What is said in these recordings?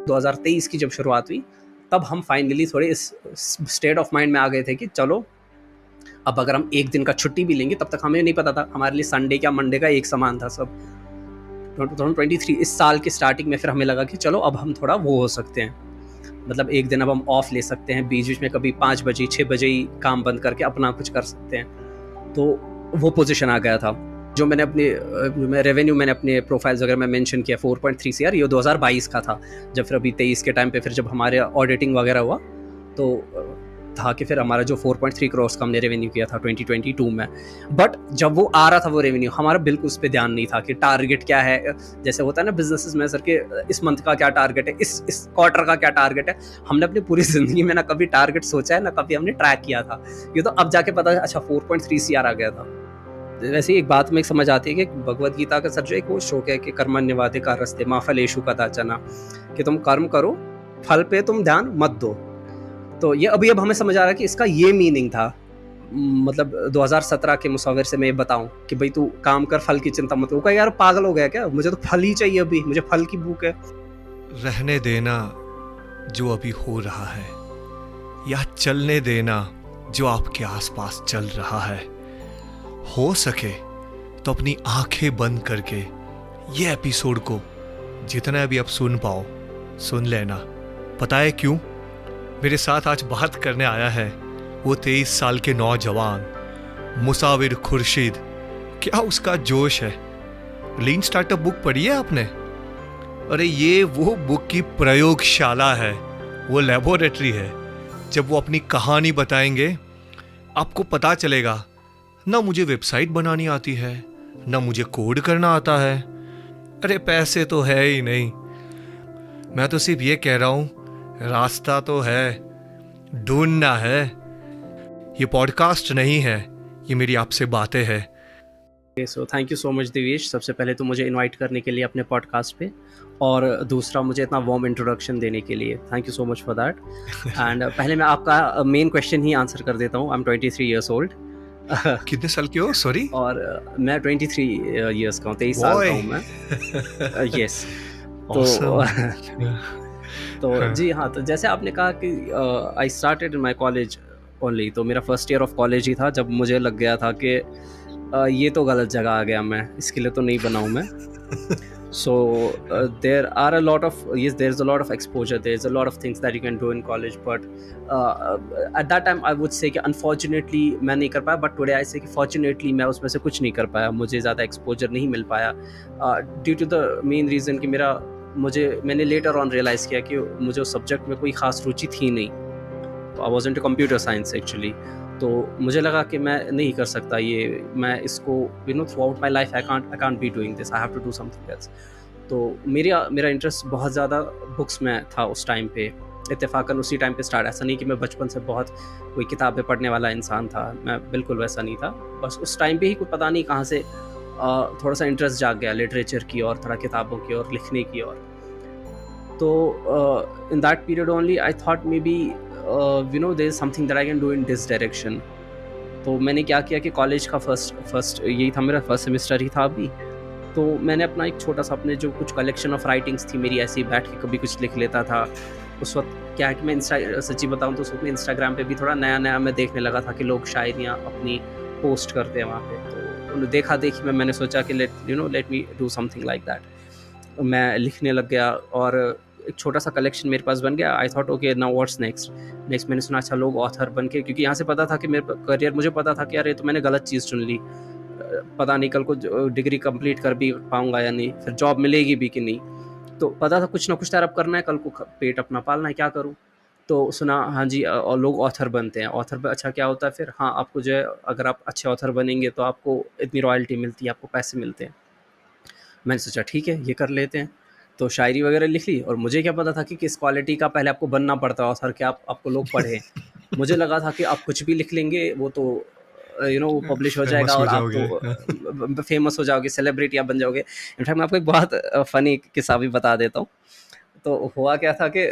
2023 की जब शुरुआत हुई, तब हम फाइनली थोड़े इस स्टेट ऑफ माइंड में आ गए थे कि चलो अब अगर हम एक दिन का छुट्टी भी लेंगे, तब तक हमें नहीं पता था हमारे लिए संडे क्या मंडे का एक समान था सब। 2023 इस साल की स्टार्टिंग में फिर हमें लगा कि चलो अब हम थोड़ा वो हो सकते हैं, मतलब एक दिन अब हम ऑफ ले सकते हैं, बीच बीच में कभी 5 बजे 6 बजे ही काम बंद करके अपना कुछ कर सकते हैं। तो वो पोजीशन आ गया था। जो मैंने अपने रेवेन्यू मैंने अपने प्रोफाइल्स वगैरह में मेंशन किया 4.3 CR, ये 2022 का था। जब फिर अभी 23 के टाइम पे फिर जब हमारे ऑडिटिंग वगैरह हुआ तो था कि फिर हमारा जो 4.3 करोड़ का हमने रेवेन्यू किया था 2022 में। बट जब वो आ रहा था वो रेवेन्यू, हमारा बिल्कुल उस पर ध्यान नहीं था कि टारगेट क्या है। जैसे होता है ना बिजनेसेस में सर के इस मंथ का क्या टारगेट है, इस क्वार्टर का क्या टारगेट है। हमने अपनी पूरी जिंदगी में ना कभी टारगेट सोचा है, ना कभी हमने ट्रैक किया था। ये तो अब जाके पता है, अच्छा 4.3 CR आ गया था। वैसे एक बात में समझ आती है कि भगवत गीता का सर जो एक वो श्लोक है कि कर्मण्यवाधिकारस्ते मा फलेषु कदाचन, कि तुम कर्म करो, फल पे तुम ध्यान मत दो। तो ये अभी अब हमें समझ आ रहा है कि इसका ये मीनिंग था। मतलब 2017 के मुसाविर से मैं ये बताऊं कि भाई तू काम कर, फल की चिंता मत कर। यार पागल हो गया क्या, मुझे तो फल ही चाहिए, अभी मुझे फल की भूख है। रहने देना जो अभी हो रहा है, या चलने देना जो आपके आसपास चल रहा है। हो सके तो अपनी आंखें बंद करके ये एपिसोड को जितना भी आप सुन पाओ सुन लेना। पता है क्यों? मेरे साथ आज बात करने आया है वो 23 साल के नौजवान मुसाविर खुर्शीद। क्या उसका जोश है। लीन स्टार्टअप बुक पढ़ी है आपने? अरे ये वो बुक की प्रयोगशाला है, वो लेबोरेटरी है। जब वो अपनी कहानी बताएंगे आपको पता चलेगा, ना मुझे वेबसाइट बनानी आती है, ना मुझे कोड करना आता है। अरे पैसे तो है ही नहीं, मैं तो सिर्फ ये कह रहा हूं रास्ता तो है, ढूंढना है। ये पॉडकास्ट नहीं है, ये मेरी आपसे बातें हैं। So thank you so much Divesh, सबसे पहले तो मुझे इनवाइट करने के लिए अपने पॉडकास्ट पे, और दूसरा मुझे इतना वार्म इंट्रोडक्शन देने के लिए thank you so much for that. And पहले मैं आपका मेन क्वेश्चन ही आंसर कर देता हूँ। I am 23 years old. कितने साल के हो? सॉरी। और मैं 23 ईयर्स का हूँ, 23 साल का हूँ मैं। यस। तो तो जी हाँ, तो जैसे आपने कहा कि I started in my college only, तो मेरा फर्स्ट ईयर ऑफ कॉलेज ही था जब मुझे लग गया था कि ये तो गलत जगह आ गया, मैं इसके लिए तो नहीं बना हूँ मैं। So there are a lot of, yes, there's a lot of exposure, there's a lot of things that you can do in college, but at that time I would say कि unfortunately मैं नहीं कर पाया, but today I say कि fortunately मैं उसमें से कुछ नहीं कर पाया, मुझे ज़्यादा exposure नहीं मिल पाया due to the main reason कि मैंने later on realize किया कि मुझे उस subject में कोई खास रुचि थी नहीं। तो I was into computer science actually। तो मुझे लगा कि मैं नहीं कर सकता ये, मैं इसको throughout my life I can't be doing this, I have to do something else. तो मेरा इंटरेस्ट बहुत ज़्यादा बुक्स में था उस टाइम पे, इत्तेफाकन उसी टाइम पे स्टार्ट। ऐसा नहीं कि मैं बचपन से बहुत कोई किताबें पढ़ने वाला इंसान था, मैं बिल्कुल वैसा नहीं था। बस उस टाइम पे ही कोई पता नहीं कहाँ से थोड़ा सा इंटरेस्ट जाग गया लिटरेचर की और थोड़ा किताबों की और लिखने की। और तो in that period only I thought maybe there is something that I can do in this direction. तो मैंने क्या किया कि कॉलेज का फर्स्ट यही था, मेरा फर्स्ट सेमेस्टर ही था अभी। तो मैंने अपना एक छोटा सा, अपने जो कुछ कलेक्शन ऑफ राइटिंग्स थी मेरी, ऐसे ही बैठ के कभी कुछ लिख लेता था। उस वक्त क्या है कि मैं सच्ची बताऊँ तो उस वक्त मैं इंस्टाग्राम पे भी थोड़ा नया नया मैं देखने लगा था कि लोग शायरियाँ अपनी पोस्ट करते हैं वहाँ पे। तो देखा देखी में मैंने सोचा कि let me do something like that. मैं लिखने लग गया और एक छोटा सा कलेक्शन मेरे पास बन गया। I thought okay now what's next. मैंने सुना अच्छा लोग ऑथर बन के, क्योंकि यहाँ से पता था कि मेरे करियर, मुझे पता था कि यार ये तो मैंने गलत चीज़ चुन ली, पता नहीं कल को डिग्री कंप्लीट कर भी पाऊंगा या नहीं, फिर जॉब मिलेगी भी कि नहीं। तो पता था कुछ ना कुछ तरफ करना है, कल को पेट अपना पालना है, क्या करूँ। तो सुना हाँ जी और लोग ऑथर बनते हैं। ऑथर पर अच्छा क्या होता है फिर, हाँ आपको जो है अगर आप अच्छे ऑथर बनेंगे तो आपको इतनी रॉयल्टी मिलती है, आपको पैसे मिलते हैं। मैंने सोचा ठीक है ये कर लेते हैं। तो शायरी वगैरह लिख ली, और मुझे क्या पता था कि किस क्वालिटी का पहले आपको बनना पड़ता है ऑथर, कि आपको लोग पढ़ें। मुझे लगा था कि आप कुछ भी लिख लेंगे वो तो वो पब्लिश हो जाएगा फेमस हो और आप जाओगे। तो फेमस हो जाओगे, सेलिब्रिटी आप बन जाओगे। इनफैक्ट मैं आपको एक बहुत फ़नी किस्सा भी बता देता हूँ। तो हुआ क्या था कि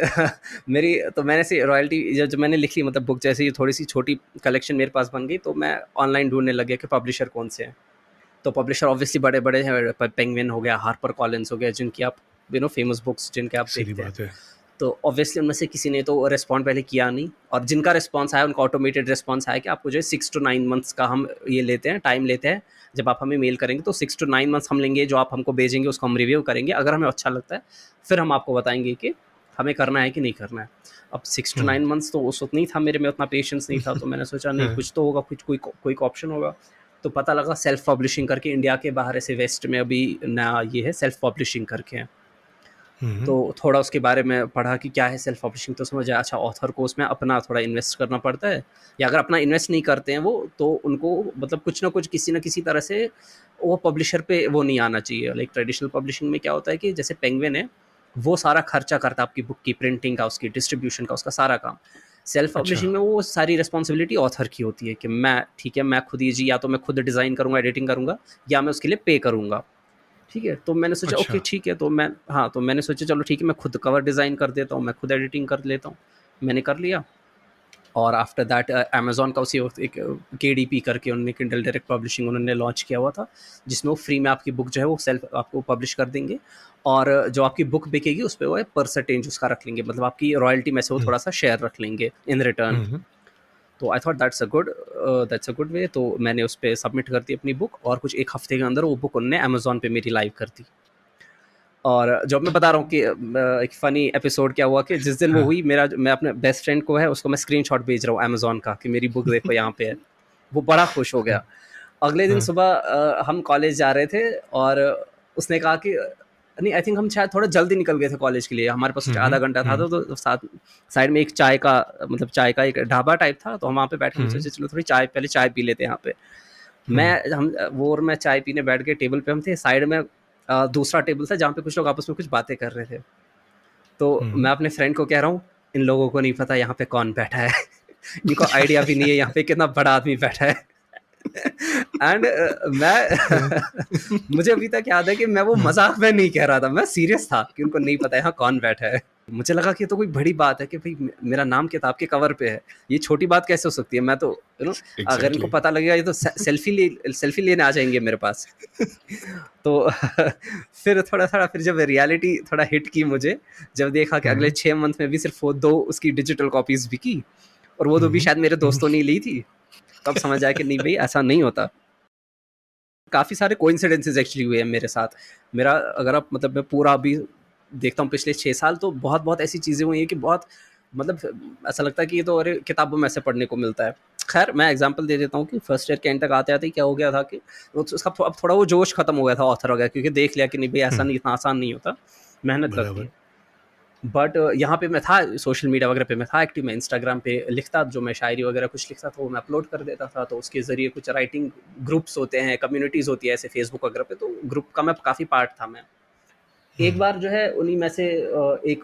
मैंने से रॉयल्टी जब मैंने लिख ली, मतलब बुक जैसे ही थोड़ी सी छोटी कलेक्शन मेरे पास बन गई, तो मैं ऑनलाइन ढूंढने लग गया कि पब्लिशर कौन से हैं। तो पब्लिशर ऑब्वियसली बड़े हैं, पेंगुइन हो गया, हार्पर कॉलिन्स हो गया, जिनकी आप फेमस बुक्स जिनके आप सीधी देखते हैं। बात है। तो ऑब्वियसली उनमें से किसी ने तो रिस्पॉन्ड पहले किया नहीं, और जिनका रिस्पॉन्स आया उनका ऑटोमेटेड रिस्पॉन्स आया कि आपको जो है 6 to 9 मंथ्स का हम ये लेते हैं, टाइम लेते हैं। जब आप हमें मेल करेंगे तो 6 to 9 मंथ्स हम लेंगे, जो आप हमको भेजेंगे उसको हम रिव्यू करेंगे, अगर हमें अच्छा लगता है फिर हम आपको बताएंगे कि हमें करना है कि नहीं करना है। अब 6 to 9 मंथ्स तो उस वक्त नहीं था मेरे में, उतना पेशेंस नहीं था, तो मैंने सोचा नहीं कुछ तो होगा, कुछ कोई ऑप्शन होगा। तो पता लगा सेल्फ पब्लिशिंग करके इंडिया के बाहर ऐसे वेस्ट में अभी नया ये है, सेल्फ पब्लिशिंग करके है। तो थोड़ा उसके बारे में पढ़ा कि क्या है सेल्फ पब्लिशिंग, तो समझ आया अच्छा ऑथर को उसमें अपना थोड़ा इन्वेस्ट करना पड़ता है, या अगर अपना इन्वेस्ट नहीं करते हैं वो, तो उनको मतलब कुछ ना कुछ किसी न किसी तरह से वो पब्लिशर पे वो नहीं आना चाहिए। लाइक ट्रेडिशनल पब्लिशिंग में क्या होता है कि जैसे पेंगुइन है, वो सारा खर्चा करता है आपकी बुक की प्रिंटिंग का, उसकी डिस्ट्रीब्यूशन का, उसका सारा काम। सेल्फ अच्छा। पब्लिशिंग में वो सारी रिस्पॉन्सिबिलिटी ऑथर की होती है कि मैं ठीक है, मैं खुद ही जी, या तो मैं खुद डिज़ाइन करूँगा, एडिटिंग करूँगा, या मैं उसके लिए पे करूँगा। ठीक है, तो मैंने सोचा ओके अच्छा। ठीक है, तो मैं हाँ, तो मैंने सोचा चलो ठीक है, मैं खुद कवर डिज़ाइन कर देता हूँ, मैं खुद एडिटिंग कर लेता हूँ। मैंने कर लिया, और आफ्टर दैट अमेज़न का उसी वक़्त एक केडीपी करके उन्होंने किंडल डायरेक्ट पब्लिशिंग उन्होंने लॉन्च किया हुआ था, जिसमें वो फ्री में आपकी बुक जो है वो सेल्फ आपको पब्लिश कर देंगे, और जो आपकी बुक बिकेगी उस पे वो है परसेंटेज उसका रख लेंगे, मतलब आपकी रॉयल्टी में से वो हुँ, थोड़ा-सा शेयर रख लेंगे इन रिटर्न। हुँ, तो I thought that's a good way, तो मैंने उस पे सबमिट कर दी अपनी बुक, और कुछ 1 हफ्ते के अंदर वो बुक उन्होंने अमेज़न पे मेरी लाइव कर दी। और जब मैं बता रहा हूँ कि एक फ़नी एपिसोड क्या हुआ कि जिस दिन वो हाँ, हुई, मैं अपने बेस्ट फ्रेंड को है उसको मैं स्क्रीनशॉट भेज रहा हूँ अमेज़न का कि मेरी बुक देखो यहाँ पे है। वो बड़ा खुश हो हाँ, गया। अगले दिन हाँ, सुबह हम कॉलेज जा रहे थे, और उसने कहा कि नहीं, आई थिंक हम शायद थोड़ा जल्दी निकल गए थे कॉलेज के लिए, हमारे पास कुछ आधा घंटा था, हुँ, तो साथ साइड में एक चाय का एक ढाबा टाइप था, तो हम वहाँ पे बैठ के हम हुँ, सोचे चलो थोड़ी पहले चाय पी लेते हैं यहाँ पे। हुँ, वो और मैं चाय पीने बैठ गए, टेबल पे हम थे, साइड में दूसरा टेबल था जहाँ पे कुछ लोग आपस में कुछ बातें कर रहे थे। तो हुँ, मैं अपने फ्रेंड को कह रहा हूँ, इन लोगों को नहीं पता यहाँ पे कौन बैठा है। इनको आइडिया भी नहीं है यहाँ पे कितना बड़ा आदमी बैठा है। एंड हाँ, मुझे अभी तक याद है कि मैं वो हुँ, मजाक में नहीं कह रहा था, मैं सीरियस था कि उनको नहीं पता यहाँ कौन बैठा है। मुझे लगा कि ये तो कोई बड़ी बात है कि भाई मेरा नाम किताब के कवर पे है, ये छोटी बात कैसे हो सकती है, मैं तो अगर इनको एग्ज़ैक्टली। पता लगेगा ये तो सेल्फी लेने आ जाएंगे मेरे पास। तो फिर थोड़ा-थोड़ा फिर जब रियलिटी थोड़ा हिट की मुझे, जब देखा कि अगले हुँ, 6 मंथ में भी सिर्फ़ वो 2 उसकी डिजिटल कॉपीज़ बिकी, और वो 2 भी हुँ, शायद मेरे हुँ, दोस्तों ने ही ली थी। तब समझ आया कि नहीं भई ऐसा नहीं होता। काफ़ी सारे कोइंसिडेंसेस एक्चुअली हुए हैं मेरे साथ। मेरा अगर आप मतलब मैं पूरा अभी देखता हूँ पिछले 6 साल, तो बहुत-बहुत ऐसी चीज़ें हुई हैं कि बहुत मतलब ऐसा लगता है कि ये तो अरे किताबों में से पढ़ने को मिलता है। ख़ैर मैं एग्ज़ाम्पल दे देता हूँ कि फर्स्ट ईयर के एंड तक आते-आते ही क्या हो गया था कि उसका अब थोड़ा वो जोश खत्म हो गया था ऑथर वगैरह, क्योंकि देख लिया कि नहीं भई ऐसा हुँ, नहीं, इतना आसान नहीं होता, मेहनत लगती बराबर। है। बट यहाँ पे मैं था सोशल मीडिया वगैरह पे मैं था एक्टिव, मैं इंस्टाग्राम पे लिखता, जो मैं शायरी वगैरह कुछ लिखता था वो मैं अपलोड कर देता था, तो उसके ज़रिए कुछ राइटिंग ग्रुप्स होते हैं, कम्युनिटीज़ होती है ऐसे फेसबुक वगैरह पे, तो ग्रुप का मैं काफ़ी पार्ट था मैं। हुँ, एक बार जो है उन्हीं में से एक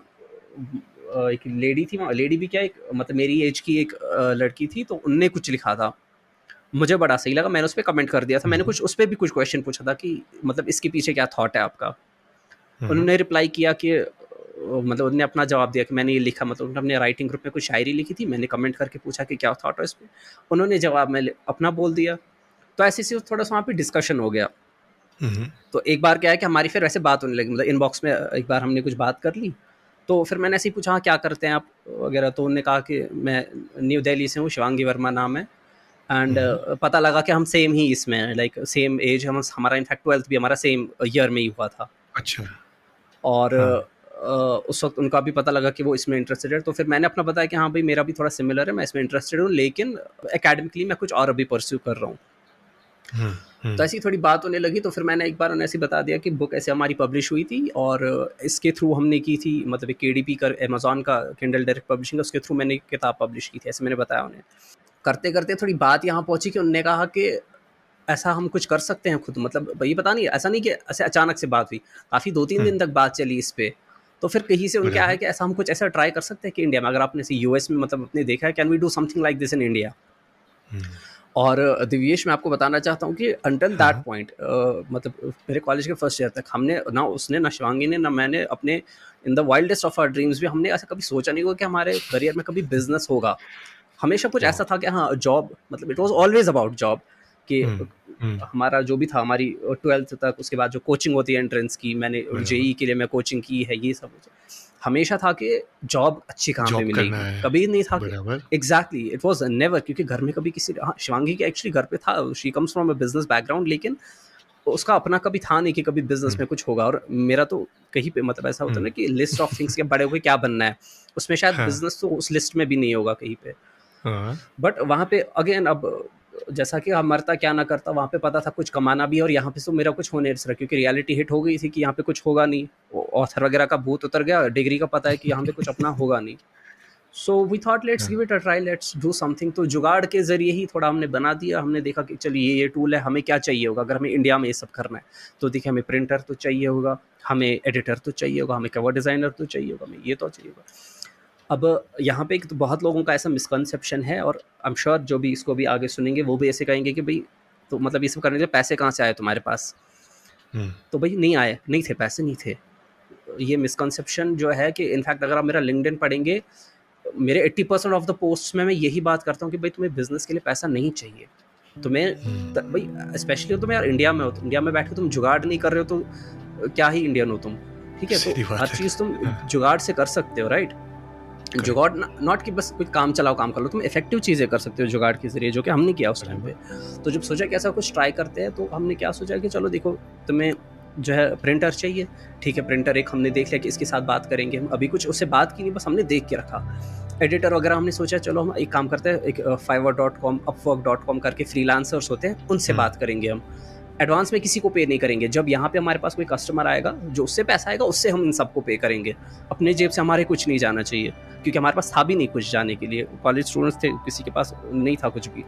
लेडी थी, वहाँ लेडी भी क्या, एक मतलब मेरी एज की एक लड़की थी, तो उनने कुछ लिखा था। मुझे बड़ा सही लगा, मैंने उसपे कमेंट कर दिया था। मैंने हुँ, कुछ उसपे भी कुछ क्वेश्चन पूछा था कि मतलब इसके पीछे क्या थॉट है आपका? हुँ, उन्होंने रिप्लाई किया कि मतलब उन्होंने अपना जवाब दिया कि मैंने ये लिखा, मतलब उन्होंने अपने राइटिंग ग्रुप में कुछ शायरी लिखी थी, मैंने कमेंट करके पूछा कि क्या थॉट है इस पे? उन्होंने जवाब में अपना बोल दिया। तो ऐसे-ऐसे थोड़ा-सा वहाँ पे डिस्कशन हो गया। हुँ, तो एक बार क्या है कि हमारी फिर वैसे बात होने लगी, मतलब इनबॉक्स में एक बार हमने कुछ बात कर ली, तो फिर मैंने ऐसे ही पूछा हाँ, क्या करते हैं आप वगैरह? तो उन्होंने कहा कि मैं न्यू दिल्ली से हूँ, शिवांगी वर्मा नाम है, एंड हुँ, पता लगा कि हम सेम ही इसमें हैं, लाइक सेम एज, हमारा इनफैक्ट 12th भी हमारा सेम ईयर में ही हुआ था। अच्छा, और हाँ, उस वक़्त उनका भी पता लगा कि वो इसमें इंटरेस्टेड है, तो फिर मैंने अपना बताया कि हाँ, भई मेरा भी थोड़ा सिमिलर है, मैं इसमें इंटरेस्टेड हूँ, लेकिन एकेडमिकली मैं कुछ और अभी परस्यू कर रहा हूँ। हुँ, तो हुँ, ऐसी थोड़ी बात होने लगी, तो फिर मैंने एक बार उन्हें ऐसे ही बता दिया कि बुक ऐसे हमारी पब्लिश हुई थी, और इसके थ्रू हमने की थी, मतलब एक केडीपी कर अमेज़न का किंडल डायरेक्ट पब्लिशिंग है, उसके थ्रू मैंने एक किताब पब्लिश की थी, ऐसे मैंने बताया उन्हें। करते-करते थोड़ी बात यहाँ पहुँची कि उन्होंने कहा कि ऐसा हम कुछ कर सकते हैं खुद, मतलब भई पता नहीं, ऐसा नहीं कि ऐसे अचानक से बात हुई, काफ़ी 2-3 हुँ, दिन तक बात चली इस पे। तो फिर कहीं से उनके आया बराबर। कि ऐसा हम कुछ ऐसा ट्राई कर सकते हैं कि इंडिया में, अगर आपने ऐसे यूएस में मतलब आपने देखा है, can we do something like this in India? हुँ, और दिव्येश, मैं आपको बताना चाहता हूँ कि अंटिल दैट हाँ, पॉइंट मतलब मेरे कॉलेज के फर्स्ट ईयर तक हमने ना, उसने ना, शिवांगी ने ना, मैंने अपने in the wildest of our dreams भी हमने ऐसा कभी सोचा नहीं होगा कि हमारे करियर में कभी बिजनेस होगा। हमेशा कुछ वाह! ऐसा था कि हाँ, जॉब, मतलब it was always about job, कि हुँ, हुँ, हमारा जो भी था, हमारी 12th तक, उसके बाद जो कोचिंग होती है एंट्रेंस की, मैंने बराबर। जेई के लिए मैं कोचिंग की है, ये सब। हमेशा था कि जॉब अच्छी कहाँ पे जॉब करना मिलेगी, है, कभी नहीं था कि बराबर। एग्जैक्टली इट वाज नेवर, क्योंकि घर में कभी किसी, हाँ शिवांगी के एक्चुअली घर पे था, she comes from a business background, लेकिन उसका अपना कभी था नहीं कि कभी बिजनेस हुँ, में कुछ होगा। और मेरा तो कहीं पे मतलब ऐसा होता है ना हुँ, कि लिस्ट ऑफ थिंग्स के बड़े हुए क्या बनना है, उसमें शायद हाँ, बिजनेस तो उस लिस्ट में भी नहीं होगा कहीं पे। हाँ, बट वहाँ पे अगेन अब जैसा कि हम मरता क्या ना करता, वहाँ पे पता था कुछ कमाना भी है, और यहाँ पे तो मेरा कुछ होने नहीं रहा, क्योंकि रियलिटी हिट हो गई थी कि यहाँ पे कुछ होगा नहीं, ऑथर वगैरह का भूत उतर गया, डिग्री का पता है कि यहाँ पे कुछ अपना होगा नहीं। सो वी थॉट लेट्स हाँ, give it a try, let's do something. तो जुगाड़ के जरिए ही थोड़ा हमने बना दिया, हमने देखा कि चलिए ये टूल है, हमें क्या चाहिए होगा अगर हमें इंडिया में ये सब करना है। तो देखिए हमें प्रिंटर तो चाहिए होगा, हमें एडिटर तो चाहिए होगा, हमें कवर डिज़ाइनर तो चाहिए होगा, हमें ये तो चाहिए होगा। अब यहाँ पे एक तो बहुत लोगों का ऐसा मिसकंसेप्शन है, और आई एम श्योर जो भी इसको भी आगे सुनेंगे वो भी ऐसे कहेंगे कि भाई तो मतलब ये सब करने के लिए पैसे कहाँ से आए तुम्हारे पास। हुँ, तो भाई नहीं आए, नहीं थे पैसे, नहीं थे। ये मिसकंसेप्शन जो है कि इनफैक्ट अगर आप मेरा लिंक्डइन पढ़ेंगे, मेरे 80% ऑफ द पोस्ट में मैं यही बात करता हूँ कि भाई तुम्हें बिजनेस के लिए पैसा नहीं चाहिए। तुम्हें हुँ, भाई स्पेशली तुम यार इंडिया में हो, तो इंडिया में बैठ के तुम जुगाड़ नहीं कर रहे हो तो क्या ही इंडियन हो तुम। ठीक है, तो सीधी हर बात है। चीज़ तुम हाँ, जुगाड़ से कर सकते हो, राइट। करेक्ट, जुगाड़ नॉट कि बस कोई काम चलाओ काम कर लो, तुम इफेक्टिव चीज़ें कर सकते हो जुगाड़ के जरिए, जो कि हमने किया उस टाइम पे। बराबर। तो जब सोचा कि ऐसा कुछ ट्राई करते हैं, तो हमने क्या सोचा कि चलो देखो तुम्हें जो है प्रिंटर चाहिए, ठीक है प्रिंटर एक हमने देख लिया कि इसके साथ बात करेंगे हम, अभी कुछ उससे बात की नहीं, बस हमने देख के रखा। एडिटर वगैरह हमने सोचा चलो हम एक काम करते हैं, एक fiverr.com upwork.com करके फ्रीलांसर्स होते हैं, उनसे हुँ, बात करेंगे हम। एडवांस में किसी को पे नहीं करेंगे, जब यहाँ पे हमारे पास कोई कस्टमर आएगा जो उससे पैसा आएगा उससे हम इन सबको पे करेंगे। अपने जेब से हमारे कुछ नहीं जाना चाहिए, क्योंकि हमारे पास था भी नहीं कुछ जाने के लिए, कॉलेज स्टूडेंट्स थे, किसी के पास नहीं था कुछ भी।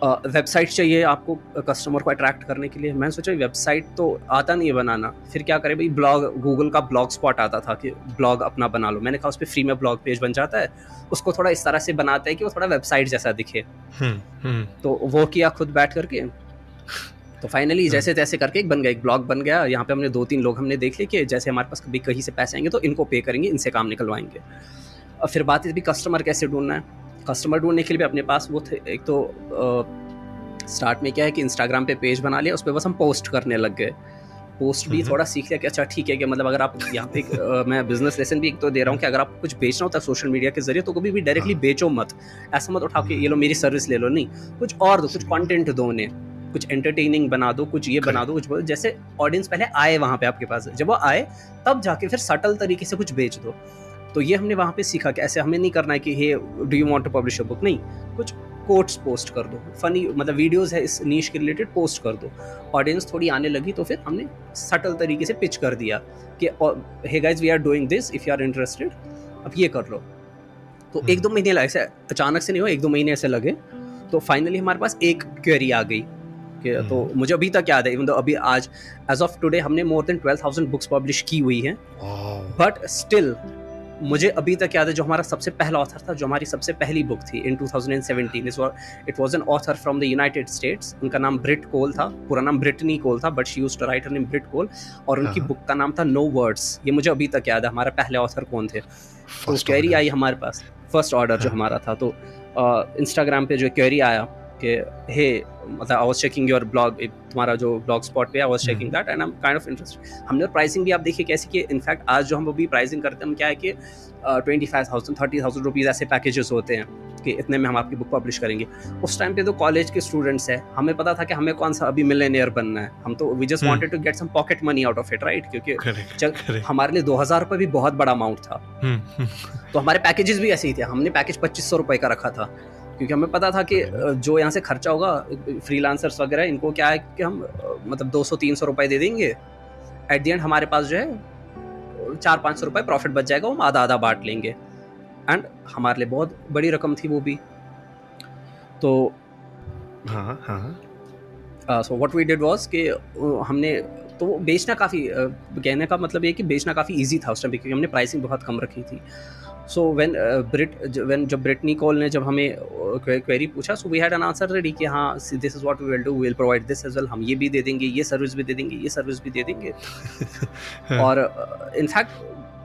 वेबसाइट चाहिए आपको कस्टमर को अट्रैक्ट करने के लिए, मैंने सोचा वेबसाइट तो आता नहीं है बनाना, फिर क्या करें भाई, ब्लॉग, गूगल का ब्लॉग स्पॉट आता था कि ब्लॉग अपना बना लो, मैंने कहा उस पर फ्री में ब्लॉग पेज बन जाता है, उसको थोड़ा इस तरह से बनाते हैं कि वो थोड़ा वेबसाइट जैसा दिखे। हुँ, हुँ, तो वो किया खुद बैठ करके। तो फाइनली हाँ, जैसे तैसे करके एक बन गया, एक ब्लॉग बन गया। यहाँ पे हमने 2-3 लोग हमने देख लिए कि जैसे हमारे पास कभी कहीं से पैसे आएंगे तो इनको पे करेंगे, इनसे काम निकलवाएंगे। और फिर बात है भी कस्टमर कैसे ढूंढना है। कस्टमर ढूंढने के लिए भी अपने पास वो थे, एक तो स्टार्ट में क्या है कि इंस्टाग्राम पे पेज बना लिया, उस पर बस हम पोस्ट करने लग गए। पोस्ट हुँ, भी हुँ, थोड़ा सीख लिया कि अच्छा ठीक है कि मतलब अगर आप यहाँ पे मैं बिजनेस लेसन भी एक तो दे रहा हूँ कि अगर आपको कुछ बेचना होता है सोशल मीडिया के जरिए, तो कभी भी डायरेक्टली हाँ, बेचो मत। ऐसा मत उठाओ कि हुँ, ये लो मेरी सर्विस ले लो, नहीं, कुछ और दो, कुछ सही बात, कंटेंट दो उन्हें, कुछ एंटरटेनिंग बना दो, कुछ ये बना दो, करेक्ट, कुछ बोलो, जैसे ऑडियंस पहले आए वहां पे आपके पास, जब वो आए तब जाके फिर सटल तरीके से कुछ बेच दो। तो ये हमने वहाँ पे सीखा कि ऐसे हमें नहीं करना है कि hey do you want to publish a book, नहीं, कुछ कोट्स पोस्ट कर दो, फनी मतलब वीडियोस है इस नीश के रिलेटेड पोस्ट कर दो। ऑडियंस थोड़ी आने लगी तो फिर हमने सटल तरीके से पिच कर दिया कि hey guys we are doing this if you are interested, अब ये कर लो। तो हुँ, 1-2 महीने लगे, ऐसे अचानक से नहीं हुआ, 1-2 महीने ऐसे लगे। तो फाइनली हमारे पास एक क्वेरी आ गई कि, हुँ, तो मुझे अभी तक याद है, इवन दो अभी आज एज ऑफ टुडे हमने मोर देन 12,000 बुक्स पब्लिश की हुई हैं, वॉव! बट स्टिल मुझे अभी तक याद है जो हमारा सबसे पहला ऑथर था, जो हमारी सबसे पहली बुक थी इन 2017, it was an author from the United states. उनका नाम ब्रिट कोल था, पूरा नाम ब्रिटनी कोल था, but she used to write her name Brit Cole, और उनकी हाँ, बुक का नाम था नो वर्ड्स। ये मुझे अभी तक याद है हमारा पहले ऑथर कौन थे। तो फर्स्ट क्वेरी आई ऑर्डर, हमारे पास, फर्स्ट ऑर्डर जो हाँ, हमारा था, तो इंस्टाग्राम पे जो क्वेरी आया कि हे मतलब I was checking your blog, तुम्हारा जो ब्लॉग स्पॉट पे I was checking hmm, that and I am kind of interested. हमने प्राइसिंग भी आप देखिए कैसी कि इनफैक्ट आज जो हम अभी प्राइसिंग करते हैं, हम क्या है कि 25,000 30,000 रुपीज़ ऐसे पैकेजेस होते हैं कि इतने में हम आपकी बुक पब्लिश करेंगे। उस टाइम पे तो कॉलेज के स्टूडेंट्स हैं, हमें पता था कि हमें कौन सा अभी मिलियनेयर बनना है, हम तो we just hmm, wanted to get some pocket money out of it, right, क्योंकि करेक्ट, चल करेक्ट, हमारे लिए 2,000 रुपये भी बहुत बड़ा अमाउंट था। हुँ, हुँ, तो हमारे पैकेजेस भी ऐसे ही थे, हमने पैकेज 2500 रुपये का रखा था, क्योंकि हमें पता था कि बराबर, जो यहाँ से खर्चा होगा फ्रीलांसर्स वगैरह, इनको क्या है कि हम मतलब 200-300 रुपये दे देंगे, एट द एंड हमारे पास जो है 400-500 रुपये प्रॉफिट बच जाएगा, हम आधा आधा बांट लेंगे। एंड हमारे लिए बहुत बड़ी रकम थी वो भी। तो हाँ, हाँ, so what we did was कि हमने तो वो बेचना काफ़ी कहने का मतलब ये कि बेचना काफ़ी ईजी था उस टाइम पे, क्योंकि हमने प्राइसिंग बहुत कम रखी थी। सो व्हेन जब ब्रिटनी कॉल ने जब हमें क्वेरी पूछा, so we had an answer ready कि हाँ this is what we will do, we will provide this as well, हम ये भी दे देंगे, ये सर्विस भी दे देंगे, ये सर्विस भी दे देंगे। हाँ, और इनफैक्ट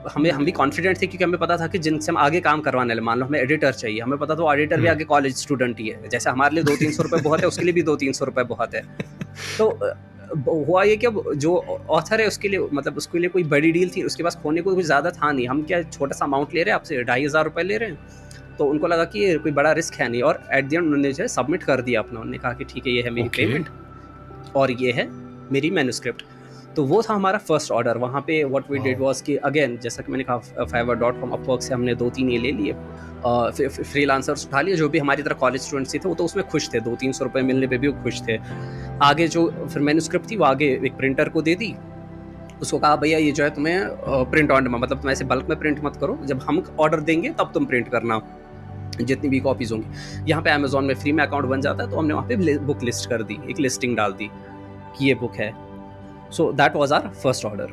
हम भी कॉन्फिडेंट थे, क्योंकि हमें पता था कि जिनसे हम आगे काम करवाने वाले, मान लो हमें एडिटर चाहिए, हमें पता था वो एडिटर भी हुँ, आगे कॉलेज स्टूडेंट ही है, जैसे हमारे लिए 200-300 रुपये बहुत है, उसके लिए भी 200-300 रुपये बहुत है। तो हुआ ये कि जो ऑथर है उसके लिए, मतलब उसके लिए कोई बड़ी डील थी, उसके पास खोने को कुछ ज़्यादा था नहीं, हम क्या छोटा सा अमाउंट ले रहे हैं आपसे, 2,500 ले रहे हैं, तो उनको लगा कि ये कोई बड़ा रिस्क है नहीं, और एट द एंड उन्होंने जो है सबमिट कर दिया अपना, उन्होंने कहा कि ठीक है ये है मेरी पेमेंट और ये है मेरी मैन्युस्क्रिप्ट। तो वो था हमारा फर्स्ट ऑर्डर। वहाँ पे व्हाट वी डिड वाज कि अगेन जैसा कि मैंने कहा fiverr.com, अपवर्क से हमने 2-3 ये ले लिए, फ्रीलांसर्स उठा लिए जो भी हमारी तरह कॉलेज स्टूडेंट्स थे, वो तो उसमें खुश थे, 200-300 रुपये मिलने पे भी वो खुश थे। आगे जो फिर मैन्युस्क्रिप्ट थी वो आगे एक प्रिंटर को दे दी, उसको कहा भैया ये जो है तुम्हें प्रिंट ऑन डिमांड, मतलब तुम ऐसे बल्क में प्रिंट मत करो, जब हम ऑर्डर देंगे तब तुम प्रिंट करना जितनी भी कॉपीज होंगी। यहाँ पे अमेजोन में फ्री में अकाउंट बन जाता है, तो हमने वहाँ पे बुक लिस्ट कर दी, एक लिस्टिंग डाल दी कि ये बुक है। So that was our first order.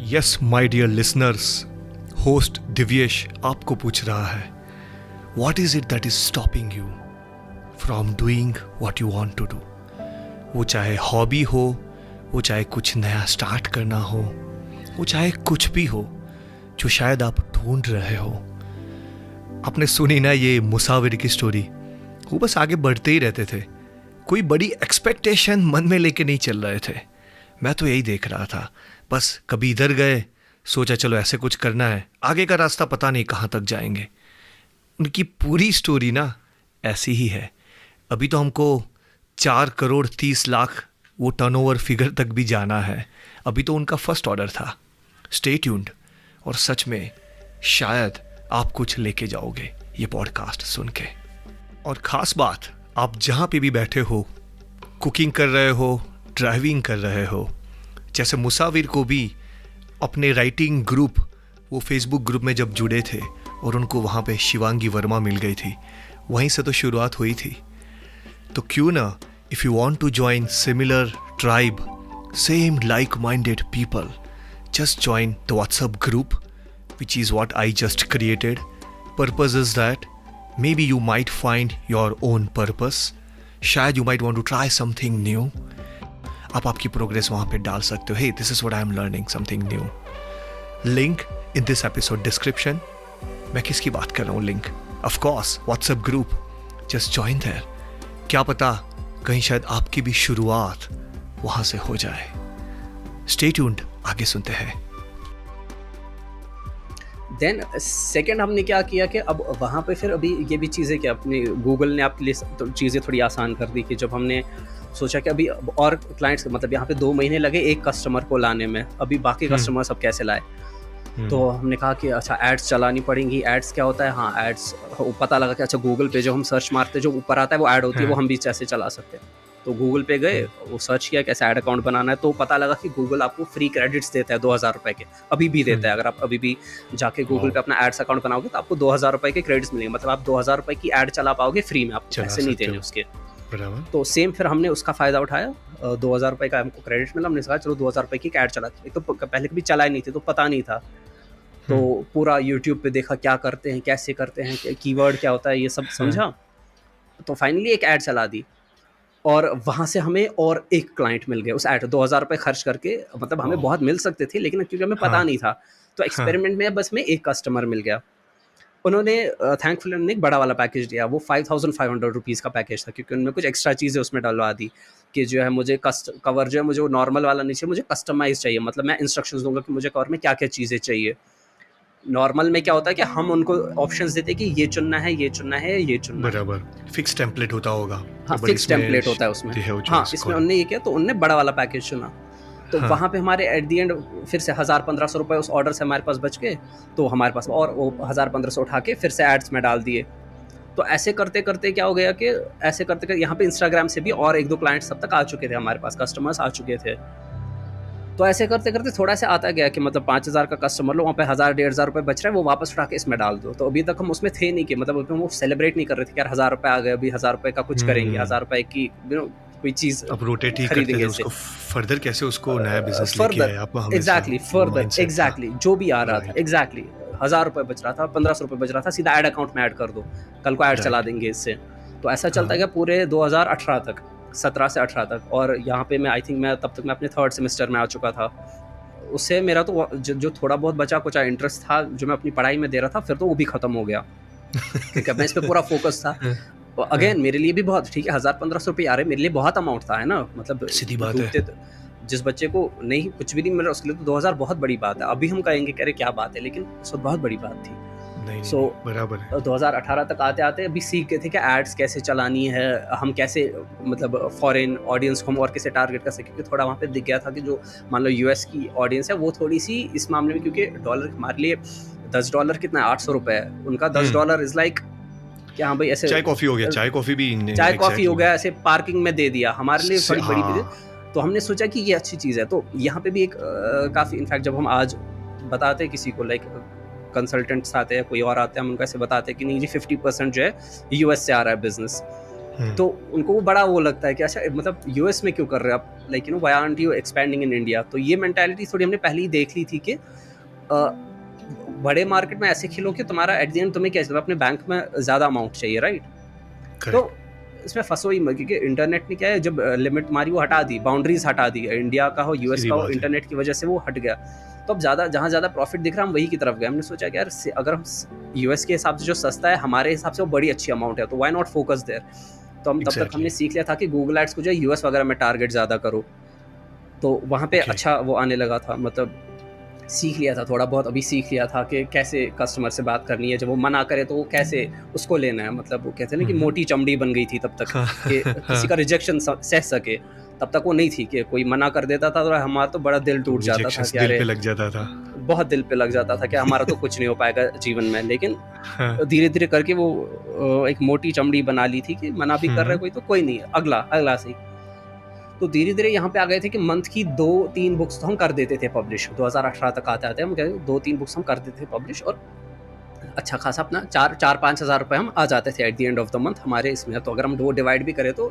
Yes my dear listeners, host Divyesh आपको पूछ रहा है, what is it that is stopping you from doing what you want to do? वो चाहे हॉबी हो, वो चाहे कुछ नया स्टार्ट करना हो, वो चाहे कुछ भी हो जो शायद आप ढूंढ रहे हो। आपने सुनी ना ये मुसाविर की स्टोरी, वो बस आगे बढ़ते ही रहते थे, कोई बड़ी एक्सपेक्टेशन मन में लेके नहीं चल रहे थे। मैं तो यही देख रहा था, बस कभी इधर गए, सोचा चलो ऐसे कुछ करना है, आगे का रास्ता पता नहीं कहाँ तक जाएंगे। उनकी पूरी स्टोरी ना ऐसी ही है। अभी तो हमको 4,30,00,000 वो टर्नओवर फिगर तक भी जाना है। अभी तो उनका फर्स्ट ऑर्डर था। स्टे ट्यून्ड, और सच में शायद आप कुछ लेके जाओगे ये पॉडकास्ट सुन के। और ख़ास बात, आप जहाँ पे भी बैठे हो, कुकिंग कर रहे हो, ड्राइविंग कर रहे हो, जैसे मुसाविर को भी अपने राइटिंग ग्रुप, वो फेसबुक ग्रुप में जब जुड़े थे और उनको वहाँ पे शिवांगी वर्मा मिल गई थी, वहीं से तो शुरुआत हुई थी। तो क्यों ना, if you want to join similar tribe, same like minded people, just join the WhatsApp group, which is what I just created. Purpose is that maybe you might find your own purpose. शायद you might want to try something new. आप आपकी progress वहाँ पे डाल सकते हो। Hey, this is what I am learning, something new. Link in this episode description. मैं किसकी बात कर रहा हूँ? Link of course WhatsApp group. Just join there. क्या पता कहीं शायद आपकी भी शुरुआत वहाँ से हो जाए। Stay tuned. आगे सुनते हैं। देन सेकेंड हमने क्या किया कि अब वहाँ पे फिर अभी ये भी चीज़ें कि अपने गूगल ने आपके लिए तो चीज़ें थोड़ी आसान कर दी कि जब हमने सोचा कि अभी और क्लाइंट्स, मतलब यहाँ पे 2 महीने लगे एक कस्टमर को लाने में, अभी बाकी कस्टमर सब कैसे लाए, तो हमने कहा कि अच्छा एड्स चलानी पड़ेंगी। एड्स क्या होता है? हाँ, एड्स पता लगा कि अच्छा गूगल पे जो हम सर्च मारते जो ऊपर आता है वो ऐड होती है, वो हम भी कैसे चला सकते हैं। तो गूगल पे गए, वो सर्च किया कैसे ऐड अकाउंट बनाना है, तो पता लगा कि गूगल आपको फ्री क्रेडिट्स देता है 2,000 रुपये के, अभी भी देता है। अगर आप अभी भी जाके गूगल पे अपना एड्स अकाउंट बनाओगे तो आपको 2,000 रुपये के क्रेडिट्स मिलेंगे, मतलब आप 2,000 रुपये की ऐड चला पाओगे फ्री में, आपको पैसे नहीं देने उसके। तो सेम फिर हमने उसका फ़ायदा उठाया, 2,000 रुपये का हमको क्रेडिट मिला, हमने कहा चलो 2,000 रुपये की ऐड चलाते। तो पहले कभी चलाए नहीं थे तो पता नहीं था, तो पूरा यूट्यूब पे देखा क्या करते हैं, कैसे करते हैं, कीवर्ड क्या होता है, ये सब समझा, तो फाइनली एक ऐड चला दी। और वहाँ से हमें और एक क्लाइंट मिल गए उस ऐड 2,000 रुपये खर्च करके, मतलब हमें बहुत मिल सकते थे लेकिन क्योंकि हमें पता नहीं था, तो एक्सपेरिमेंट में बस में एक कस्टमर मिल गया। उन्होंने थैंकफुली उन्होंने एक बड़ा वाला पैकेज दिया, वो 5,500 रुपीज़ का पैकेज था, क्योंकि उन्होंने कुछ एक्स्ट्रा चीज़ें उसमें डलवा दी कि जो है मुझे कवर जो है मुझे नॉर्मल वाला नहीं चाहिए, मुझे कस्टमाइज चाहिए, मतलब मैं इंस्ट्रक्शंस दूंगा कि मुझे कवर में क्या क्या चीज़ें चाहिए। नॉर्मल में क्या होता है कि हम उनको ऑप्शंस देते हैं कि ये चुनना है, ये चुनना है, ये चुनना है, बराबर फिक्स टेम्पलेट होता होगा। हाँ, फिक्स टेम्पलेट होता है उसमें। हाँ, इसमें उन्होंने ये किया, तो उन्होंने बड़ा वाला पैकेज चुना। तो वहाँ पे हमारे एट दी एंड फिर से 1,000-1,500 रुपये उस ऑर्डर से हमारे पास बच गए, तो हमारे पास और वो 1,000-1,500 उठा के फिर से एड्स में डाल दिए। तो ऐसे करते करते क्या हो गया कि ऐसे करते करते यहाँ पे इंस्टाग्राम से भी और 1-2 क्लाइंट्स अब तक आ चुके थे, हमारे पास कस्टमर्स आ चुके थे। तो ऐसे करते करते थोड़ा सा आता गया कि मतलब 5,000 का कस्टमर लो, वहाँ पे 1,000-1,500 रुपये बच रहा है, वो वापस उठा के इसमें डाल दो। तो अभी तक हम उसमें थे नहीं कि मतलब उसमें वो सेलिब्रेट नहीं कर रहे थे कि यार 1,000 रुपये आ गए, अभी 1,000 रुपये का कुछ करेंगे, 1,000 रुपये की कोई चीज़ अब रोटेट ही करते थे उसको, फर्दर कैसे उसको नया बिजनेस लेके आए आप? एग्जैक्टली, फर्दर एग्जैक्टली जो भी आ रहा था, एग्जैक्टली 1,000 रुपये बच रहा था, 1,500 रुपये बच रहा था, सीधा ऐड अकाउंट में ऐड कर दो, कल को ऐड चला देंगे इससे। तो ऐसा चलता गया पूरे 2018 तक, 17 से 18 तक। और यहाँ पे मैं आई थिंक मैं तब तक मैं अपने 3rd सेमेस्टर में आ चुका था। उससे मेरा तो जो थोड़ा बहुत बचा कुछ इंटरेस्ट था जो मैं अपनी पढ़ाई में दे रहा था, फिर तो वो भी ख़त्म हो गया क्योंकि मैं इस पर पूरा फोकस था। अगेन मेरे लिए भी बहुत ठीक है, 1000-1500 रुपये आ रहे मेरे लिए बहुत अमाउंट था, है ना, मतलब सीधी बात है। डूबते जिस बच्चे को नहीं कुछ भी नहीं मिल रहा उसके लिए तो 2000 बहुत बड़ी बात है। अभी हम कहेंगे कि अरे क्या बात है, लेकिन उस वक्त बहुत बड़ी बात थी। नहीं सो बराबर है। 2018 तक आते आते अभी सीख गए थे कि एड्स कैसे चलानी है, हम कैसे मतलब फॉरेन ऑडियंस को हम और कैसे टारगेट कर सकें, क्योंकि थोड़ा वहाँ पे दिख गया था कि जो मान लो यूएस की ऑडियंस है वो थोड़ी सी इस मामले में, क्योंकि डॉलर हमारे लिए $10 कितना है, $800 है, उनका $10 इज लाइक कि हाँ भाई ऐसे चाय कॉफी हो गया, चाय कॉफी भी चाय कॉफी हो गया, ऐसे पार्किंग में दे दिया, हमारे लिए बड़ी बड़ी हाँ। तो हमने सोचा कि ये अच्छी चीज़ है। तो यहाँ पे भी एक काफ़ी इनफैक्ट जब हम आज बताते हैं किसी को, लाइक कंसल्टेंट्स आते हैं, कोई और आते हैं, हम उनको ऐसे बताते हैं कि नहीं जी 50% जो है यूएस से आ रहा है बिजनेस, तो उनको वो बड़ा वो लगता है कि अच्छा मतलब यूएस में क्यों कर रहे हो आप, like why aren't you expanding in India. तो ये मेंटालिटी थोड़ी हमने पहले ही देख ली थी कि बड़े मार्केट में ऐसे खेलो कि तुम्हारा एट द एंड तुम्हें क्या चाहिए, अपने बैंक में ज़्यादा अमाउंट चाहिए, राइट। तो इसमें फंसो ही मत, क्योंकि इंटरनेट ने क्या है, जब लिमिट तुम्हारी वो हटा दी, बाउंड्रीज हटा दी, इंडिया का हो यूएस का हो, इंटरनेट की वजह से वो हट गया। तो अब जहाँ ज़्यादा प्रॉफिट दिख रहा हम वही की तरफ गए। हमने सोचा कि यार अगर हम यूएस के हिसाब से जो सस्ता है हमारे हिसाब से वो बड़ी अच्छी अमाउंट है, तो व्हाई नॉट फोकस देयर। तो हम तब तक हमने सीख लिया था कि गूगल एड्स को जो है यूएस वगैरह में टारगेट ज़्यादा करो, तो वहाँ पे अच्छा वो आने लगा था, मतलब सीख लिया था थोड़ा बहुत, अभी सीख लिया था कि कैसे कस्टमर से बात करनी है, जब वो मना करे तो वो कैसे उसको लेना है, मतलब वो कहते हैं ना कि मोटी चमड़ी बन गई थी तब तक कि किसी का रिजेक्शन सह सके, तब तक वो नहीं थी कि कोई मना कर देता था तो हमारा तो बड़ा दिल टूट जाता था कि अरे लग जाता था, बहुत दिल पे लग जाता था कि हमारा तो कुछ नहीं हो पाएगा जीवन में। लेकिन धीरे धीरे करके वो एक मोटी चमड़ी बना ली थी कि मना भी कर रहा है कोई तो कोई नहीं, अगला सही। तो धीरे धीरे यहाँ पे आ गए थे कि मंथ की 2-3 बुक्स तो हम कर देते थे पब्लिश। 2018 तक आते आते हम कहते 2-3 बुक्स हम कर देते थे पब्लिश, और अच्छा खासा अपना 4-5 हज़ार रुपये हम आ जाते थे at the end of the month हमारे इसमें। तो अगर हम वो डिवाइड भी करें तो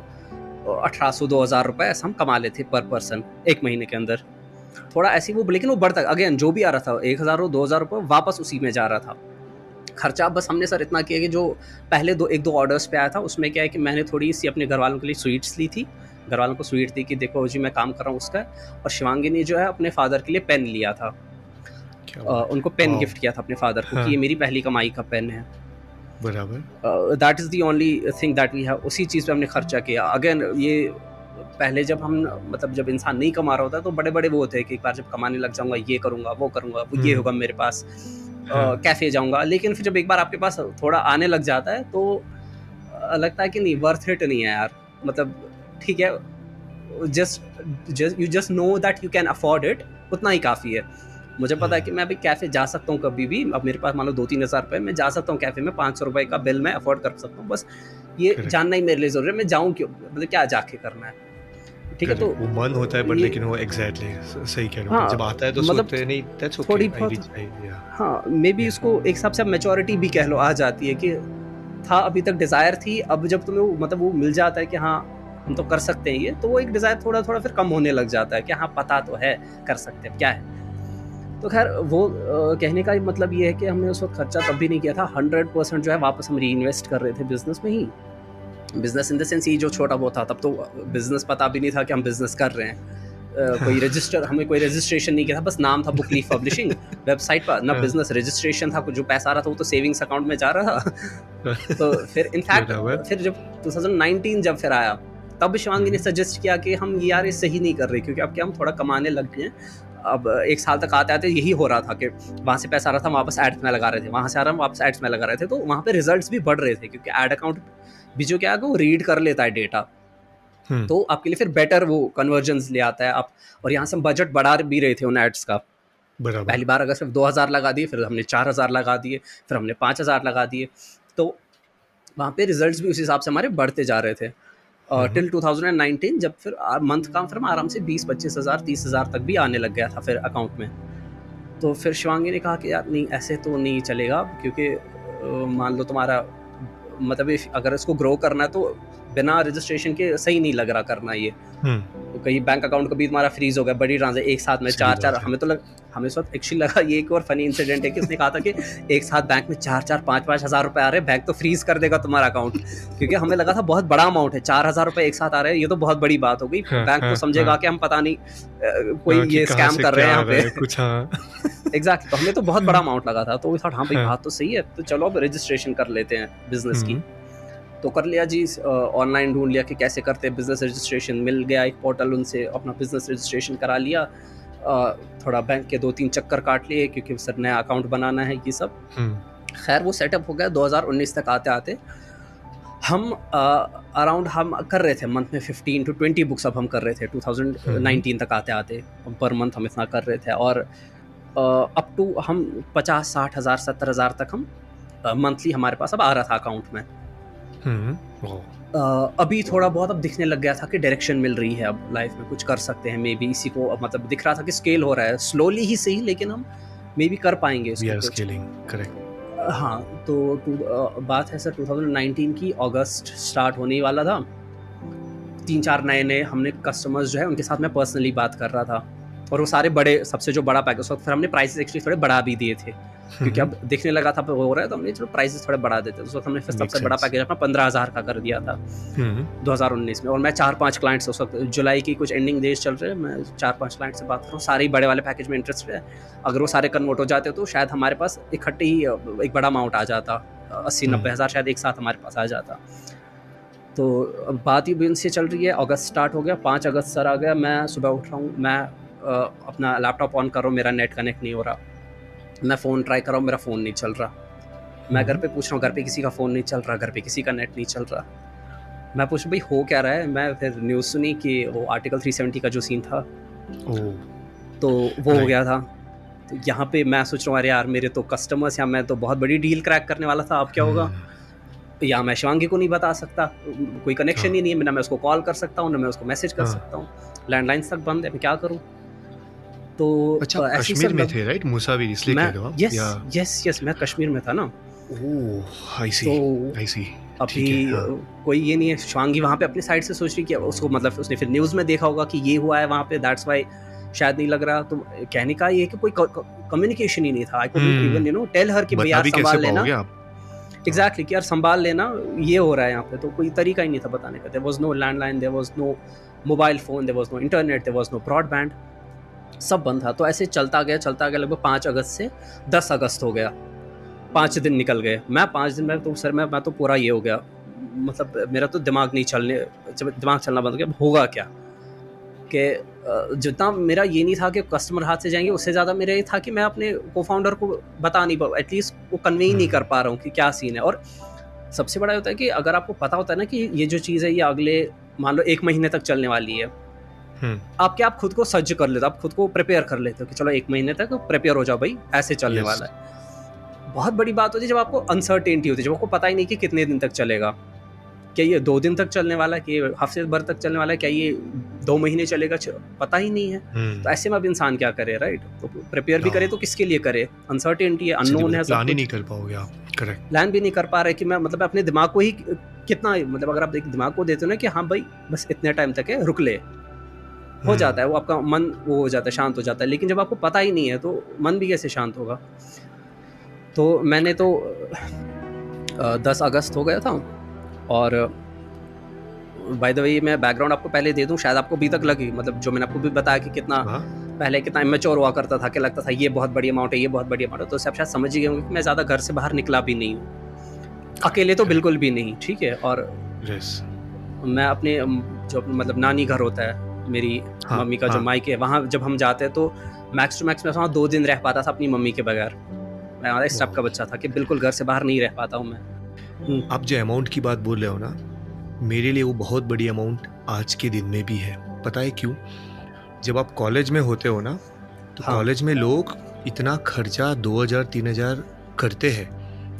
1800-2000 रुपये ऐसा हम कमा लेते पर पर्सन एक महीने के अंदर। थोड़ा ऐसी वो, लेकिन वो बढ़ता अगेन जो भी आ रहा था 1000 और 2000 रुपये वापस उसी में जा रहा था। खर्चा बस हमने सर इतना किया कि जो पहले 1-2 ऑर्डर्स पे आया था उसमें क्या है कि मैंने थोड़ी सी अपने घर वालों के लिए स्वीट्स ली थी, घर वालों को स्वीट दी कि देखो जी मैं काम कर रहा हूँ उसका, और शिवांगी ने जो है अपने फादर के लिए पेन लिया था, उनको पेन गिफ्ट किया था अपने फादर को कि ये मेरी पहली कमाई का पेन है, बराबर। That is the only thing that we have. उसी चीज़ पे हमने खर्चा किया। अगेन ये पहले जब हम मतलब जब इंसान नहीं कमा रहा होता तो बड़े बड़े वो होते हैं कि एक बार जब कमाने लग जाऊंगा ये करूंगा वो करूंगा, ये होगा मेरे पास, कैफ़े जाऊंगा। लेकिन फिर जब एक बार आपके पास थोड़ा आने लग जाता है तो लगता है कि नहीं वर्थ इट नहीं है यार, मतलब ठीक है, you just know that you can afford it, उतना ही काफ़ी है। मुझे पता है कि मैं अभी कैफ़े जा सकता हूँ कभी भी, अब मेरे पास मान लो 2-3 हज़ार रुपये, मैं जा सकता हूँ कैफ़े में, 500 रुपये का बिल मैं अफोर्ड कर सकता हूँ। बस ये जानना ही मेरे लिए ज़रूरी है, मैं जाऊँ क्यों, मतलब क्या जाके करना है, ठीक है। तो वो मन होता है बट लेकिन वो एग्जैक्टली सही कह रहे हो, जब आता है तो मतलब सोचते हैं नहीं दैट्स ओके, थोड़ी बहुत हाँ मे बी उसको एक हिसाब से मैच्योरिटी भी कह लो आ जाती है कि था अभी तक डिज़ायर थी, अब जब तुम्हें वो मतलब वो मिल जाता है कि हाँ हम तो कर सकते हैं ये, तो वो एक डिज़ायर थोड़ा थोड़ा फिर कम होने लग जाता है कि हाँ पता तो है कर सकते हैं क्या है। तो खैर वो कहने का मतलब ये है कि हमने उस वक्त खर्चा तब भी नहीं किया था, 100% जो है वापस हम री इन्वेस्ट कर रहे थे बिजनेस में ही। बिजनेस इन द सेंस ये जो छोटा बहुत था, तब तो बिजनेस पता भी नहीं था कि हम बिजनेस कर रहे हैं, हमें कोई रजिस्ट्रेशन नहीं किया था, बस नाम था बुक लीफ पब्लिशिंग वेबसाइट पर, ना बिजनेस रजिस्ट्रेशन था, जो पैसा आ रहा था वो तो सेविंग्स अकाउंट में जा रहा था। तो फिर इनफैक्ट फिर जब 2019 जब फिर आया तब शिवांगी ने सजेस्ट किया कि हम यार ये सही नहीं कर रहे, क्योंकि अब क्या हम थोड़ा कमाने लग गए। अब 1 साल तक आते आते यही हो रहा था कि वहाँ से पैसा आ रहा था वापस एड्स में लगा रहे थे, वहाँ से आ रहा हम वापस एड्स में लगा रहे थे, तो वहाँ पे रिजल्ट्स भी बढ़ रहे थे, क्योंकि एड अकाउंट भी जो क्या है वो रीड कर लेता है डेटा, तो आपके लिए फिर बेटर वो कन्वर्जन्स ले आता है आप। और यहाँ से हम बजट बढ़ा भी रहे थे उन एड्स का, पहली बार अगर सिर्फ 2000 लगा दिए, फिर हमने 4000 लगा दिए, फिर हमने 5000 लगा दिए, तो वहाँ पे रिजल्ट्स भी उस हिसाब से हमारे बढ़ते जा रहे थे। टिल 2019 जब फिर मंथ का फिर आराम से 20-25 हज़ार 30 हज़ार तक भी आने लग गया था फिर अकाउंट में। तो फिर शिवांगी ने कहा कि यार नहीं ऐसे तो नहीं चलेगा, क्योंकि मान लो तुम्हारा मतलब अगर इसको ग्रो करना है तो बिना रजिस्ट्रेशन के सही नहीं लग रहा करना ये। तो कहीं बैंक अकाउंट कभी तुम्हारा फ्रीज हो गया, बड़ी ट्रांजेक्शन एक साथ में 4-4, हमें इस वक्त एक्चुअली लगा ये एक और फनी इंसिडेंट है कि उसने कहा था कि एक साथ बैंक में 4-4 5-5 हज़ार रुपए आ रहे हैं, बैंक तो फ्रीज कर देगा तुम्हारा अकाउंट, क्योंकि हमें लगा था बहुत बड़ा अमाउंट है, 4000 रुपए एक साथ आ रहे हैं, ये तो बहुत बड़ी बात हो गई, बैंक तो समझेगा कि हम पता नहीं कोई ये स्कैम कर रहे हैं यहाँ पे कुछ। एग्जैक्टली, तो हमें तो बहुत बड़ा अमाउंट लगा था, तो हाँ भाई बात तो सही है, तो चलो अब रजिस्ट्रेशन कर लेते हैं बिजनेस की। तो कर लिया जी, ऑनलाइन ढूंढ लिया कि कैसे करते हैं बिज़नेस रजिस्ट्रेशन, मिल गया एक पोर्टल, उनसे अपना बिज़नेस रजिस्ट्रेशन करा लिया। थोड़ा बैंक के 2-3 चक्कर काट लिए क्योंकि सर नया अकाउंट बनाना है ये सब। खैर वो सेटअप हो गया। 2019 तक आते-आते हम अराउंड हम कर रहे थे मंथ में 15 टू 20 बुक्स अब हम कर रहे थे 2019 तक आते-आते। पर मंथ हम इतना कर रहे थे और अप टू हम 50-60 हज़ार 70 हज़ार तक हम मंथली हमारे पास अब आ रहा था अकाउंट में। अभी थोड़ा बहुत अब दिखने लग गया था कि डायरेक्शन मिल रही है, अब लाइफ में कुछ कर सकते हैं मे बी। इसी को मतलब दिख रहा था कि स्केल हो रहा है, स्लोली ही सही, लेकिन हम मे बी कर पाएंगे इसको कुछ। करेक्ट। हाँ, तो बात है सर 2019 की, अगस्त स्टार्ट होने ही वाला था। 3-4 नए हमने कस्टमर्स जो है उनके साथ मैं पर्सनली बात कर रहा था, और वो सारे बड़े, सबसे जो बड़ा पैकेज, फिर हमने प्राइसेस एक्चुअली थोड़े बढ़ा भी दिए थे क्योंकि अब दिखने लगा था हो रहा है, तो हमने चलो प्राइसेस थोड़े बढ़ा देते। उस वक्त हमने फिर सबसे बड़ा पैकेज अपना 15,000 का कर दिया था 2019 में। और मैं 4-5 क्लाइंट से, उस वक्त जुलाई की कुछ एंडिंग डेज चल रहे हैं, मैं 4-5 क्लाइंट से बात कर रहा हूँ, सारे ही बड़े वाले पैकेज में इंटरेस्टेड है। अगर वो सारे कन्वर्ट हो जाते तो शायद हमारे पास इकट्ठे ही एक बड़ा अमाउंट आ जाता, 80-90 हज़ार शायद एक साथ हमारे पास आ जाता। तो अब बात ही भी उनसे चल रही है, अगस्त स्टार्ट हो गया, 5 अगस्त सर आ गया। मैं सुबह उठ रहा हूँ, मैं अपना लैपटॉप ऑन कर रहा हूँ, मेरा नेट कनेक्ट नहीं हो रहा। मैं फ़ोन ट्राई कर रहा हूँ, मेरा फ़ोन नहीं चल रहा। मैं घर पे पूछ रहा हूँ, घर पे किसी का फ़ोन नहीं चल रहा, घर पे किसी का नेट नहीं चल रहा। मैं पूछ भाई हो क्या रहा है। मैं फिर न्यूज़ सुनी कि वो आर्टिकल 370 का जो सीन था तो वो हो गया था। तो यहाँ पे मैं सोच रहा हूँ अरे यार मेरे तो कस्टमर्स, या मैं तो बहुत बड़ी डील क्रैक करने वाला था, अब क्या होगा। या मैं शिवांगी को नहीं बता सकता, कोई कनेक्शन ही नहीं है, ना मैं उसको कॉल कर सकता हूँ, ना मैं उसको मैसेज कर सकता हूँ, लैंडलाइंस तक बंद है, मैं क्या करूँ। तो अच्छा, कश्मीर में थे राइट, मुसाविर इसलिए कह रहे हो आप? यस मैं कश्मीर में था ना। ओह आई सी, तो आई सी। अभी कोई ये नहीं है, शिवांगी वहाँ पे अपनी साइड से सोच रही कि उसको, मतलब उसने फिर न्यूज़ में देखा होगा कि ये हुआ है वहाँ पे, दैट्स वाई शायद नहीं लग रहा। तो कहने का ये कि कोई कम्युनिकेशन ही नहीं था। I couldn't even tell her कि भैया संभाल लेना, एग्जैक्टली कि यार संभाल लेना, ये हो रहा है यहाँ पे। तो कोई तरीका ही नहीं था बताने का। There was no landline, there was no mobile phone, there was no internet, there was no broadband, सब बंद था। तो ऐसे चलता गया लगभग 5 अगस्त से 10 अगस्त हो गया, 5 दिन निकल गए। मैं 5 दिन में तो सर मैं तो पूरा ये हो गया, मतलब मेरा तो दिमाग चलना बंद हो गया। होगा क्या कि जितना मेरा ये नहीं था कि कस्टमर हाथ से जाएंगे, उससे ज़्यादा मेरा ये था कि मैं अपने को फाउंडर को बता नहीं पाऊँ, एटलीस्ट वो कन्वे ही नहीं कर पा रहा हूँ कि क्या सीन है। और सबसे बड़ा होता है कि अगर आपको पता होता है ना कि ये जो चीज़ है ये अगले मान लो 1 महीने तक चलने वाली है, आप खुद को सज्ज कर लेते हो, आप खुद को प्रिपेयर कर लेते हो कि चलो 1 महीने तक प्रिपेयर हो जाओ भाई, ऐसे चलने वाला है। बहुत बड़ी बात होती है जब आपको अनसर्टेनिटी होती है, जब आपको पता ही नहीं कि कितने दिन तक चलेगा, क्या ये 2 दिन तक चलने वाला है, कि ये हफ्ते भर तक चलने वाला है, क्या ये 2 महीने चलेगा, पता ही नहीं है। तो ऐसे में अब इंसान क्या करे, राइट। तो प्रिपेयर भी करे तो किसके लिए करे, अनसर्टेनिटी है, अननोन है, प्लान ही नहीं कर पाओगे आप। करेक्ट, प्लान भी नहीं कर पा रहे कि मैं मतलब अपने दिमाग को ही कितना, मतलब अगर आप दिमाग को देते हो ना कि हाँ भाई बस इतने टाइम तक है, रुक ले, हो जाता है वो, आपका मन वो हो जाता है, शांत हो जाता है। लेकिन जब आपको पता ही नहीं है तो मन भी कैसे शांत होगा। तो मैंने तो 10 अगस्त हो गया था। और बाय द वे मैं बैकग्राउंड आपको पहले दे दूं, शायद आपको अभी तक लगी, मतलब जो मैंने आपको भी बताया कि कितना पहले कितना इमेच्योर हुआ करता था, कि लगता था ये बहुत बड़ी अमाउंट है, ये बहुत बड़ी अमाउंट है। तो आप शायद समझ ही गए होंगे कि मैं ज़्यादा घर से बाहर निकला भी नहीं हूँ, अकेले तो बिल्कुल भी नहीं, ठीक है। और मैं अपने जो मतलब नानी घर होता है मेरी मम्मी का जो मायके है, वहाँ जब हम जाते हैं तो मैक्स टू मैक्स मैं वहाँ 2 दिन रह पाता था अपनी मम्मी के बगैर। मैं हमारा इस टाइप का बच्चा था कि बिल्कुल घर से बाहर नहीं रह पाता हूँ मैं। आप जो अमाउंट की बात बोल रहे हो ना, मेरे लिए वो बहुत बड़ी अमाउंट आज के दिन में भी है। पता है क्यों? जब आप कॉलेज में होते हो ना, तो कॉलेज में लोग इतना खर्चा 2000-3000 करते हैं,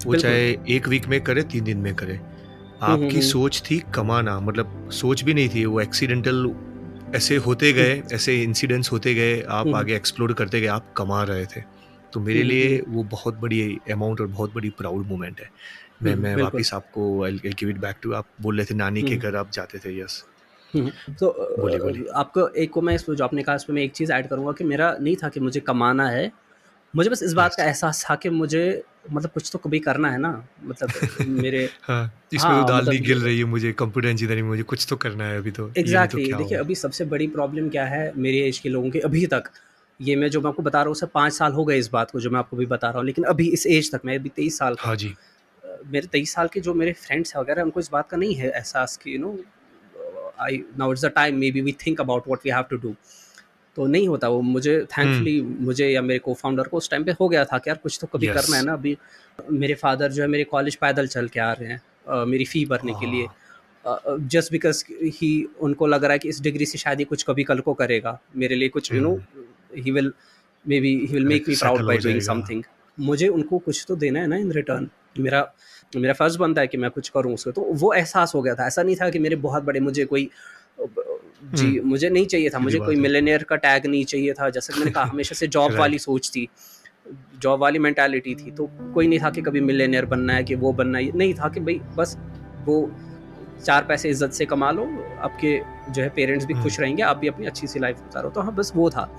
वो चाहे 1 वीक में करे 3 दिन में करे। आपकी सोच थी कमाना, मतलब सोच भी नहीं थी, वो एक्सीडेंटल ऐसे होते गए, ऐसे इंसिडेंट्स होते गए, आप आगे एक्सप्लोर करते गए, आप कमा रहे थे। तो मेरे लिए वो बहुत बड़ी अमाउंट और बहुत बड़ी प्राउड मोमेंट है। मैं वापस आपको I give it back to, आप बोल रहे थे नानी के घर आप जाते थे। यस, तो आपको एक को मैं इस जो आपने कहा इस पर मैं एक चीज़ ऐड करूँगा कि मेरा नहीं था कि मुझे कमाना है, मुझे बस इस बात का एहसास था कि मुझे मतलब कुछ तो कभी करना है ना, मतलब मेरे इसमें तो दाल नहीं गिल रही है, मुझे कंप्यूटर इंजीनियरिंग में मुझे कुछ तो करना है अभी तो। एग्जैक्टली, देखिए अभी सबसे बड़ी प्रॉब्लम क्या है मेरे एज के लोगों की, अभी तक ये मैं जो मैं आपको बता रहा हूँ, उसे 5 साल हो गए इस बात को जो मैं आपको भी बता रहा हूँ, लेकिन अभी इस एज तक मैं अभी 23 साल का, हाँ जी, मेरे 23 साल के जो मेरे फ्रेंड्स हैं वगैरह, उनको इस बात का नहीं है एहसास कि I now it's the time, maybe we think about what we have to do. तो नहीं होता वो। मुझे हम्म। थैंकफुली, मुझे या मेरे को फाउंडर को उस टाइम पे हो गया था कि यार कुछ तो कभी यस। करना है ना। अभी मेरे फादर जो है मेरे कॉलेज पैदल चल के आ रहे हैं मेरी फ़ी भरने के लिए, जस्ट बिकॉज ही उनको लग रहा है कि इस डिग्री से शायद ही कुछ कभी कल को करेगा मेरे लिए कुछ, he will, maybe he will make correct, me proud settle by हो डूइंग जाएगा। समथिंग। मुझे उनको कुछ तो देना है ना इन रिटर्न। मेरा मेरा फ़र्ज़ बनता है कि मैं कुछ करूँ उसको। तो वो एहसास हो गया था। ऐसा नहीं था कि मेरे बहुत बड़े, मुझे कोई जी, हम्म। मुझे नहीं चाहिए था, सीधी मुझे कोई बात है। मिलियनेयर का टैग नहीं चाहिए था। जैसा कि मैंने कहा, हमेशा से जॉब वाली राइट। सोच थी, जॉब वाली मेंटालिटी थी। तो कोई नहीं था कि कभी मिलियनेयर बनना है, कि वो बनना है, नहीं था कि भई बस वो 4 पैसे इज़्ज़त से कमा लो, आपके जो है पेरेंट्स भी खुश रहेंगे, आप भी अपनी अच्छी-सी लाइफ़ गुज़ारो। तो हाँ, बस वो था।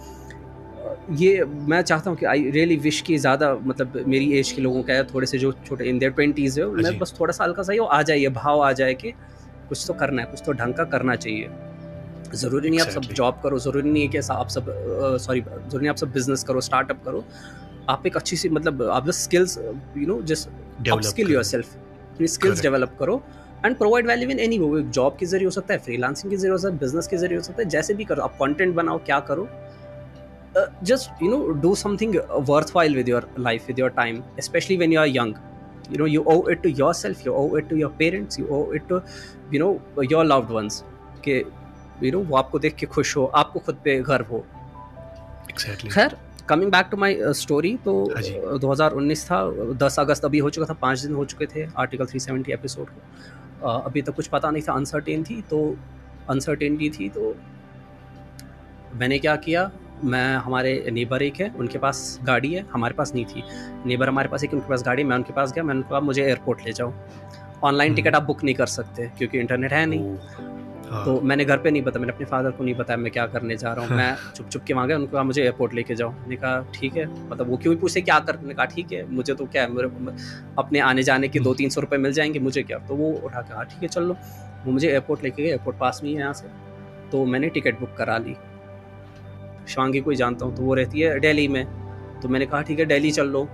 ये मैं चाहता हूँ कि आई रियली विश कि ज़्यादा, मतलब मेरी एज के लोगों का है, थोड़े से जो छोटे इन देयर 20s है, हाँ मैं जी। बस थोड़ा-सा हल्का-सा ये आ जाए, ये भाव आ जाए कि कुछ तो करना है, कुछ तो ढंग का करना चाहिए। ज़रूरी नहीं है आप सब एग्जैक्टली। जॉब करो, ज़रूरी नहीं है कि आप सब ज़रूरी नहीं है आप सब बिज़नेस करो, स्टार्टअप करो। आप एक अच्छी-सी, मतलब आप just skills, just develop upskill करें। योरसेल्फ, अपनी स्किल्स करेक्ट। डेवलप करो and provide value in any way. Job के ज़रिए हो सकता है, फ्रीलांसिंग के ज़रिए हो सकता है, बिज़नेस के ज़रिए हो सकता है, जैसे भी करो। आप कंटेंट बनाओ, क्या करो, just do something worthwhile with your life, with your time, especially when you are young. You owe it to yourself, you owe it to your parents, you owe it to your loved ones, कि वो आपको देख के खुश हो, आपको खुद पे गर्व हो। एग्जैक्टली। खैर, coming back to my story, तो हाँ जी। 2019 था, 10 अगस्त अभी हो चुका था, 5 दिन हो चुके थे आर्टिकल 370 एपिसोड को। अभी तक कुछ पता नहीं था, अनसर्टेनिटी थी। तो मैंने क्या किया, मैं, हमारे नेबर एक है, उनके पास गाड़ी है, हमारे पास नहीं थी। नेबर हमारे पास एक, उनके पास गाड़ी है, मैं उनके पास गया, मैंने कहा मुझे एयरपोर्ट ले जाओ। ऑनलाइन टिकट आप बुक नहीं कर सकते क्योंकि इंटरनेट है नहीं। ओह। तो हाँ। मैंने घर पे नहीं बताया, मैंने अपने फादर को नहीं बताया मैं क्या करने जा रहा हूँ। मैं चुप-चुप के वहाँ गया, उनको कहा मुझे एयरपोर्ट लेके जाओ। मैंने कहा ठीक है, मतलब वो क्यों ही पूछे क्या कर, मैंने कहा ठीक है, मुझे तो क्या है, मेरे अपने आने-जाने के 200-300 रुपए मिल जाएँगे, मुझे क्या। तो वो उठा के, हाँ ठीक है चल लो। वो मुझे एयरपोर्ट लेके गए, एयरपोर्ट पास में ही है यहाँ से। तो मैंने टिकट बुक करा ली। शिवांगी को ही जानता हूँ, तो वो रहती है दिल्ली में। तो मैंने कहा ठीक है दिल्ली चल लो।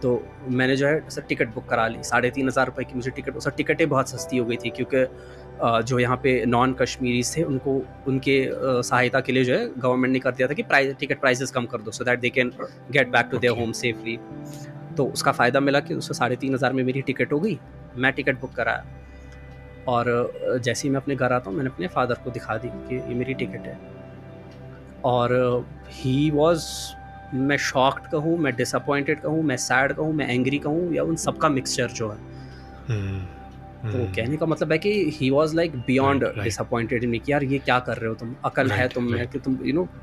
तो मैंने जो है सर टिकट बुक करा ली, 3,500 रुपये की मुझे टिकट। सर टिकटें बहुत सस्ती हो गई थी क्योंकि जो यहाँ पे नॉन कश्मीरीज़ थे उनको, उनके सहायता के लिए जो है गवर्नमेंट ने कर दिया था कि टिकट प्राइसेस कम कर दो, so that they can get back to their okay. Home safely. तो उसका फ़ायदा मिला कि उससे 3,500 में मेरी टिकट हो गई। मैं टिकट बुक कराया, और जैसे ही मैं अपने घर आता हूँ, मैंने अपने फादर को दिखा दी कि ये मेरी टिकट है। और ही वॉज़, मैं शॉक्ड कहूँ, मैं डिसअपॉइंटेड कहूँ, मैं सैड कहूँ, मैं एंग्री कहूँ, या उन सबका मिक्सचर जो है। तो कहने का मतलब है कि he was like beyond right, right, disappointed in me कि यार ये क्या कर रहे हो तुम? अकल है राइट, तुम में राइट। कि तुम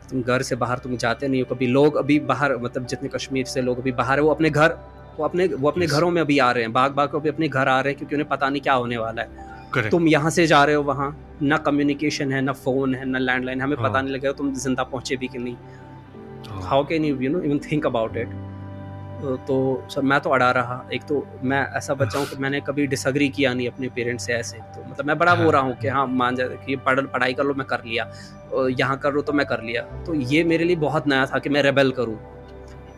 तुम घर से बाहर तुम जाते नहीं हो कभी। लोग अभी बाहर, मतलब जितने कश्मीर से लोग अभी बाहर है, वो अपने घर, वो अपने यस। घरों में अभी आ रहे हैं, भाग-भाग के अभी अपने घर आ रहे हैं क्योंकि उन्हें पता नहीं क्या होने वाला है। करेक्ट। तुम यहाँ से जा रहे हो वहाँ, ना कम्युनिकेशन है, ना फ़ोन है, ना लैंडलाइन, हमें पता हाँ। नहीं लगेगा तुम ज़िंदा पहुँचे भी कि नहीं। हाँ। How can you even think about it? तो सर मैं तो अड़ा रहा। एक तो मैं ऐसा बच्चा हूँ कि मैंने कभी डिसएग्री किया नहीं अपने पेरेंट्स से ऐसे। तो मतलब मैं बड़ा वो हाँ। रहा हूँ कि हाँ, मान जाए कि पढ़ाई कर लो, मैं कर लिया। यहाँ कर लो तो मैं कर लिया। तो ये मेरे लिए बहुत नया था कि मैं रेबेल करूँ।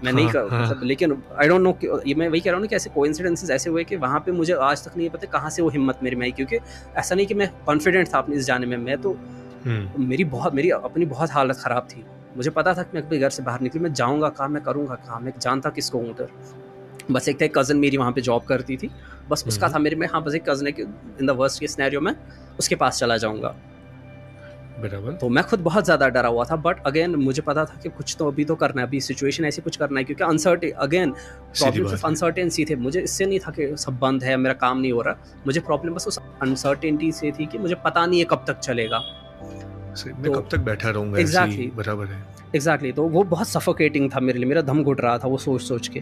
मैं नहीं हाँ। कर, हाँ। मतलब लेकिन आई डोंट नो कि ये मैं वही कह रहा हूँ ना कि ऐसे कोइंसिडेंसेस ऐसे हुए कि वहाँ पे मुझे आज तक नहीं पता कहाँ से वो हिम्मत मेरे में आई, क्योंकि ऐसा नहीं कि मैं कॉन्फिडेंट था अपने इस जाने में। मैं तो, मेरी अपनी बहुत हालत ख़राब थी। मुझे पता था कि मैं अपने घर से बाहर निकलूँ, मैं जाऊँगा कहाँ, मैं करूँगा कहाँ, मैं जानता किसको हूँ उधर। बस एक था, एक कज़न मेरी वहाँ पे जॉब करती थी। बस उसका था मेरे में, हाँ, बस एक कज़न है कि in the worst case scenario में उसके पास चला जाऊँगा। बराबर। तो मैं खुद बहुत ज़्यादा डरा हुआ था, बट अगेन मुझे पता था कि कुछ तो अभी तो करना है, अभी सिचुएशन ऐसी कुछ करना है, क्योंकि अगेन सीधी प्रॉब्लम सिर्फ बात है। अनसर्टेनिटी थे। मुझे इससे नहीं था कि सब बंद है, मेरा काम नहीं हो रहा। मुझे प्रॉब्लम बस उस अनसर्टेनिटी से थी कि मुझे पता नहीं है कब तक चलेगा। मैं तो कब तक बैठा रहूँगा ऐसे ही, एग्ज़ैक्टली, बराबर है। एग्ज़ैक्टली, तो वो बहुत सफोकेटिंग था मेरे लिए, मेरा दम घुट रहा था वो सोच-सोच के।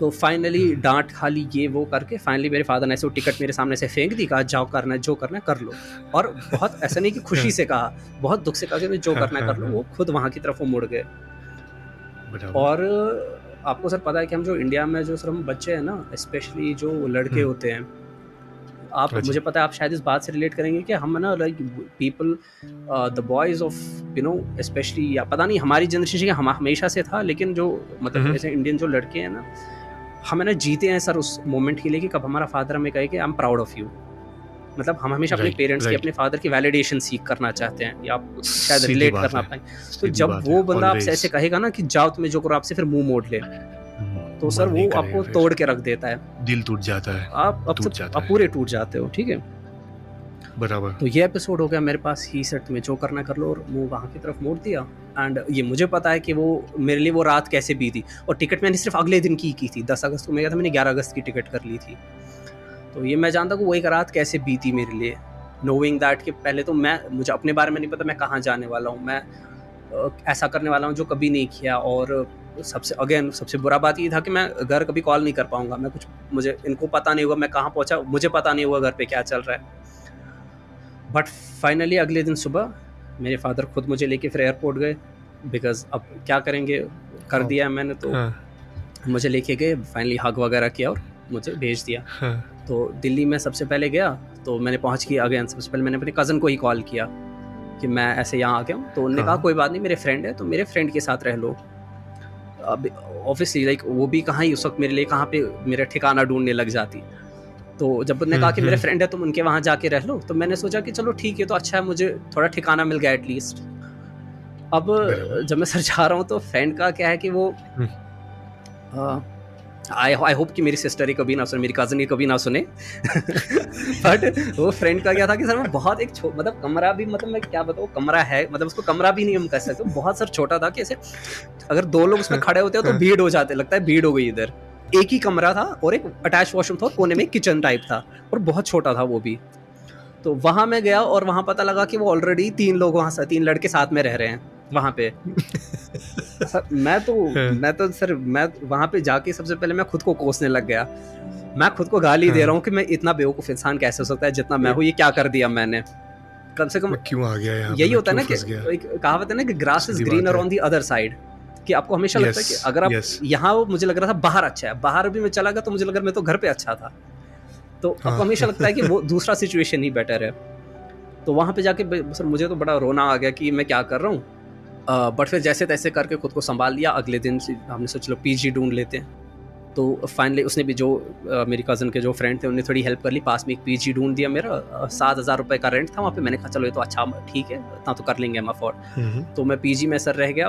तो फाइनली हुँ। डाँट खा ली, ये वो करके फाइनली मेरे फादर ने ऐसे वो टिकट मेरे सामने से फेंक दी, कहा जाओ करना है, जो करना है कर लो। और बहुत ऐसा नहीं कि खुशी से कहा, बहुत दुःख से कहा कि जो हाँ, करना है हाँ, कर लो। हाँ। वो खुद वहाँ की तरफ वो मुड़ गए। बराबर। और आपको सर पता है कि हम जो इंडिया में जो सर हम बच्चे हैं ना, स्पेशली जो लड़के हुँ। होते हैं, आप, हाँ जी। मुझे पता है आप शायद इस बात से रिलेट करेंगे कि हम ना, like people, the boys of specially, या पता नहीं हमारी जनरेशन, हम हमेशा से था, लेकिन जो मतलब हुँ, ऐसे इंडियन जो लड़के हैं ना, हम है ना जीते हैं सर उस मोमेंट के लिए कि कब हमारा फादर हमें कहे कि I am proud of you. मतलब हम हमेशा अपने राइट, पेरेंट्स की, राइट। अपने फादर की वैलिडेशन सीख करना चाहते हैं, या आप शायद सीधी रिलेट बात करना है, पाएँ। तो सीधी जब बात है, वो बंदा आपसे ऑलवेज़। ऐसे कहेगा ना कि जाओ तुम्हें जो करो, आपसे फिर मुँह मोड़ ले, तो सर मन नहीं वो करेगा आपको फिर, तोड़ के रख देता है। दिल टूट जाता है, टूट जाता आप है। पूरे टूट जाते हो, ठीक है? बराबर। तो ये एपिसोड हो गया मेरे पास, ही सेड तुम्हें जो करना कर लो, और मुँह वहाँ की तरफ मोड़ दिया। एंड ये मुझे पता है कि वो मेरे लिए वो रात कैसे बीती, और टिकट मैंने सिर्फ़ अगले दिन की थी। 10 अगस्त को मैं गया था, मैंने 11 अगस्त की टिकट कर ली थी। तो ये मैं जानता हूँ कि वो एक रात कैसे बीती मेरे लिए, नोइंग दैट कि पहले तो मुझे अपने बारे में नहीं पता मैं कहाँ जाने वाला हूँ। मैं ऐसा करने वाला हूँ जो कभी नहीं किया, और सबसे बुरा बात ये था कि मैं घर कभी कॉल नहीं कर पाऊँगा। मुझे इनको पता नहीं होगा मैं कहाँ पहुँचा, मुझे पता नहीं होगा घर पे क्या चल रहा है। बट फाइनली अगले दिन सुबह मेरे फादर खुद मुझे लेके फिर एयरपोर्ट गए, बिकॉज़ अब क्या करेंगे, कर हाँ, दिया है मैंने तो। हाँ, मुझे लेके गए, फाइनली हग वगैरह किया और मुझे भेज दिया। हाँ, तो दिल्ली में सबसे पहले गया, तो मैंने पहुँच के अगेन सबसे पहले मैंने अपने कज़न को ही कॉल किया कि मैं ऐसे यहाँ आ गया हूँ। तो उन्होंने कहा हाँ। कोई बात नहीं, मेरे फ्रेंड है तो मेरे फ्रेंड के साथ रह लो। अब ऑब्वियसली लाइक वो भी कहाँ ही उस वक़्त मेरे लिए कहाँ पे मेरा ठिकाना ढूँढने लग जाती। तो जब उन्होंने कहा कि मेरे फ्रेंड है तुम उनके वहाँ जाके रह लो, तो मैंने सोचा कि चलो ठीक है, तो अच्छा है, मुझे थोड़ा ठिकाना मिल गया एटलीस्ट। अब बराबर। जब मैं सर जा रहा हूँ तो फ्रेंड का क्या है कि वो हुँ, आई होप कि मेरी सिस्टर ही कभी ना सुने, मेरी कज़न ही कभी ना सुने। बट वो फ्रेंड का क्या था कि सर मैं बहुत एक मतलब कमरा भी, मतलब मैं क्या बताऊँ, कमरा है, मतलब उसको कमरा भी नहीं हम कह सकते, बहुत सर छोटा था कि ऐसे अगर 2 लोग उसमें हाँ, खड़े होते हो तो हाँ, भीड़ हो जाते, लगता है भीड़ हो गई इधर। एक ही कमरा था और एक अटैच वॉशरूम था और कोने में किचन टाइप था, और बहुत छोटा था वो भी। तो वहाँ मैं गया और वहाँ पता लगा कि वो ऑलरेडी 3 लोग वहाँ से 3 लड़के साथ में रह रहे हैं वहाँ पे। सर हाँ, मैं वहाँ पे जाके सबसे पहले मैं खुद को कोसने लग गया। मैं खुद को गाली दे रहा हाँ। हूँ कि मैं इतना बेवकूफ़ इंसान कैसे हो सकता है जितना मैं हूँ, ये क्या कर दिया मैंने? कम से कम मैं क्यों आ गया यहाँ पे? यही मैं होता है क्यों ना कि फँस गया? एक कहावत है ना कि ग्रास इज़ सीधी बात ग्रीनर है। ऑन द अदर साइड, कि आपको हमेशा लगता है कि यस, अगर आप यस। यहाँ हो, मुझे लग रहा था बाहर अच्छा है, बाहर भी मैं चला गया तो मुझे लग रहा मैं तो घर पे अच्छा था। तो आपको हाँ, हमेशा लगता है कि वो दूसरा सिचुएशन ही बेटर है। तो वहाँ पे जाके सर मुझे तो बड़ा रोना आ गया कि मैं क्या कर रहा हूँ। बट फिर जैसे-तैसे करके खुद को सँभाल लिया। अगले दिन से हमने सोचा चलो पीजी ढूँढ लेते हैं। तो फाइनली उसने भी जो मेरी कज़न के जो फ्रेंड थे उन्होंने थोड़ी हेल्प कर ली, पास में एक पीजी ढूँढ दिया मेरा। 7,000 रुपए का रेंट था वहाँ पे। मैंने कहा चलो ये तो अच्छा ठीक है, इतना तो कर लेंगे हम अफ़ोर्ड। हुँ, हुँ। तो मैं पीजी में सर रह गया।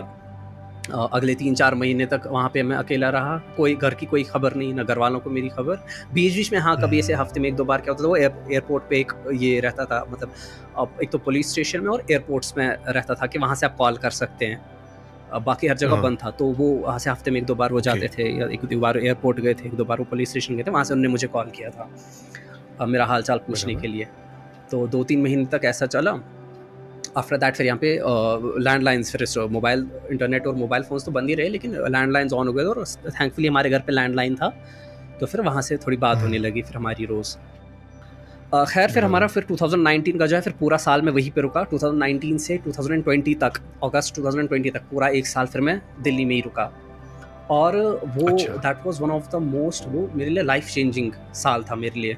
अगले 3-4 महीने तक वहाँ पे मैं अकेला रहा। कोई घर की कोई खबर नहीं, ना घरवालों को मेरी खबर। बीच-बीच में हाँ, कभी ऐसे हफ़्ते में 1-2 बार क्या होता था, वो एयरपोर्ट पे एक ये रहता था, मतलब एक तो पुलिस स्टेशन में और एयरपोर्ट्स में रहता था कि वहाँ से आप कॉल कर सकते हैं। बाकी हर जगह हाँ, बंद था, तो वो वहाँ से हफ़्ते में 1-2 बार वो ओके। जाते थे, या 1-2 बार एयरपोर्ट गए थे, 1-2 बार वो पुलिस स्टेशन गए थे, वहाँ से उन्होंने मुझे कॉल किया था मेरा हाल-चाल पूछने बराबर। के लिए। तो 2-3 महीने तक ऐसा चला। आफ्टर दैट फिर यहाँ पे लैंडलाइन्स, फिर मोबाइल इंटरनेट और मोबाइल फ़ोन्स तो बंद ही रहे, लेकिन लैंडलाइन्स ऑन हो गए थे, और थैंकफुली हमारे घर पे लैंडलाइन था, तो फिर वहाँ से थोड़ी बात होने हाँ, लगी फिर हमारी रोज़। खैर फिर हमारा बराबर। फिर 2019 का जो है फिर पूरा साल मैं वहीं पे रुका। 2019 से 2020 तक, अगस्त 2020 तक पूरा 1 साल फिर मैं दिल्ली में ही रुका। और वो अच्छा। That was one of the most, वो मेरे लिए लाइफ़ चेंजिंग साल था मेरे लिए।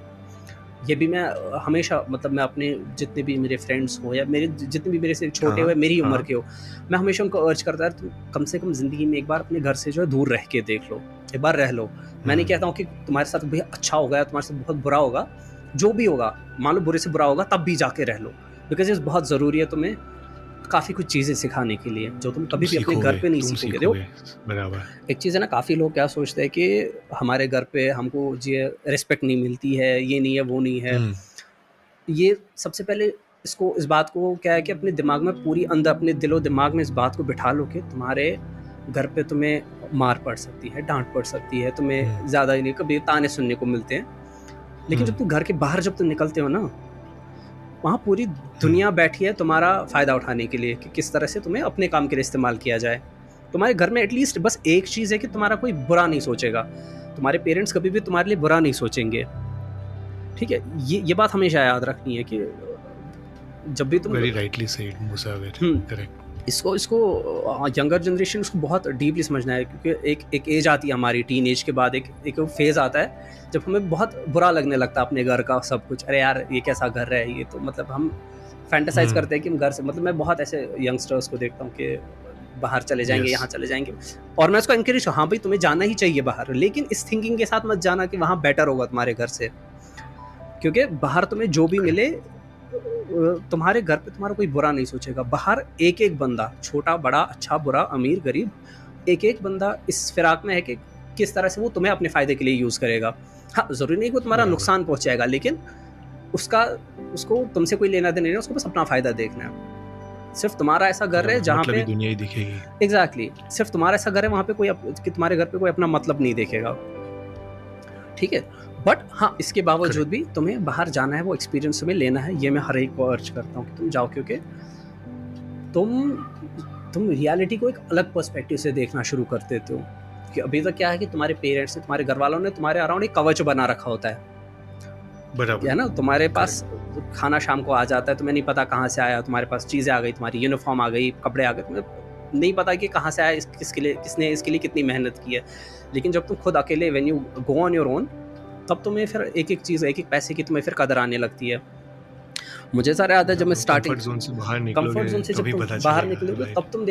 ये भी मैं हमेशा, मतलब मैं अपने जितने भी मेरे फ्रेंड्स हो या मेरे जितने भी मेरे से छोटे हो हाँ, या मेरी उम्र हाँ। के हो, मैं हमेशा उनको अर्ज करता है तुम कम से कम ज़िंदगी में एक बार अपने घर से जो है दूर रह के देख लो, एक बार रह लो। मैं नहीं कहता हुँ, हूँ कि तुम्हारे साथ भी अच्छा होगा या तुम्हारे साथ बहुत बुरा होगा, जो भी होगा, मान लो बुरे से बुरा होगा तब भी जाके रह लो, बिकॉज़ ये बहुत ज़रूरी है तुम्हें काफ़ी कुछ चीज़ें सिखाने के लिए, जो तुम कभी भी अपने घर पे नहीं तुम सीखोगे। देखो, सीखोगे। बराबर। एक चीज़ है ना, काफ़ी लोग क्या सोचते हैं कि हमारे घर पे हमको ये रिस्पेक्ट नहीं मिलती है, ये नहीं है, वो नहीं है। हुँ, ये सबसे पहले इस बात को क्या है कि अपने दिमाग में पूरी अंदर, अपने दिलो-दिमाग में इस बात को बिठा लो कि तुम्हारे घर पे तुम्हें मार पड़ सकती है, डाँट पड़ सकती है, हुँ, तुम्हें ज़्यादा ही नहीं कभी ताने सुनने को मिलते हैं। लेकिन हुँ, जब तुम घर के बाहर जब तुम निकलते हो ना, वहाँ पूरी हुँ, दुनिया बैठी है तुम्हारा फ़ायदा उठाने के लिए कि किस तरह से तुम्हें अपने काम के लिए इस्तेमाल किया जाए। तुम्हारे घर में एटलीस्ट बस एक चीज़ है कि तुम्हारा कोई बुरा नहीं सोचेगा। तुम्हारे पेरेंट्स कभी भी तुम्हारे लिए बुरा नहीं सोचेंगे। ठीक है? ये बात हमेशा याद रखनी है कि जब भी तुम वेरी राइटली सेड मुसाविर। हुँ, करेक्ट। इसको इसको यंगर जनरेशन इसको बहुत डीपली समझना है, क्योंकि एक एज आती है हमारी टीनेज के बाद, एक फेज़ आता है जब हमें बहुत बुरा लगने लगता है अपने घर का सब कुछ। अरे यार! ये कैसा घर है? ये तो मतलब हम फैंटेसाइज़ हुँ, करते हैं कि हम घर से, मतलब मैं बहुत ऐसे यंगस्टर्स को देखता हूँ कि बाहर चले जाएंगे, यस। यहाँ चले जाएंगे। और मैं उसको एनकरेज, हाँ भाई तुम्हें जाना ही चाहिए बाहर, लेकिन इस थिंकिंग के साथ मत जाना कि वहाँ बेटर होगा तुम्हारे घर से, क्योंकि बाहर तुम्हें जो भी मिले तुम्हारे घर पे तुम्हारा कोई बुरा नहीं सोचेगा। बाहर एक एक बंदा, छोटा बड़ा, अच्छा बुरा, अमीर गरीब, एक एक बंदा इस फिराक में है कि किस तरह से वो तुम्हें अपने फ़ायदे के लिए यूज़ करेगा। हाँ, ज़रूरी नहीं कि वो तुम्हारा बराबर। नुकसान पहुँचाएगा, लेकिन उसको तुमसे कोई लेना देना नहीं है, उसको बस अपना फ़ायदा देखना है। सिर्फ तुम्हारा ऐसा घर है जहाँ मतलब पे ही दुनिया ही दिखेगी। एग्जैक्टली सिर्फ तुम्हारा ऐसा घर है वहाँ पे कि तुम्हारे घर पे कोई अपना मतलब नहीं देखेगा, ठीक है। बट हाँ, इसके बावजूद भी तुम्हें बाहर जाना है, वो एक्सपीरियंस तुम्हें लेना है, ये मैं हर एक को अर्ज करता हूँ कि तुम जाओ, क्योंकि तुम रियलिटी को एक अलग पर्सपेक्टिव से देखना शुरू कर देते हो। कि अभी तक क्या है कि तुम्हारे पेरेंट्स ने, तुम्हारे घर वालों ने तुम्हारे अराउंड एक कवच बना रखा होता है, बराबर है ना। तुम्हारे पास खाना शाम को आ जाता है, तुम्हें नहीं पता कहाँ से आया, तुम्हारे पास चीज़ें आ गई, तुम्हारी यूनिफॉर्म आ गई, कपड़े आ गए, तुम्हें नहीं पता कि कहाँ से आया, किसने इसके लिए कितनी मेहनत की है। लेकिन जब तुम खुद अकेले, when you go on your own, तब तुम्हें फिर एक एक चीज़, एक एक पैसे की तुम्हें फिर कदर आने लगती है। मुझे सारा याद है जब मैं स्टार्टिंग, कंफर्ट जोन से बाहर कंफर्ट जोन से जब तुम बाहर निकलोगे right? तब तुम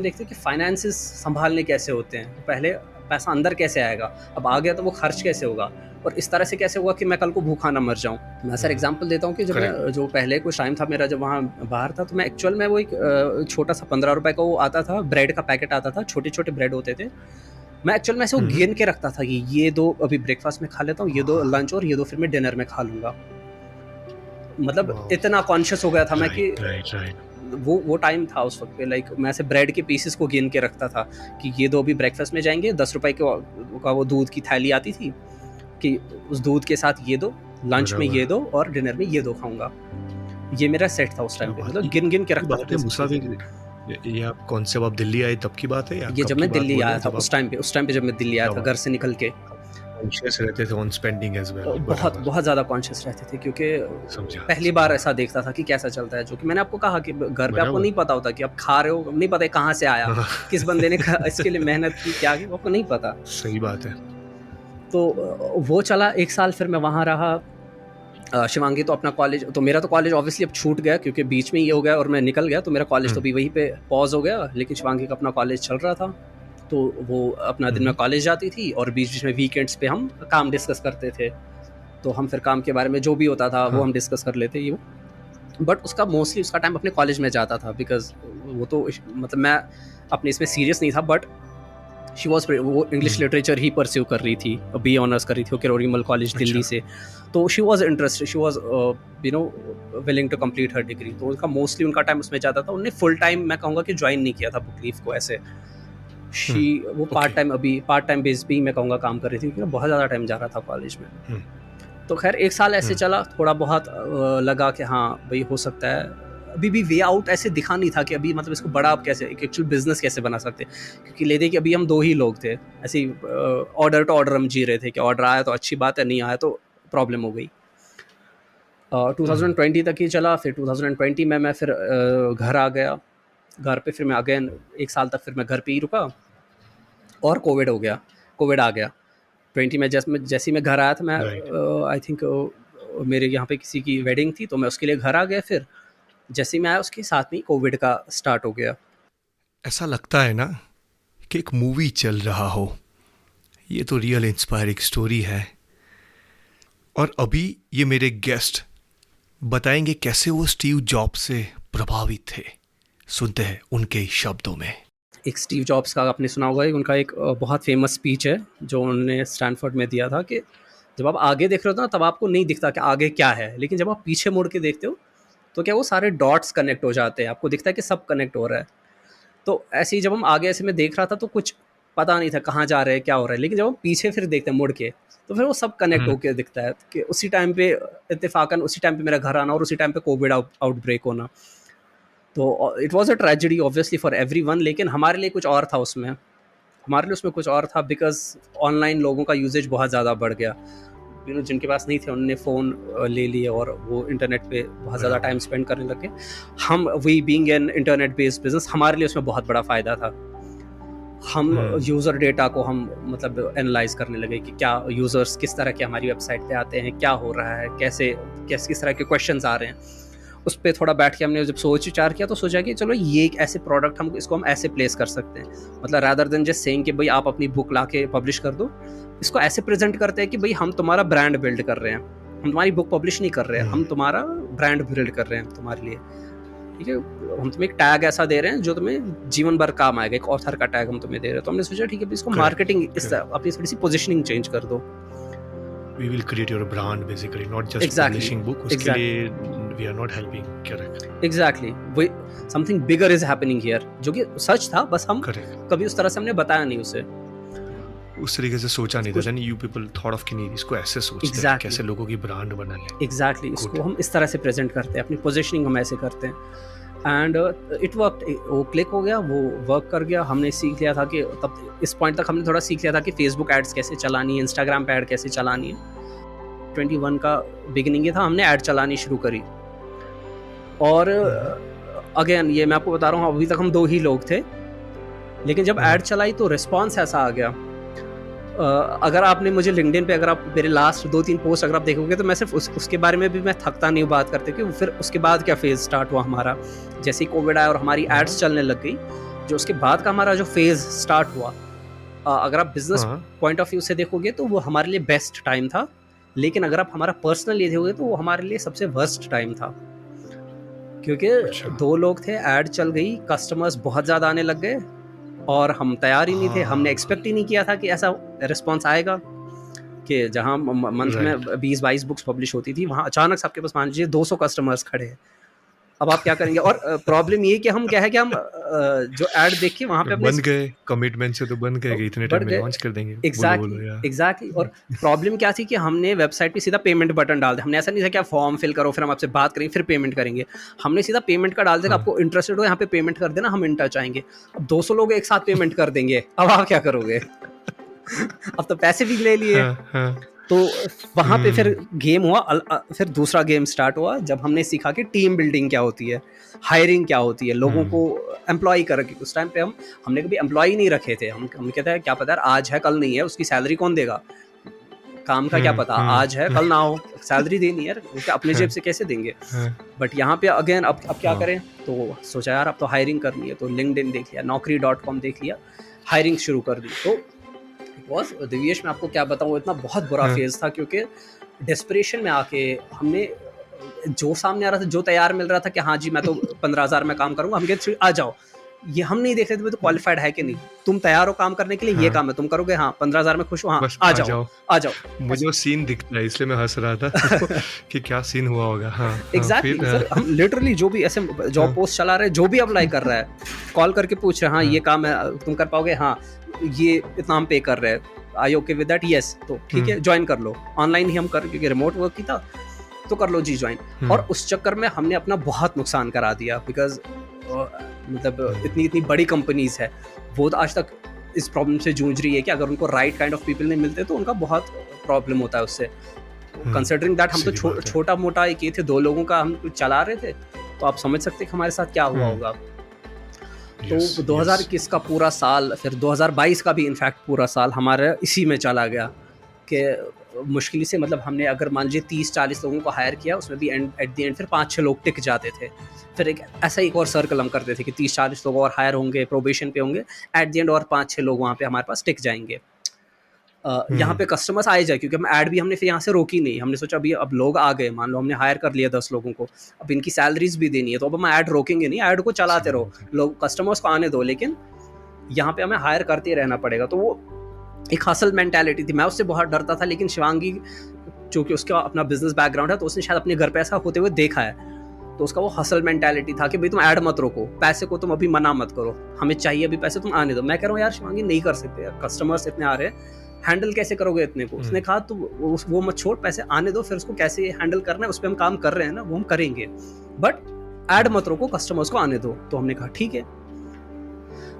देखते हो कि फाइनेंसेस संभालने कैसे होते हैं। पहले पैसा अंदर कैसे आएगा, अब आ गया तो वो खर्च कैसे होगा, और इस तरह से कैसे होगा कि मैं कल को भूखा ना मर जाऊँ। मैं सर एग्जांपल देता हूँ कि जब मैं, जो पहले कुछ टाइम था मेरा जब वहाँ बाहर था, तो मैं एक्चुअल में वो एक छोटा सा 15 रुपए का वो आता था, ब्रेड का पैकेट आता था, छोटे छोटे ब्रेड होते थे। मैं एक्चुअल में ऐसे वो गिन के रखता था कि ये दो अभी ब्रेकफास्ट में खा लेता हूँ, ये दो लंच, और ये दो फिर मैं डिनर में खा लूँगा। मतलब इतना कॉन्शियस हो गया था मैं कि वो टाइम था उस वक्त पे, लाइक मैं ऐसे ब्रेड के पीसेस को गिन के रखता था कि ये दो भी ब्रेकफास्ट में जाएंगे। 10 रुपए का वो दूध की थैली आती थी कि उस दूध के साथ ये दो, लंच में ये दो, और डिनर में ये दो खाऊंगा। ये मेरा सेट था उस टाइम पे, मतलब गिन गिन के रखता था। मुसाफिर, ये आप कौन से, आप दिल्ली आए तब की बात है या ये जब मैं दिल्ली आया था उस टाइम पे जब मैं दिल्ली आया था घर से निकल के, कॉन्शियस रहते थे ऑन स्पेंडिंग एज वेल? बहुत ज़्यादा कॉन्शियस रहते थे, क्योंकि पहली बार ऐसा देखता था कि कैसा चलता है। जो कि मैंने आपको कहा कि घर पे आपको नहीं पता होता कि आप खा रहे हो, नहीं पता कहाँ से आया, किस बंदे ने इसके लिए मेहनत की, क्या की, आपको नहीं पता। सही बात है। तो वो चला 1 साल, फिर मैं वहाँ रहा। शिवांगी तो अपना कॉलेज, तो मेरा तो कॉलेज ऑब्वियसली अब छूट गया क्योंकि बीच में ये हो गया और मैं निकल गया, तो मेरा कॉलेज तो भी वहीं पे पॉज हो गया। लेकिन शिवांगी का अपना कॉलेज चल रहा था, तो वो अपना दिन में कॉलेज जाती थी और बीच बीच में वीकेंड्स पे हम काम डिस्कस करते थे। तो हम फिर काम के बारे में जो भी होता था वो हम डिस्कस कर लेते ये। बट उसका मोस्टली उसका टाइम अपने कॉलेज में जाता था, बिकॉज वो तो मतलब मैं अपने इसमें सीरियस नहीं था, बट वो इंग्लिश लिटरेचर ही परस्यू कर रही थी, बी ऑनर्स कर रही थी किरोड़ीमल कॉलेज दिल्ली से। तो she was interested, she was willing to complete her degree. तो उनका मोस्टली उनका टाइम उसमें जाता था। उन्होंने फुल टाइम मैं कहूँगा कि ज्वाइन नहीं किया था बुक लीफ को ऐसे। वो पार्ट टाइम बेस भी मैं कहूँगा काम कर रही थी, क्योंकि बहुत ज़्यादा टाइम जा रहा था कॉलेज में। तो खैर 1 साल ऐसे चला, थोड़ा बहुत लगा कि हाँ भाई हो सकता है। अभी भी वे आउट ऐसे दिखा नहीं था कि अभी मतलब इसको बड़ा आप कैसे एक एक्चुअल बिजनेस कैसे बना सकते, क्योंकि ले दे कि अभी हम 2 ही लोग थे, ऐसे ही ऑर्डर टू ऑर्डर हम जी रहे थे कि ऑर्डर आया तो अच्छी बात है, नहीं आया तो प्रॉब्लम हो गई। 2020 तक ही चला। फिर 2020 में मैं फिर घर आ गया। घर पे फिर मैं अगेन 1 साल तक फिर मैं घर पे ही रुका, और कोविड आ गया 20 में। जैसे ही मैं घर आया था, मैं आई थिंक मेरे यहाँ पे किसी की वेडिंग थी, तो मैं उसके लिए घर आ गया। फिर जैसे ही मैं आया उसके साथ में कोविड का स्टार्ट हो गया। ऐसा लगता है ना कि एक मूवी चल रहा हो। ये तो रियल इंस्पायरिंग स्टोरी है। और अभी ये मेरे गेस्ट बताएंगे कैसे वो स्टीव जॉब्स से प्रभावित थे। सुनते हैं उनके शब्दों में। एक स्टीव जॉब्स का आपने सुना होगा, उनका एक बहुत फेमस स्पीच है जो उन्होंने स्टैनफोर्ड में दिया था कि जब आप आगे देख रहे हो ना तब आपको नहीं दिखता कि आगे क्या है, लेकिन जब आप पीछे मुड़ के देखते हो तो क्या वो सारे डॉट्स कनेक्ट हो जाते हैं, आपको दिखता है कि सब कनेक्ट हो रहा है। तो ऐसे ही जब हम आगे ऐसे मैं देख रहा था तो कुछ पता नहीं था कहाँ जा रहे हैं, क्या हो रहा है, लेकिन जब हम पीछे फिर देखते हैं मुड़ के तो फिर वो सब कनेक्ट होकर दिखता है कि उसी टाइम पे इत्तेफाकन उसी टाइम पे मेरा घर आना और उसी टाइम पे कोविड आउटब्रेक होना। तो it was a tragedy obviously for everyone, लेकिन हमारे लिए कुछ और था उसमें। कुछ और था बिकॉज ऑनलाइन लोगों का यूजेज बहुत ज़्यादा बढ़ गया। जिनके पास नहीं थे उन्होंने फ़ोन ले लिए और वो इंटरनेट पे बहुत ज़्यादा टाइम स्पेंड करने लगे। हम we being an internet based business, हमारे लिए उसमें बहुत बड़ा फ़ायदा था। हम यूज़र डेटा को हम मतलब एनालाइज करने लगे कि क्या यूज़र्स किस तरह के हमारी वेबसाइट पे आते हैं, क्या हो रहा है, कैसे किस तरह के क्वेश्चंस आ रहे हैं। उस पे थोड़ा बैठ के हमने जब सोच विचार किया तो सोचा कि चलो ये एक ऐसे प्रोडक्ट इसको हम ऐसे प्लेस कर सकते हैं, मतलब रादर देन जस्ट सेइंग कि भाई आप अपनी बुक ला के पब्लिश कर दो, इसको ऐसे प्रेजेंट करते हैं कि भाई हम तुम्हारा ब्रांड बिल्ड कर रहे हैं, हम तुम्हारी बुक पब्लिश नहीं कर रहे हैं, हम तुम्हारा ब्रांड बिल्ड कर रहे हैं तुम्हारे लिए, ठीक है। हम तुम्हें एक टैग ऐसा दे रहे हैं जो तुम्हें जीवन भर काम आएगा, एक ऑथर का टैग हम तुम्हें दे रहे हैं। तो हमने सोचा ठीक है इसको मार्केटिंग अपनी थोड़ी सी पोजीशनिंग चेंज कर दो। We will create your brand basically, not just Exactly. publishing book. उसके लिए we are not helping. Correct. Exactly. We something bigger is happening here, जो कि सच था, बस हम Correct. कभी उस तरह से हमने बताया नहीं उसे, उस तरीके से सोचा नहीं था। Then you people thought of कि नहीं इसको ऐसे सोचते हैं, Exactly. कैसे लोगों की ब्रांड बनाए। Exactly. इसको हम इस तरह से प्रेजेंट करते हैं, अपनी पोजीशनिंग हम ऐसे करते हैं। एंड इट वर्क, वो क्लिक हो गया, वो वर्क कर गया। हमने सीख लिया था कि तब इस पॉइंट तक हमने थोड़ा सीख लिया था कि फेसबुक एड्स कैसे चलानी है, इंस्टाग्राम पे ऐड कैसे चलानी है। 21 का बिगिनिंग ये था, हमने ऐड चलानी शुरू करी। और अगेन ये मैं आपको बता रहा हूँ, अभी तक हम 2 ही लोग थे, लेकिन जब ऐड चलाई तो रिस्पॉन्स ऐसा आ गया। अगर आपने मुझे लिंक्डइन पे, अगर आप मेरे लास्ट 2-3 पोस्ट अगर आप देखोगे तो मैं सिर्फ उसके बारे में भी मैं थकता नहीं हूँ बात करते कि फिर उसके बाद क्या फेज़ स्टार्ट हुआ हमारा। जैसे ही कोविड आया और हमारी एड्स चलने लग गई, जो उसके बाद का हमारा जो फेज़ स्टार्ट हुआ, अगर आप बिजनेस पॉइंट ऑफ व्यू से देखोगे तो वो हमारे लिए बेस्ट टाइम था, लेकिन अगर आप हमारा पर्सनल ये देखोगे तो वो हमारे लिए सबसे वर्स्ट टाइम था, क्योंकि 2 लोग थे, ऐड चल गई, कस्टमर्स बहुत ज़्यादा आने लग गए और हम तैयार ही नहीं थे। हमने एक्सपेक्ट ही नहीं किया था कि ऐसा रिस्पॉन्स आएगा कि जहाँ मंथ में 20-22 बुक्स पब्लिश होती थी, वहाँ अचानक से आपके पास मान लीजिए 200 कस्टमर्स खड़े हैं। अब आप क्या करेंगे? और प्रॉब्लम ये कि हम क्या है कि हम जो ऐड देख के वहाँ पे अपने बन गए, कमिटमेंट से तो बन गए कि इतने टाइम में लॉन्च कर देंगे। एग्जैक्टली। और प्रॉब्लम क्या थी कि हमने वेबसाइट पे सीधा पेमेंट बटन डाल दिया। हमने ऐसा नहीं था कि आप फॉर्म फिल करो, फिर हम आपसे बात करेंगे, फिर पेमेंट करेंगे। हमने सीधा पेमेंट का डाल दिया, आपको इंटरेस्टेड हो यहाँ पे पेमेंट कर देना, हम इन टच आएंगे। अब 200 लोग एक साथ पेमेंट कर देंगे, अब आप क्या करोगे? अब तो पैसे भी ले लिए। तो वहाँ पे फिर गेम हुआ, फिर दूसरा गेम स्टार्ट हुआ जब हमने सीखा कि टीम बिल्डिंग क्या होती है, हायरिंग क्या होती है, लोगों को एम्प्लॉय करके। उस टाइम पे हमने कभी एम्प्लॉय नहीं रखे थे। हम कहते हैं क्या पता आज है कल नहीं है, उसकी सैलरी कौन देगा, काम का क्या पता, आज है कल ना हो, सैलरी देनी है, अपने जेब से कैसे देंगे। बट यहाँ पे अगेन अब क्या करें, तो सोचा यार अब तो हायरिंग करनी है, तो लिंक्डइन देख लिया, naukri.com देख लिया, हायरिंग शुरू कर दी। तो दिव्येश मैं आपको क्या बताऊँ, इतना बहुत बुरा फेज था, क्योंकि डेस्परेशन में आके हमने जो सामने आ रहा था, जो तैयार मिल रहा था कि हाँ जी मैं तो 15,000 में काम करूंगा, हम कहते आ जाओ, ये हम नहीं देख रहे थे तो क्वालिफाइड है कि नहीं, तुम तैयार हो काम करने के लिए, ये काम है तुम करोगे, हाँ 15,000 में खुश हो, हाँ आ जाओ। मुझे वो सीन दिखता है इसलिए मैं हंस रहा था कि क्या सीन हुआ होगा। हाँ एग्जैक्टली सर, हम लिटरली जो भी ऐसे जॉब पोस्ट चला रहे, जो भी अप्लाई कर रहा है, कॉल करके पूछ रहे हैं हाँ ये काम है तुम कर पाओगे, हाँ ये इतना हम पे कर रहे हैं, आई ओके विद दैट, यस तो ठीक है ज्वाइन कर लो। ऑनलाइन ही हम कर, क्योंकि रिमोट वर्क की था, तो कर लो जी ज्वाइन। और उस चक्कर में हमने अपना बहुत नुकसान करा दिया, बिकॉज मतलब इतनी बड़ी कंपनीज है, वो तो आज तक इस प्रॉब्लम से जूझ रही है कि अगर उनको राइट काइंड ऑफ पीपल नहीं मिलते तो उनका बहुत प्रॉब्लम होता है उससे। कंसिडरिंग दैट हम तो छोटा मोटा एक ये थे, 2 लोगों का हम चला रहे थे, तो आप समझ सकते हैं कि हमारे साथ क्या हुआ होगा। तो 2021 का पूरा साल, फिर 2022 का भी इनफैक्ट पूरा साल हमारा इसी में चला गया कि मुश्किल से, मतलब हमने अगर मान लीजिए 30-40 लोगों को हायर किया, उसमें भी एट द एंड फिर 5-6 लोग टिक जाते थे। फिर एक ऐसा एक और सर्कल हम करते थे कि 30-40 लोग और हायर होंगे, प्रोबेशन पे होंगे, एट द एंड और 5-6 लोग वहाँ पे हमारे पास टिक जाएंगे। यहाँ पे कस्टमर्स आए जाए, क्योंकि हम ऐड भी हमने फिर यहाँ से रोकी नहीं। हमने सोचा अभी अब लोग आ गए, मान लो हमने हायर कर लिया 10 लोगों को, अब इनकी सैलरीज भी देनी है, तो अब हम ऐड रोकेंगे नहीं, ऐड को चलाते रहो, लोग कस्टमर्स को आने दो, लेकिन यहाँ पे हमें हायर करते रहना पड़ेगा। तो वो एक हसल मेंटालिटी थी। मैं उससे बहुत डरता था, लेकिन शिवांगी चूँकि उसका अपना बिजनेस बैकग्राउंड है, तो उसने शायद अपने घर पे ऐसा होते हुए देखा है, तो उसका वो हसल मेंटालिटी था कि भाई तुम ऐड मत रोको, पैसे को तुम अभी मना मत करो, हमें चाहिए अभी पैसे, तुम आने दो। मैं कह रहा हूँ यार शिवांगी नहीं कर सकते, कस्टमर्स इतने आ रहे हैं, हैंडल कैसे करोगे इतने को? उसने कहा तो वो मत छोड़, पैसे आने दो, फिर उसको कैसे हैंडल करना है उस पर हम काम कर रहे हैं ना, वो हम करेंगे, बट ऐड मत रोको, कस्टमर्स को आने दो। तो हमने कहा ठीक है,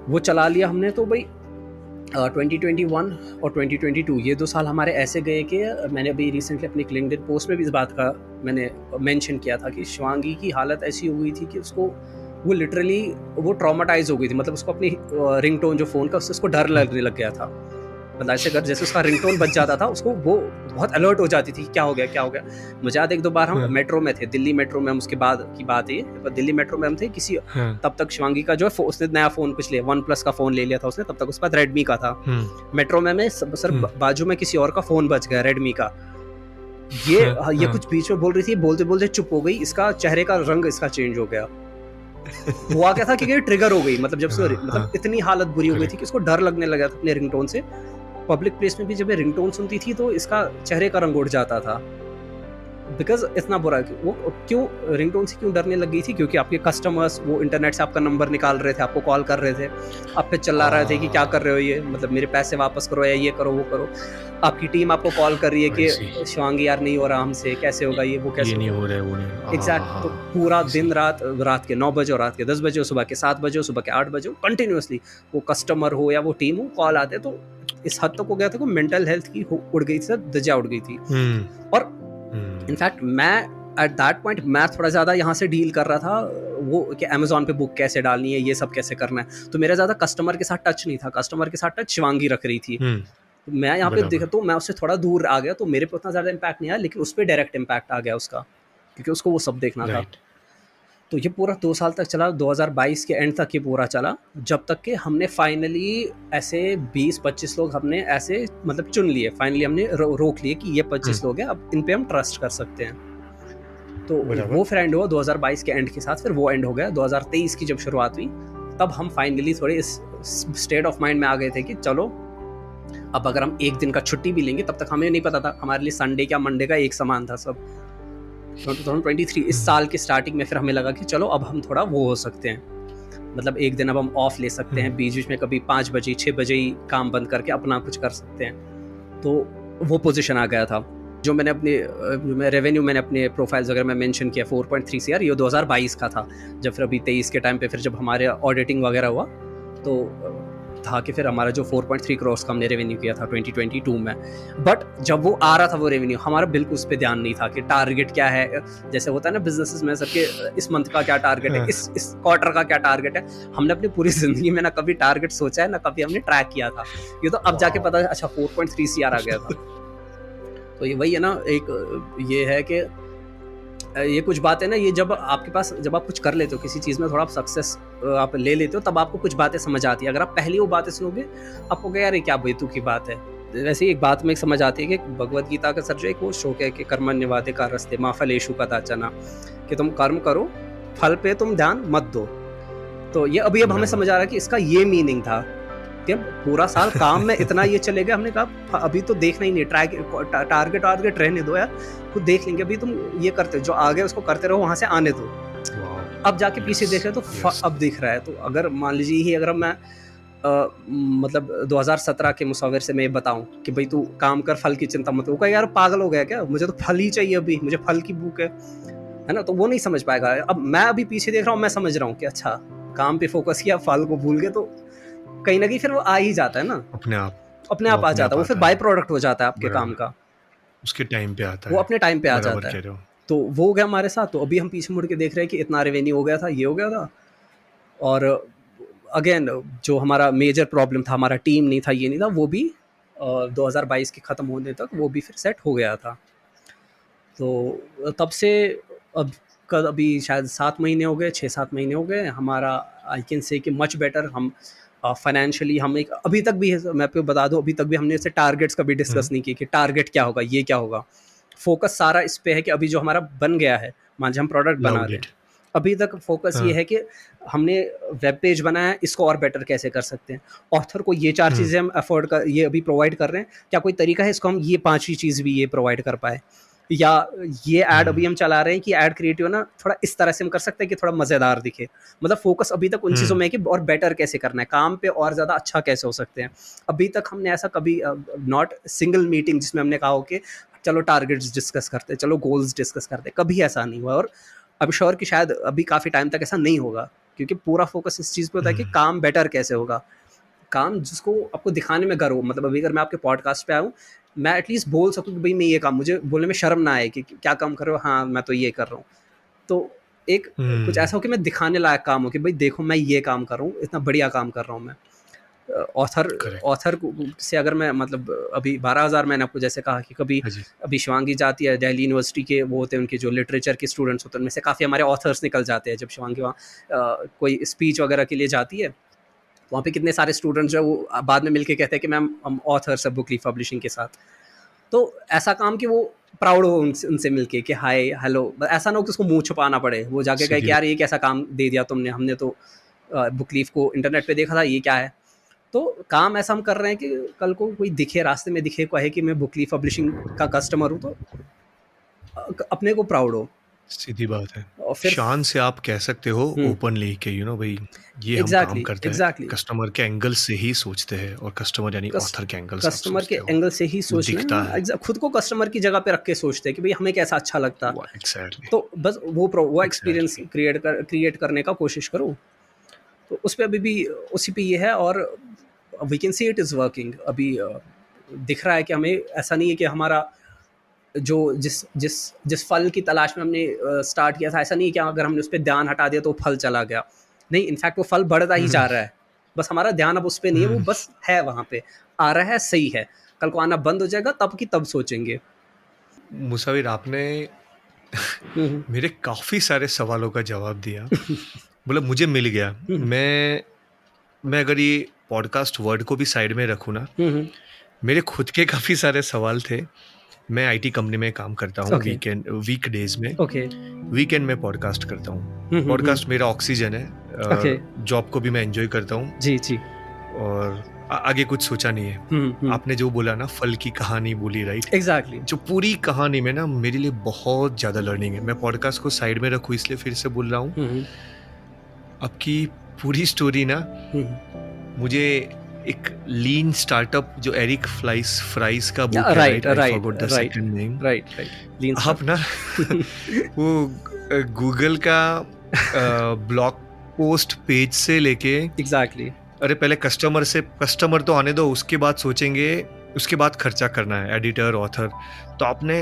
वो चला लिया हमने। तो भाई 2021 और 2022 ये 2 साल हमारे ऐसे गए कि मैंने अभी रिसेंटली अपनी लिंक्डइन पोस्ट में भी इस बात का मैंने मेंशन किया था कि शिवांगी की हालत ऐसी हो गई थी कि उसको वो लिटरली वो ट्रॉमाटाइज हो गई थी, मतलब उसको अपनी रिंगटोन जो फ़ोन का, उससे उसको डर लगने लग गया था मतलब ऐसे कर जैसे उसका रिंगटोन बज जाता था, उसको वो बहुत अलर्ट हो जाती थी, क्या हो गया क्या हो गया। मुझे याद 1-2 बार हम मेट्रो में थे, दिल्ली मेट्रो में हम, उसके बाद की बात है, दिल्ली मेट्रो में हम थे किसी, तब तक शिवांगी का जो है उसने नया फ़ोन कुछ लिया, वन प्लस का फ़ोन ले लिया था उसने, तब तक उसके बाद रेडमी का था। मेट्रो में सर बाजू में किसी और का फ़ोन बज गया, रेडमी का। ये कुछ बीच में बोल रही थी, बोलते बोलते चुप हो गई, इसका चेहरे का रंग इसका चेंज हो गया। हुआ क्या था कि ये ट्रिगर हो गई, मतलब जब से मतलब इतनी हालत बुरी हो गई थी कि उसको डर लगने लगा था अपने रिंगटोन से। पब्लिक प्लेस में भी जब ये रिंगटोन सुनती थी तो इसका चेहरे का रंग उड़ जाता था, बिकॉज इतना बुरा वो क्यों रिंगटोन से क्यों डरने लग गई थी, क्योंकि आपके कस्टमर्स वो इंटरनेट से आपका नंबर निकाल रहे थे, आपको कॉल कर रहे थे, आप पे चिल्ला रहे थे कि क्या कर रहे हो ये, मतलब मेरे पैसे वापस करो या ये करो वो करो। आपकी टीम आपको कॉल कर रही है कि शिवांगी यार नहीं हो रहा हमसे, कैसे होगा ये वो, कैसे नहीं हो रहा है वो नहीं। एग्जैक्ट। तो पूरा दिन रात के 9 बजे और रात के 10 बजे, सुबह के 7 बजे, सुबह के 8 बजे कंटिन्यूसली वो कस्टमर हो या वो टीम हो कॉल आते, तो इस हद तक हो गया था कि मेंटल हेल्थ की उड़ गई थी, दजा उड़ गई थी। और इनफैक्ट मैं एट दैट पॉइंट मैं थोड़ा ज़्यादा यहाँ से डील कर रहा था वो कि अमेजोन पे बुक कैसे डालनी है, ये सब कैसे करना है, तो मेरा ज़्यादा कस्टमर के साथ टच नहीं था, कस्टमर के साथ टच शिवांगी रख रही थी। मैं यहाँ पे देखा तो मैं उससे थोड़ा दूर आ गया, तो मेरे पे उतना ज़्यादा इम्पैक्ट नहीं आया, लेकिन उस पर डायरेक्ट इम्पैक्ट आ गया उसका, क्योंकि उसको वो सब देखना था। तो ये पूरा 2 साल तक चला, 2022 के एंड तक ये पूरा चला, जब तक कि हमने फाइनली ऐसे 20-25 लोग हमने ऐसे मतलब चुन लिए, फाइनली हमने रोक लिए कि ये 25 लोग हैं, अब इन पे हम ट्रस्ट कर सकते हैं। तो वो फिर एंड हुआ 2022 के एंड के साथ, फिर वो एंड हो गया 2023 की जब शुरुआत हुई, तब हम फाइनली थोड़े इस स्टेट ऑफ माइंड में आ गए थे कि चलो अब अगर हम एक दिन का छुट्टी भी लेंगे, तब तक हमें नहीं पता था, हमारे लिए संडे क्या मंडे का एक समान था सब। 2023 इस साल की स्टार्टिंग में फिर हमें लगा कि चलो अब हम थोड़ा वो हो सकते हैं, मतलब एक दिन अब हम ऑफ ले सकते हैं, बीच बीच में कभी 5 बजे 6 बजे ही काम बंद करके अपना कुछ कर सकते हैं। तो वो पोजीशन आ गया था। जो मैंने अपने रेवेन्यू मैंने अपने प्रोफाइल्स वगैरह में मेंशन किया 4.3 CR, ये 2022 का था। जब फिर अभी 23 के टाइम पे फिर जब हमारे ऑडिटिंग वगैरह हुआ तो था कि फिर हमारा जो 4.3 करोड़ का हमने रेवेन्यू किया था 2022 में। बट जब वो आ रहा था वो रेवेन्यू, हमारा बिल्कुल उस पर ध्यान नहीं था कि टारगेट क्या है, जैसे होता है ना बिजनेसेस में सबके, इस मंथ का क्या टारगेट है, इस क्वार्टर का क्या टारगेट है। हमने अपनी पूरी जिंदगी में ना कभी टारगेट सोचा है, ना कभी हमने ट्रैक किया था। ये तो अब जाके पता है, अच्छा 4.3 CR आ गया था। तो ये वही है ना, एक ये है कि ये कुछ बातें ना, ये जब आपके पास जब आप कुछ कर लेते हो किसी चीज़ में, थोड़ा आप सक्सेस आप ले लेते हो, तब आपको कुछ बातें समझ आती है। अगर आप पहली वो बातें सुनोगे, आपको क्या यार ये क्या बेतु की बात है। वैसे एक बात में समझ आती है कि भगवत गीता का सर जो एक वो श्लोक है कि कर्मण्यवादे का रस्ते मा फलेषु कदाचन, कि तुम कर्म करो, फल पे तुम ध्यान मत दो। तो ये अभी अब हमें समझ आ रहा है कि इसका ये मीनिंग था कि पूरा साल काम में इतना ये चलेगा, हमने कहा अभी तो देखना ही नहीं, टारगेट रहने दो यार, खुद देख लेंगे, अभी तुम ये करते जो आगे उसको करते रहो, वहां से आने दो। अब जाके पीछे देख रहे तो अब दिख रहा है। तो अगर मान लीजिए ही अगर मैं मतलब 2017 के मुसाविर से मैं बताऊं कि भाई तू काम कर, फल की चिंता मत, वो कहेगा यार पागल हो गया क्या, मुझे तो फल ही चाहिए, अभी मुझे फल की भूख है ना। तो वो नहीं समझ पाएगा। अब मैं अभी पीछे देख रहा हूँ, मैं समझ रहा हूँ कि अच्छा काम पे फोकस किया, फल को भूल गए, तो कहीं ना कहीं फिर वो आ ही जाता है ना, अपने आप आ जाता है, वो फिर बाय प्रोडक्ट हो जाता है आपके काम का, उसके टाइम पे आता है, वो अपने टाइम पे आ जाता है। तो वो हो गया हमारे साथ। तो अभी हम पीछे मुड़ के देख रहे हैं कि इतना रेवेन्यू हो गया था, ये हो गया था, और अगेन जो हमारा मेजर प्रॉब्लम था, हमारा टीम नहीं था, ये नहीं था, वो भी 2022 के ख़त्म होने तक वो भी फिर सेट हो गया था। तो तब से अब अभी शायद 7 महीने हो गए, 6-7 महीने हो गए, हमारा आई कैन से कि मच बेटर। हम फाइनेंशियली हम एक अभी तक भी है, मैं आपको बता दूं, अभी तक भी हमने ऐसे टारगेट्स कभी डिस्कस नहीं किए कि टारगेट क्या होगा, ये क्या होगा। फोकस सारा इस पे है कि अभी जो हमारा बन गया है, मान लीजिए हम प्रोडक्ट बना रहे हैं, अभी तक फोकस ये है कि हमने वेब पेज बनाया है, इसको और बेटर कैसे कर सकते हैं, ऑथर को ये 4 चीज़ें हम अफोर्ड कर, ये अभी प्रोवाइड कर रहे हैं, क्या कोई तरीका है इसको हम ये 5वीं चीज़ भी ये प्रोवाइड कर पाए, या ये ऐड अभी हम चला रहे हैं कि ऐड क्रिएटिव ना थोड़ा इस तरह से हम कर सकते हैं कि थोड़ा मज़ेदार दिखे। मतलब फोकस अभी तक उन चीज़ों में है कि और बेटर कैसे करना है, काम पे और ज़्यादा अच्छा कैसे हो सकते हैं। अभी तक हमने ऐसा कभी नॉट सिंगल मीटिंग जिसमें हमने कहा हो कि चलो टारगेट्स डिस्कस करते, चलो गोल्स डिस्कस करते, कभी ऐसा नहीं हुआ। और अब श्योर कि शायद अभी काफ़ी टाइम तक ऐसा नहीं होगा, क्योंकि पूरा फोकस इस चीज़ पे होता है कि काम बेटर कैसे होगा, काम जिसको आपको दिखाने में गर्व हो। मतलब अभी अगर मैं आपके पॉडकास्ट पे आऊँ, मैं एटलीस्ट बोल सकूँ कि भाई मैं ये काम, मुझे बोलने में शर्म ना आए कि क्या काम कर रहे हो, हाँ मैं तो ये कर रहा हूँ। तो एक कुछ ऐसा हो कि मैं दिखाने लायक काम हो कि भाई देखो मैं ये काम कर रहा हूँ, इतना बढ़िया काम कर रहा हूँ मैं। Author correct. ऑथर से अगर मैं मतलब अभी 12,000 मैंने आपको जैसे कहा कि कभी हाँ जी। अभी शिवांगी जाती है दिल्ली यूनिवर्सिटी के, वो होते हैं उनके जो लिटरेचर के स्टूडेंट्स होते हैं, उनमें से काफ़ी हमारे ऑथर्स निकल जाते हैं जब शिवांगी वहाँ कोई स्पीच वगैरह के लिए जाती है। वहाँ पे कितने सारे स्टूडेंट्स जो है वो बाद में मिलके कहते हैं कि मैम हम ऑथर्स है बुक लीफ पब्लिशिंग के साथ। तो ऐसा काम कि वो प्राउड हो उनसे उनसे मिलके कि हाय हेलो, ऐसा ना हो कि उसको मुंह छुपाना पड़े, वो जाके कहे सीधी कि यार ये कैसा काम दे दिया तुमने, हमने तो बुक लीफ को इंटरनेट पे देखा था, ये क्या है। तो काम ऐसा हम कर रहे हैं कि कल को कोई दिखे रास्ते में दिखे, कहे कि मैं बुक लीफ पब्लिशिंग का कस्टमर हूँ, तो अपने को प्राउड हो। सीधी बात है। और फिर शान से आप कह सकते हो हम्म, ओपनली कि भाई ये हम काम एग्जैक्टली करते हैं, एग्जैक्टली, कस्टमर के एंगल से ही सोचते हैं, और कस्टमर यानी कस, ऑथर के एंगल से आप कस्टमर के सोचते हो, एंगल से ही वो सोचना दिखता है। है, खुद को कस्टमर की जगह पे रख के सोचते हैं कि भाई हमें कैसा अच्छा लगता। वो एग्जैक्टली। तो बस वो एक्सपीरियंस एग्जैक्टली। क्रिएट करने का कोशिश करो। तो उस पे अभी भी उसी पे ये है, और we can see it is working. अभी दिख रहा है कि हमें ऐसा नहीं है कि हमारा जो जिस जिस जिस फल की तलाश में हमने स्टार्ट किया था, ऐसा नहीं है कि अगर हमने उस पर ध्यान हटा दिया तो वो फल चला गया। नहीं, इनफैक्ट वो फल बढ़ता ही जा रहा है। बस हमारा ध्यान अब उस पर नहीं है, वो बस है वहाँ पे, आ रहा है, सही है। कल को आना बंद हो जाएगा तब की तब सोचेंगे। मुसाविर, आपने हम्म, मेरे काफ़ी सारे सवालों का जवाब दिया, मतलब मुझे मिल गया। हम्म, मैं अगर ये पॉडकास्ट वर्ड को भी साइड में रखूँ ना, हम्म, मेरे खुद के काफ़ी सारे सवाल थे। मैं आईटी कंपनी में काम करता हूँ, ओके वीकडेज में। ओके, वीकेंड में पॉडकास्ट करता हूँ। पॉडकास्ट मेरा ऑक्सीजन है। ओके, जॉब को भी मैं एंजॉय करता हूँ, जी जी, और आगे कुछ सोचा नहीं है। आपने जो बोला ना, फल की कहानी बोली, राइट? एग्जैक्टली, जो पूरी कहानी में ना मेरे लिए बहुत ज़्यादा लर्निंग है। मैं पॉडकास्ट को साइड में रखूँ इसलिए फिर से बोल रहा हूँ, आपकी पूरी स्टोरी ना मुझे एक लीन स्टार्टअप जो एरिक फ्राइस का बुक है, right right? I right forgot the right second name. Right right, lean आप ना वो गूगल का ब्लॉग पोस्ट पेज से लेके, एग्जैक्टली, अरे पहले कस्टमर तो आने दो, उसके बाद सोचेंगे, उसके बाद खर्चा करना है, एडिटर ऑथर। तो आपने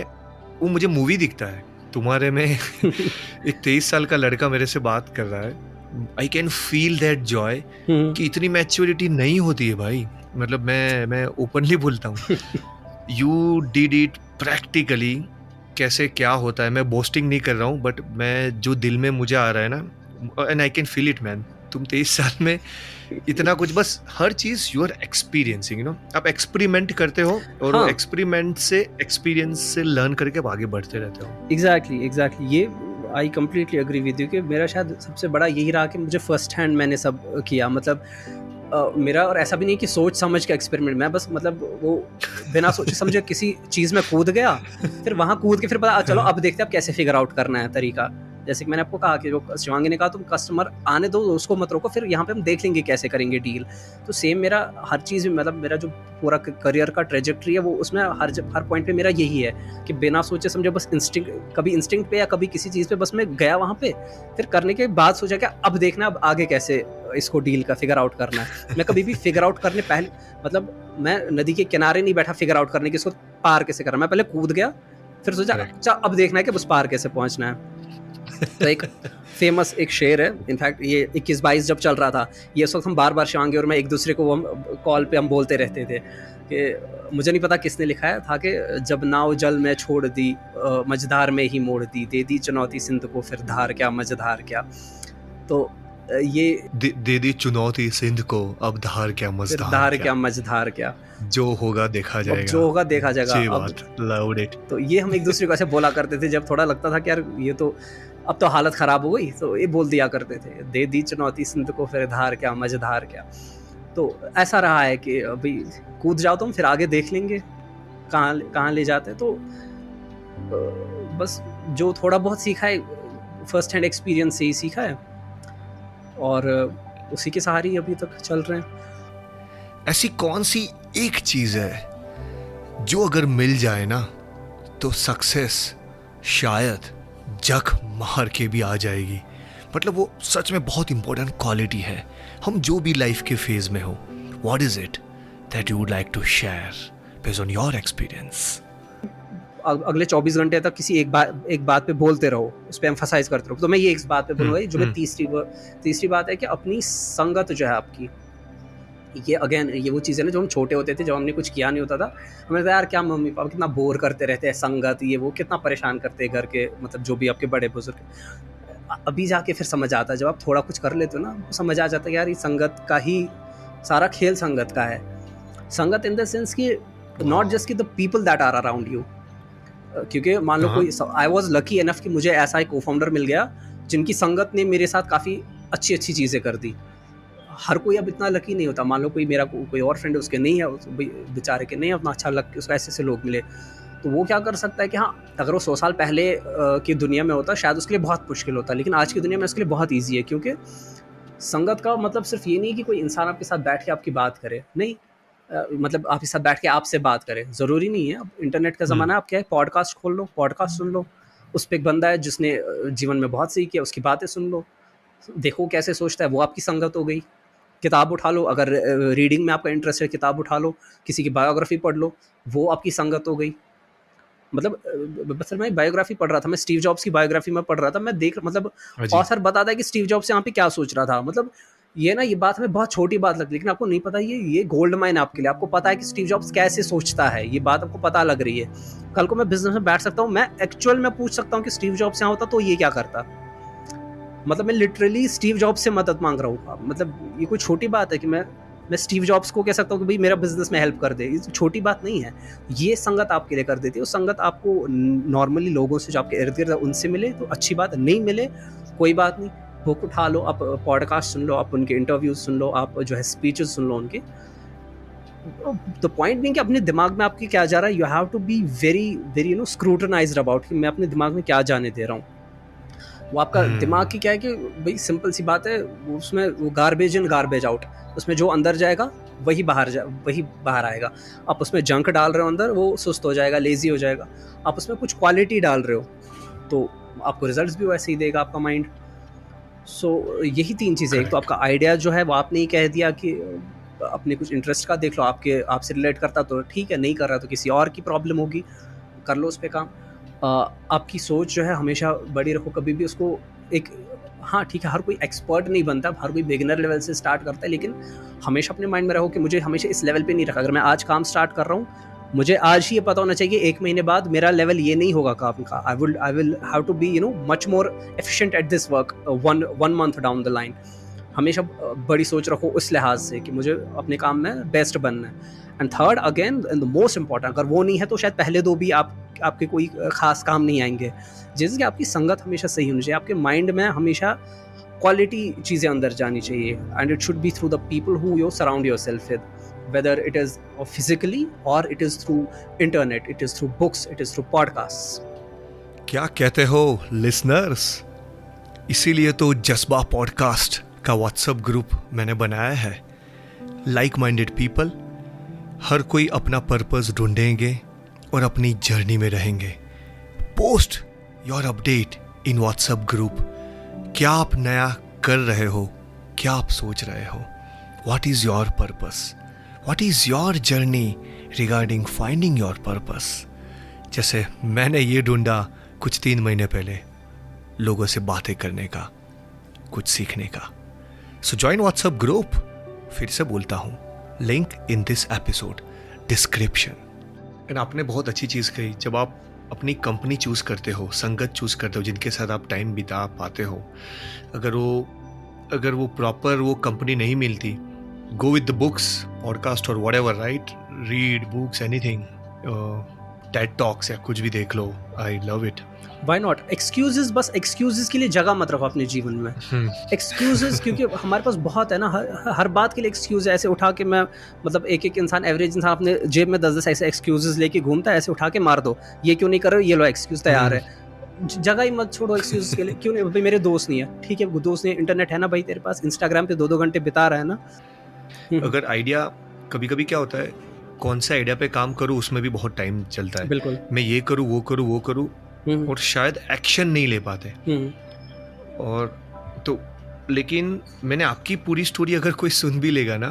वो मुझे मूवी दिखता है तुम्हारे में एक 23 साल का लड़का मेरे से बात कर रहा है। I can feel that Joy कि इतनी मैच्योरिटी नहीं होती है भाई। मतलब मैं ओपनली बोलता हूँ, यू डिड इट प्रैक्टिकली। कैसे क्या होता है, मैं बोस्टिंग नहीं कर रहा हूँ, बट मैं जो दिल में मुझे आ रहा है ना, and I can feel it man. तुम 23 साल में इतना कुछ, बस हर चीज यू आर एक्सपीरियंसिंग, आप एक्सपेरिमेंट करते हो, और वो हाँ, एक्सपेरिमेंट से, एक्सपीरियंस से लर्न करके आप आगे बढ़ते रहते हो। एग्जैक्टली ये I completely agree with you कि मेरा शायद सबसे बड़ा यही रहा कि मुझे फर्स्ट हैंड मैंने सब किया। मतलब मेरा, और ऐसा भी नहीं कि सोच समझ के एक्सपेरिमेंट, मैं बस मतलब वो बिना सोचे समझे किसी चीज़ में कूद गया, फिर वहाँ कूद के फिर पता चलो अब देखते हैं अब कैसे फिगर आउट करना है तरीका। जैसे कि मैंने आपको कहा कि जो शिवांगी ने कहा तुम कस्टमर आने दो, उसको मत रोको, फिर यहाँ पे हम देख लेंगे कैसे करेंगे डील। तो सेम मेरा हर चीज़ में, मतलब मेरा जो पूरा करियर का ट्रेजेक्ट्री है वो, उसमें हर पॉइंट पे मेरा यही है कि बिना सोचे समझे बस कभी इंस्टिंक्ट पे या कभी किसी चीज़ पे बस मैं गया वहाँ पे, फिर करने के बाद सोचा कि अब देखना अब आगे कैसे इसको डील का फिगर आउट करना है। मैं कभी भी फिगर आउट करने पहले, मतलब मैं नदी के किनारे नहीं बैठा फिगर आउट करने की इसको पार कैसे करना, मैं पहले कूद गया, फिर सोचा अच्छा अब देखना है कि उस पार कैसे पहुंचना है। तो एक फेमस एक शेर है, इनफैक्ट ये 21-22 जब चल रहा था, ये उस वक्त हम बार बार शिवांगी और मैं एक दूसरे को हम कॉल पे हम बोलते रहते थे कि मुझे नहीं पता किसने लिखा है था कि जब नाव जल में छोड़ दी मझधार में ही मोड़ दी, दे दी चुनौती सिंध को फिर धार क्या मझधार क्या। तो ये दे दी चुनौती सिंध को, अब धार क्या फिर मझधार धार क्या, क्या मझधार क्या, जो होगा देखा अब जाएगा। जो होगा देखा जाएगा। अच्छी अब बात, लव्ड इट। तो ये हम एक दूसरे को ऐसे बोला करते थे जब थोड़ा लगता था कि यार ये तो अब तो हालत खराब हो गई, तो ये बोल दिया करते थे, दे दी चुनौती सिंध को फिर धार क्या मझधार क्या। तो ऐसा रहा है कि अभी कूद जाओ तुम, फिर आगे देख लेंगे कहाँ कहाँ ले जाते हैं। तो बस जो थोड़ा बहुत सीखा है फर्स्ट हैंड एक्सपीरियंस से ही सीखा है, और उसी के सहारे ही अभी तक चल रहे हैं। ऐसी कौन सी एक चीज है जो अगर मिल जाए ना तो सक्सेस शायद जग मार के भी आ जाएगी? मतलब वो सच में बहुत इंपॉर्टेंट क्वालिटी है, हम जो भी लाइफ के फेज में हो। What is it that you would like to share based on your experience? अगले 24 घंटे तक किसी एक बात पे बोलते रहो, उस पर एम्फसाइज करते रहो। तो मैं ये एक बात पे बोलूँगा, जो मैं तीसरी बात है कि अपनी संगत जो है आपकी, ये अगेन ये वो चीज़ें ना जो हम छोटे होते थे, जब हमने कुछ किया नहीं होता था, हमें लगता है यार क्या मम्मी पापा कितना बोर करते रहते हैं, संगत ये वो कितना परेशान करते हैं घर के, मतलब जो भी आपके बड़े बुजुर्ग। अभी जाके फिर समझ आता है, जब आप थोड़ा कुछ कर लेते हो ना, समझ आ जाता है यार ये संगत का ही सारा खेल संगत का है। संगत इन द सेंस कि नॉट जस्ट कि the people that are around you, क्योंकि मान लो कोई, आई वॉज लकी इनफ कि मुझे ऐसा एक को-फाउंडर मिल गया जिनकी संगत ने मेरे साथ काफ़ी अच्छी अच्छी चीज़ें कर दी। हर कोई अब इतना लकी नहीं होता, मान लो कोई मेरा कोई और फ्रेंड है, उसके नहीं है, बेचारे के नहीं है उतना अच्छा लक, उसको ऐसे ऐसे लोग मिले, तो वो क्या कर सकता है कि हाँ अगर वो 100 साल पहले की दुनिया में होता शायद उसके लिए बहुत मुश्किल होता, लेकिन आज की दुनिया में उसके लिए बहुत ईजी है, क्योंकि संगत का मतलब सिर्फ ये नहीं कि कोई इंसान आपके साथ बैठ के आपकी बात करे, नहीं, मतलब आपके साथ बैठ के आपसे बात करे, ज़रूरी नहीं है। अब इंटरनेट का ज़माना है, आप क्या है, पॉडकास्ट खोल लो, पॉडकास्ट सुन लो, उस पर एक बंदा है जिसने जीवन में बहुत सही किया, उसकी बातें सुन लो, देखो कैसे सोचता है, वो आपकी संगत हो गई। किताब उठा लो, अगर रीडिंग में आपका इंटरेस्ट है, किताब उठा लो, किसी की बायोग्राफी पढ़ लो, वो आपकी संगत हो गई। मतलब सर मैं बायोग्राफी पढ़ रहा था, मैं स्टीव जॉब्स की बायोग्राफी में पढ़ रहा था, मैं देख मतलब ऑथर बताता है कि स्टीव जॉब्स यहाँ पे क्या सोच रहा था, मतलब ये ना ये बात हमें बहुत छोटी बात लगती है, लेकिन आपको नहीं पता ये गोल्ड माइन है आपके लिए। आपको पता है कि स्टीव जॉब्स कैसे सोचता है, ये बात आपको पता लग रही है। कल को मैं बिजनेस में बैठ सकता हूँ, मैं एक्चुअल में पूछ सकता हूँ कि स्टीव जॉब्स यहाँ होता तो ये क्या करता, मतलब मैं लिटरली स्टीव जॉब्स से मदद मांग रहा हूँ। मतलब ये कोई छोटी बात है कि मैं स्टीव जॉब्स को कह सकता हूँ कि भाई मेरा बिजनेस में हेल्प कर दे, ये छोटी बात नहीं है। ये संगत आपके लिए कर देती है, वो संगत आपको नॉर्मली लोगों से जो आपके इर्द गिर्द उनसे मिले तो अच्छी बात, नहीं मिले कोई बात नहीं, बुक उठा लो, आप पॉडकास्ट सुन लो, आप उनके इंटरव्यूज सुन लो, आप जो है स्पीचेस सुन लो उनके। द पॉइंट बीइंग कि अपने दिमाग में आपकी क्या जा रहा है, you have to be very very scrutinized about कि मैं अपने दिमाग में क्या जाने दे रहा हूँ। वो आपका दिमाग की क्या है कि भाई सिंपल सी बात है, उसमें वो गार्बेज इन गार्बेज आउट, उसमें जो अंदर जाएगा वही बाहर आएगा। आप उसमें जंक डाल रहे हो अंदर, वो सुस्त हो जाएगा, लेजी हो जाएगा। आप उसमें कुछ क्वालिटी डाल रहे हो तो आपको रिजल्ट्स भी वैसे ही देगा आपका माइंड। सो यही 3 चीज़ें, एक तो आपका आइडिया जो है वो आपने ही कह दिया कि अपने कुछ इंटरेस्ट का देख लो, आपसे रिलेट करता तो ठीक है, नहीं कर रहा तो किसी और की प्रॉब्लम होगी, कर लो उस पर काम। आपकी सोच जो है हमेशा बड़ी रखो, कभी भी उसको एक, हाँ ठीक है हर कोई एक्सपर्ट नहीं बनता, हर कोई बिगिनर लेवल से स्टार्ट करता है, लेकिन हमेशा अपने माइंड में रखो कि मुझे हमेशा इस लेवल पे नहीं रखा। अगर मैं आज काम स्टार्ट कर रहा हूँ, मुझे आज ही ये पता होना चाहिए 1 महीने बाद मेरा लेवल ये नहीं होगा काम का। I will have to be much more efficient at this work one month down the line. हमेशा बड़ी सोच रखो उस लिहाज से कि मुझे अपने काम में बेस्ट बनना है। And third again the most important, अगर वो नहीं है तो शायद पहले 2 भी आपके कोई खास काम नहीं आएंगे। जैसे कि आपकी संगत हमेशा सही होनी चाहिए, आपके माइंड में हमेशा क्वालिटी चीज़ें अंदर जानी चाहिए, and it should be through the people who you surround yourself with, whether it is physically or it is through internet, it is through books, it is through podcasts. क्या कहते हो listeners? इसीलिए तो जज्बा पॉडकास्ट का WhatsApp group मैंने बनाया है। लाइक माइंडेड पीपल, हर कोई अपना पर्पस ढूंढेंगे और अपनी जर्नी में रहेंगे। Post your update in WhatsApp group. क्या आप नया कर रहे हो? क्या आप सोच रहे हो? What is your purpose? What is your journey regarding finding your purpose? जैसे मैंने ये ढूंढा कुछ 3 महीने पहले, लोगों से बातें करने का, कुछ सीखने का। So join WhatsApp group. फिर से बोलता हूँ, link in this episode description. And आपने बहुत अच्छी चीज़ कही, जब आप अपनी कंपनी चूज़ करते हो, संगत चूज़ करते हो, जिनके साथ आप टाइम बिता पाते हो, अगर वो प्रॉपर वो कंपनी नहीं मिलती, go with the books, podcast or whatever, right? Read books, anything, TED Talks या कुछ भी देख लो। I love it. Why not? Excuses, बस excuses के लिए जगह मत रखो अपने जीवन में। Excuses क्योंकि हमारे पास बहुत है ना, हर बात के लिए excuse है। ऐसे उठा के मैं मतलब एक इंसान, एवरेज इंसान अपने जेब में 10 ऐसे excuses लेके घूमता है, ऐसे उठा के मार दो, ये क्यों नहीं कर रहे हो, ये लो excuse तैयार है। जगह ही मत छोड़ो एक्सक्यूज के लिए। क्यों नहीं भाई, मेरे दोस्त नहीं है, ठीक है दोस्त नहीं, इंटरनेट है ना भाई तेरे पास, इंस्टाग्राम पे 2-2 घंटे बिता रहा है ना। अगर आइडिया, कभी कभी क्या होता है, कौन सा आइडिया पे काम करूँ उसमें भी बहुत टाइम चलता है। बिल्कुल, मैं ये करूँ वो करूँ और शायद एक्शन नहीं ले पाते। और तो लेकिन मैंने आपकी पूरी स्टोरी अगर कोई सुन भी लेगा ना,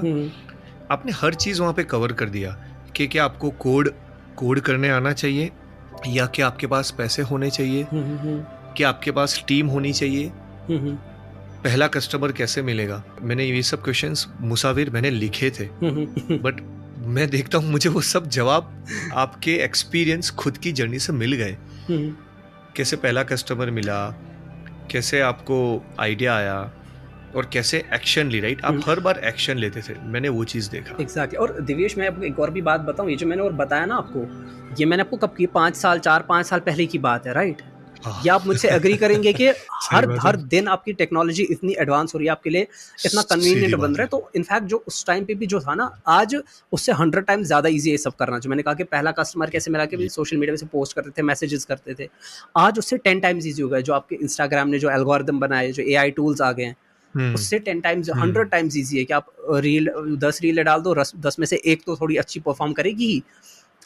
आपने हर चीज़ वहाँ पे कवर कर दिया कि क्या आपको कोड करने आना चाहिए, या क्या आपके पास पैसे होने चाहिए, क्या आपके पास टीम होनी चाहिए, पहला कस्टमर कैसे मिलेगा, मैंने ये सब क्वेश्चंस मुसाविर मैंने लिखे थे, बट मैं देखता हूँ मुझे वो सब जवाब आपके एक्सपीरियंस खुद की जर्नी से मिल गए। कैसे पहला कस्टमर मिला, कैसे आपको आइडिया आया और कैसे एक्शन ली, राइट? आप हर बार एक्शन लेते थे, मैंने वो चीज़ देखा। एग्जैक्टली। और दिव्येश, मैं आपको एक और भी बात बताऊं, ये जो मैंने और बताया ना आपको, ये मैंने आपको कब की, 4-5 साल पहले की बात है, राइट? हाँ। ये आप मुझसे एग्री करेंगे कि सही बात हर है। दिन आपकी टेक्नोलॉजी इतनी एडवांस हो रही है, आपके लिए इतना सीधी कन्वीनियंट बन बात रहा है। तो इनफैक्ट जो उस टाइम पे भी जो था ना, आज उससे 100 टाइम्स ज़्यादा ईजी है ये सब करना। जो मैंने कहा कि पहला कस्टमर कैसे मिला, कि सोशल मीडिया से पोस्ट करते थे, मैसेजेस करते थे, आज उससे 10 टाइम्स ईजी हो गया। जो आपके इंस्टाग्राम ने जो एल्गोरिदम बनाए, जो AI टूल्स आ गए हैं, उससे 10 टाइम्स 100 टाइम्स ईजी है कि आप रील 10 रीलें डाल दो, 10 में से एक तो थोड़ी अच्छी परफॉर्म करेगी ही।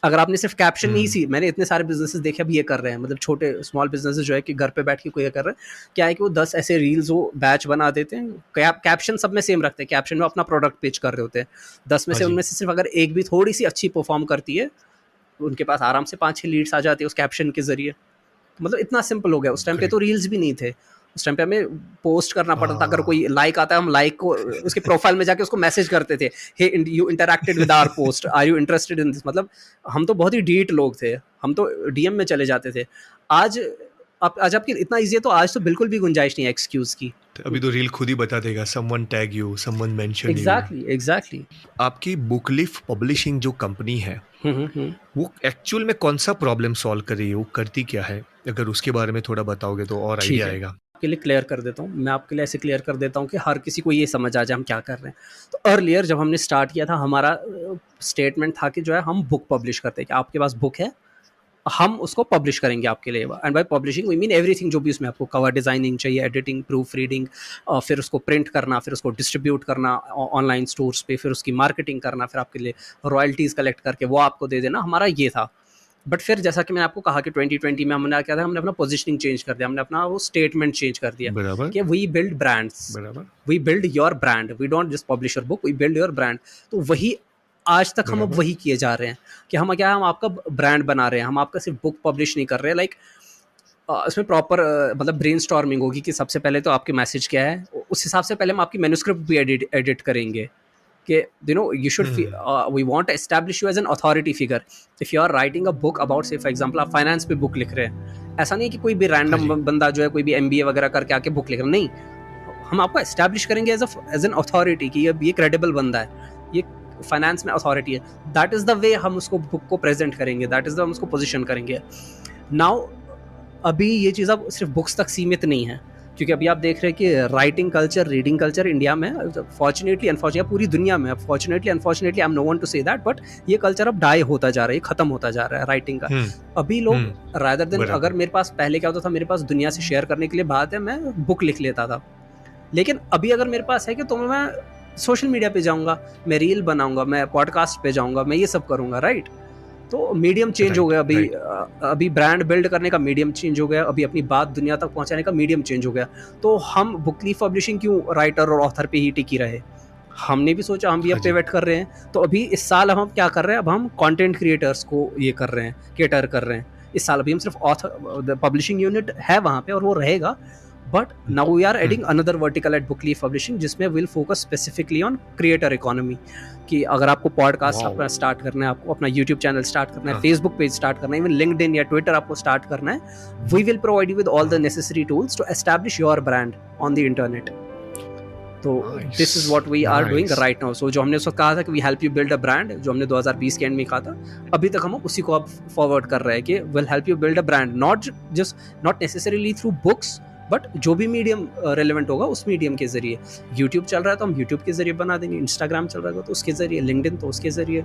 अगर आपने सिर्फ कैप्शन नहीं सी, मैंने इतने सारे बिजनेसेस देखे अब ये कर रहे हैं, मतलब छोटे स्मॉल बिजनेसेस जो है कि घर पे बैठ के कोई कर रहा है, क्या है कि वो 10 ऐसे रील्स वो बैच बना देते हैं, कैप्शन सब में सेम रखते हैं, कैप्शन में अपना प्रोडक्ट पेज कर रहे होते हैं, 10 में हाँ से जी। उनमें से सिर्फ अगर एक भी थोड़ी सी अच्छी परफॉर्म करती है, उनके पास आराम से 5-6 लीड्स आ जाती है उस कैप्शन के जरिए। मतलब इतना सिंपल हो गया। उस टाइम पे तो करेक्ट। रील्स भी नहीं थे, उस टाइम पे हमें पोस्ट करना पड़ता था। अगर कोई लाइक आता है, हम लाइक को उसके प्रोफाइल में जाके उसको मैसेज करते थे, hey you interacted with our post, are you interested in this. मतलब हम तो बहुत ही डीट लोग थे, हम तो डीएम में चले जाते थे। आज आज आपकी इतना ईजी है, तो आज तो बिल्कुल भी गुंजाइश नहीं है एक्सक्यूज की। अभी तो रील खुद ही बता देगा, someone tag you, someone mention you. Exactly. आपकी बुकलीफ पब्लिशिंग जो कंपनी है, वो एक्चुअल में कौन सा प्रॉब्लम सॉल्व कर रही है, वो करती क्या है? अगर उसके बारे में थोड़ा बताओगे तो और ठीक आइडिया है, आएगा। आपके लिए क्लियर कर देता हूँ। मैं आपके लिए ऐसे क्लियर कर देता हूँ कि हर किसी को ये समझ आ जाए हम क्या कर रहे हैं। तो अर्लियर जब हमने स्टार्ट किया था, हमारा स्टेटमेंट था कि जो है हम बुक पब्लिश करते हैं, कि आपके पास बुक है, हम उसको पब्लिश करेंगे आपके लिए। And by publishing we mean everything, जो भी उसमें आपको कवर डिज़ाइनिंग चाहिए, एडिटिंग, प्रूफ रीडिंग, फिर उसको प्रिंट करना, फिर उसको डिस्ट्रीब्यूट करना ऑनलाइन स्टोर्स पे, फिर उसकी मार्केटिंग करना, फिर आपके लिए रॉयल्टीज़ कलेक्ट करके वो आपको दे देना, हमारा ये था। बट फिर जैसा कि मैंने आपको कहा कि 2020 में हमने क्या था, हमने अपना पोजीशनिंग चेंज कर दिया, हमने अपना वो स्टेटमेंट चेंज कर दिया बराबर। कि वी बिल्ड ब्रांड्स, बराबर। We build your brand, we don't just publish your book, we build your brand. तो वही आज तक हम अब बराबर। वही किए जा रहे हैं कि हम क्या है, हम आपका ब्रांड बना रहे हैं, हम आपका सिर्फ बुक पब्लिश नहीं कर रहे हैं। लाइक इसमें प्रॉपर मतलब ब्रेनस्टॉर्मिंग होगी कि सबसे पहले तो आपके मैसेज क्या है, उस हिसाब से पहले हम आपकी मैन्युस्क्रिप्ट भी एडिट करेंगे कि you know you should we want to establish you as an authority figure. If you are writing a book about, say for example आप फाइनेंस पे बुक लिख रहे हैं, ऐसा नहीं कि कोई भी हाँ रैंडम जी। बंदा जो है कोई भी एमबीए वगैरह करके आके बुक लिख रहा है, नहीं, हम आपको एस्टैब्लिश करेंगे एज एन अथॉरिटी कि ये क्रेडिबल बंदा है, ये फाइनेंस में अथॉरिटी है। दैट इज द वे हम उसको बुक को प्रेजेंट करेंगे, दैट इज द हम उसको पोजिशन करेंगे। नाउ अभी ये चीज़ अब सिर्फ बुक्स तक सीमित नहीं है, क्योंकि अभी आप देख रहे हैं कि writing culture, reading culture India में, फॉर्चुनेटली अनफॉर्चुनेटली पूरी दुनिया में, fortunately unfortunately I am no one to say that, but ये कल्चर अब डाई होता जा रहा है, खत्म होता जा रहा है राइटिंग का। अभी लोग रादर देन, अगर मेरे पास पहले क्या होता था, मेरे पास दुनिया से शेयर करने के लिए बात है, मैं बुक लिख लेता था। लेकिन अभी अगर मेरे पास है कि तो मैं सोशल मीडिया पे जाऊंगा, मैं रील बनाऊंगा, मैं पॉडकास्ट पे जाऊंगा, मैं ये सब करूंगा, राइट? तो मीडियम चेंज हो गया अभी। अभी ब्रांड बिल्ड करने का मीडियम चेंज हो गया, अभी अपनी बात दुनिया तक पहुंचाने का मीडियम चेंज हो गया। तो हम बुकलीफ पब्लिशिंग क्यों राइटर और ऑथर पे ही टिकी रहे? हमने भी सोचा, हम भी अब पिवट कर रहे हैं। तो अभी इस साल हम क्या कर रहे हैं, अब हम कंटेंट क्रिएटर्स को ये कर रहे हैं, केटर कर रहे हैं। इस साल अभी हम सिर्फ ऑथर पब्लिशिंग यूनिट है वहाँ पे और वो रहेगा, but now we are adding another vertical at Bookleaf publishing, जिसमें will focus specifically on creator economy. कि अगर आपको पॉडकास्ट अपना स्टार्ट करना है, आपको अपना यूट्यूब चैनल स्टार्ट करना है, फेसबुक पेज स्टार्ट करना है, इवन लिंक्डइन या ट्विटर आपको स्टार्ट करना है, we will provide you with all the necessary tools to establish your brand on the internet. तो this is what we are doing right now. So जो हमने उस वक्त कहा था कि we help you build a brand, जो हमने 2020 के एंड में कहा था, अभी तक हम उसी को अब फॉरवर्ड कर रहे हैं कि will help you build a brand, not necessarily through books, but जो भी मीडियम रेलेवेंट होगा उस मीडियम के जरिए। यूट्यूब चल रहा है तो हम यूट्यूब के जरिए बना देंगे, इंस्टाग्राम चल रहा है तो उसके जरिए, लिंक्डइन तो उसके जरिए।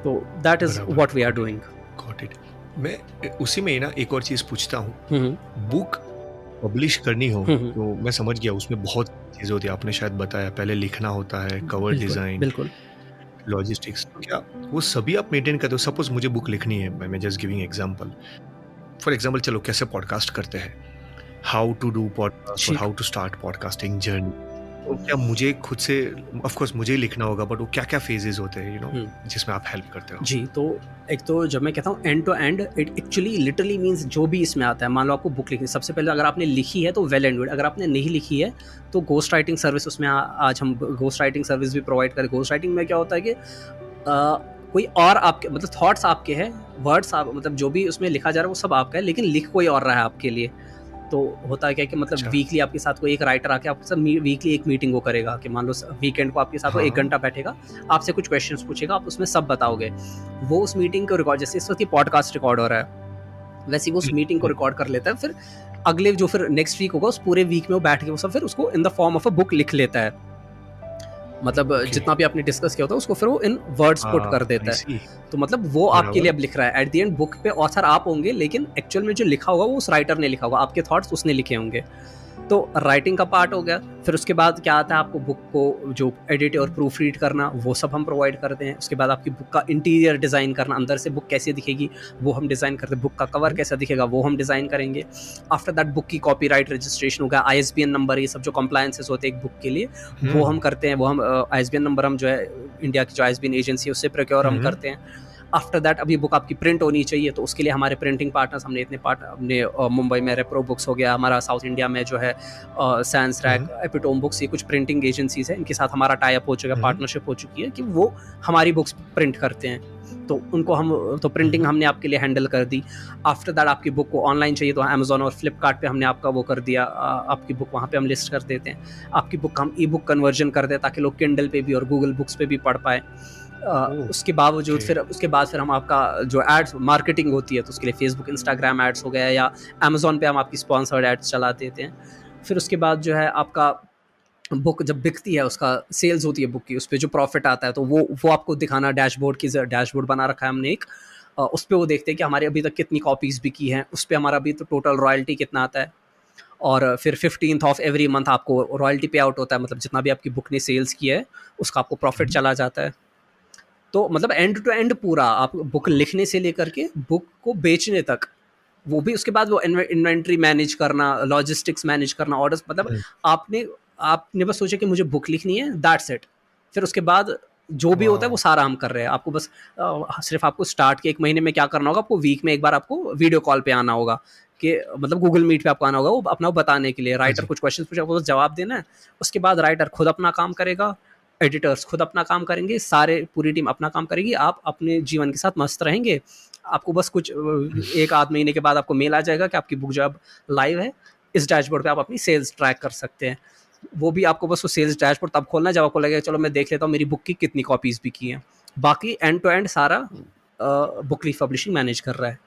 तो that is what we are doing. Got it. मैं उसी में ना एक और चीज पूछता हूँ, बुक पब्लिश करनी हो तो मैं समझ गया उसमें बहुत चीजें होती है, आपने शायद बताया, पहले लिखना होता है, कवर डिजाइन, बिल्कुल, लॉजिस्टिक्स, क्या वो सभी आप मेंटेन करते हो? सपोज मुझे बुक लिखनी है, मैं just giving example, for example चलो कैसे पॉडकास्ट करते हैं, हाउ टू डू पॉडकास्ट और how to start podcasting journey, तो क्या मुझे खुद से, ऑफ कोर्स मुझे ही लिखना होगा, बट वो क्या-क्या फेजेस होते हैं जिसमें आप हेल्प करते हो? जी, तो एक तो जब मैं कहता हूँ end to end, it actually literally means जो भी इसमें आता है। मान लो आपको बुक लिखनी, सबसे पहले अगर आपने लिखी है तो वेल एंड गुड, अगर आपने नहीं लिखी है तो घोस्ट राइटिंग सर्विस उसमें आज हम घोस्ट राइटिंग सर्विस भी प्रोवाइड करें। घोस्ट राइटिंग में क्या होता है कि कोई और आपके मतलब थॉट्स आपके हैं, वर्ड्स आप मतलब जो भी उसमें लिखा जा रहा है वो सब आपका है, लेकिन लिख कोई और रहा है आपके लिए। तो होता है क्या कि मतलब अच्छा। वीकली आपके साथ कोई एक राइटर आके आपके साथ वीकली एक मीटिंग वो करेगा कि मान लो वीकेंड को आपके साथ वो हाँ। 1 घंटा बैठेगा, आपसे कुछ क्वेश्चंस पूछेगा, आप उसमें सब बताओगे। वो उस मीटिंग को रिकॉर्ड, जैसे इस वक्त ये पॉडकास्ट रिकॉर्ड हो रहा है, वैसे ही वो उस मीटिंग को रिकॉर्ड कर लेता है। फिर अगले जो फिर नेक्स्ट वीक होगा उस पूरे वीक में वो बैठ के वो सब फिर उसको in the form of a book लिख लेता है। मतलब ओके। जितना भी आपने डिस्कस किया होता है उसको फिर वो इन वर्ड्स पुट कर देता आई है। सी। तो मतलब वो आपके बराबर। लिए अब लिख रहा है। एट द एंड बुक पे ऑथर आप होंगे, लेकिन एक्चुअल में जो लिखा होगा वो उस राइटर ने लिखा होगा, आपके थॉट्स उसने लिखे होंगे। तो राइटिंग का पार्ट हो गया। फिर उसके बाद क्या आता है, आपको बुक को जो एडिट और प्रूफ रीड करना वो सब हम प्रोवाइड करते हैं। उसके बाद आपकी बुक का इंटीरियर डिज़ाइन करना, अंदर से बुक कैसी दिखेगी वो हम डिज़ाइन करते हैं। बुक का कवर कैसा दिखेगा वो हम डिज़ाइन करेंगे। आफ्टर दैट बुक की कॉपीराइट रजिस्ट्रेशन होगा, ISBN नंबर, ये सब जो कंप्लायंसेस होते हैं एक बुक के लिए वो हम करते हैं। वो हम ISBN नंबर हम जो है इंडिया की जो ISBN एजेंसी है उससे प्रोक्योर हम करते हैं। आफ्टर दैट अभी बुक आपकी प्रिंट होनी चाहिए, तो उसके लिए हमारे प्रिंटिंग पार्टनर्स, हमने इतने हमने मुंबई में रेप्रो बुक्स हो गया, हमारा साउथ इंडिया में जो है सैंस रैक, एपिटोम बुक्स, ये कुछ प्रिंटिंग एजेंसीज हैं, इनके साथ हमारा टाई अप हो चुका है, पार्टनरशिप हो चुकी है कि वो हमारी बुक्स प्रिंट करते हैं। तो उनको हम तो प्रिंटिंग हमने आपके लिए हैंडल कर दी। आफ्टर दैट आपकी बुक को ऑनलाइन चाहिए तो अमेजोन और फ्लिपकार्ट पे हमने आपका वो कर दिया, आपकी बुक वहाँ पे हम लिस्ट कर देते हैं। आपकी बुक हम ई बुक कन्वर्जन कर दें ताकि लोग किंडल पे भी और गूगल बुक्स पे भी पढ़ पाए। उसके बावजूद फिर उसके बाद फिर हम आपका जो एड्स मार्केटिंग होती है तो उसके लिए फेसबुक इंस्टाग्राम एड्स हो गया या अमेजोन पे हम आपकी स्पॉन्सर्ड एड्स चला देते हैं। फिर उसके बाद जो है आपका बुक जब बिकती है, उसका सेल्स होती है बुक की, उस पर जो प्रॉफिट आता है तो वो आपको दिखाना, डैशबोर्ड की डैशबोर्ड बना रखा है हमने एक, उस पर वो देखते हैं कि हमारे अभी तक कितनी कॉपीज़ बिकी हैं, उस पर हमारा अभी तो टोटल रॉयल्टी कितना आता है। और फिर 15th ऑफ एवरी मंथ आपको रॉयल्टी पे आउट होता है, मतलब जितना भी आपकी बुक ने सेल्स किया है उसका आपको प्रॉफिट चला जाता है। तो मतलब एंड टू एंड पूरा आप बुक लिखने से लेकर के बुक को बेचने तक, वो भी उसके बाद वो इन्वेंट्री मैनेज करना, लॉजिस्टिक्स मैनेज करना, ऑर्डर्स, मतलब आपने आपने बस सोचा कि मुझे बुक लिखनी है, दैट्स इट। फिर उसके बाद जो भी होता है वो सारा हम कर रहे हैं। आपको बस सिर्फ आपको स्टार्ट के 1 महीने में क्या करना होगा, आपको वीक में एक बार आपको वीडियो कॉल पे आना होगा कि मतलब गूगल मीट पे आपको आना होगा वो अपना बताने के लिए। राइटर कुछ क्वेश्चन पूछेगा, आपको बस जवाब देना है। उसके बाद राइटर खुद अपना काम करेगा, एडिटर्स खुद अपना काम करेंगे, सारे पूरी टीम अपना काम करेगी, आप अपने जीवन के साथ मस्त रहेंगे। आपको बस कुछ 1 आध महीने के बाद आपको मेल आ जाएगा कि आपकी बुक जो अब लाइव है, इस डैशबोर्ड पे आप अपनी सेल्स ट्रैक कर सकते हैं। वो भी आपको बस वो सेल्स डैशबोर्ड तब खोलना है जब आपको लगेगा चलो मैं देख लेता हूँ मेरी बुक की कितनी कॉपीज़ बिकी हैं। बाकी एंड टू एंड सारा बुक लीफ पब्लिशिंग मैनेज कर रहा है।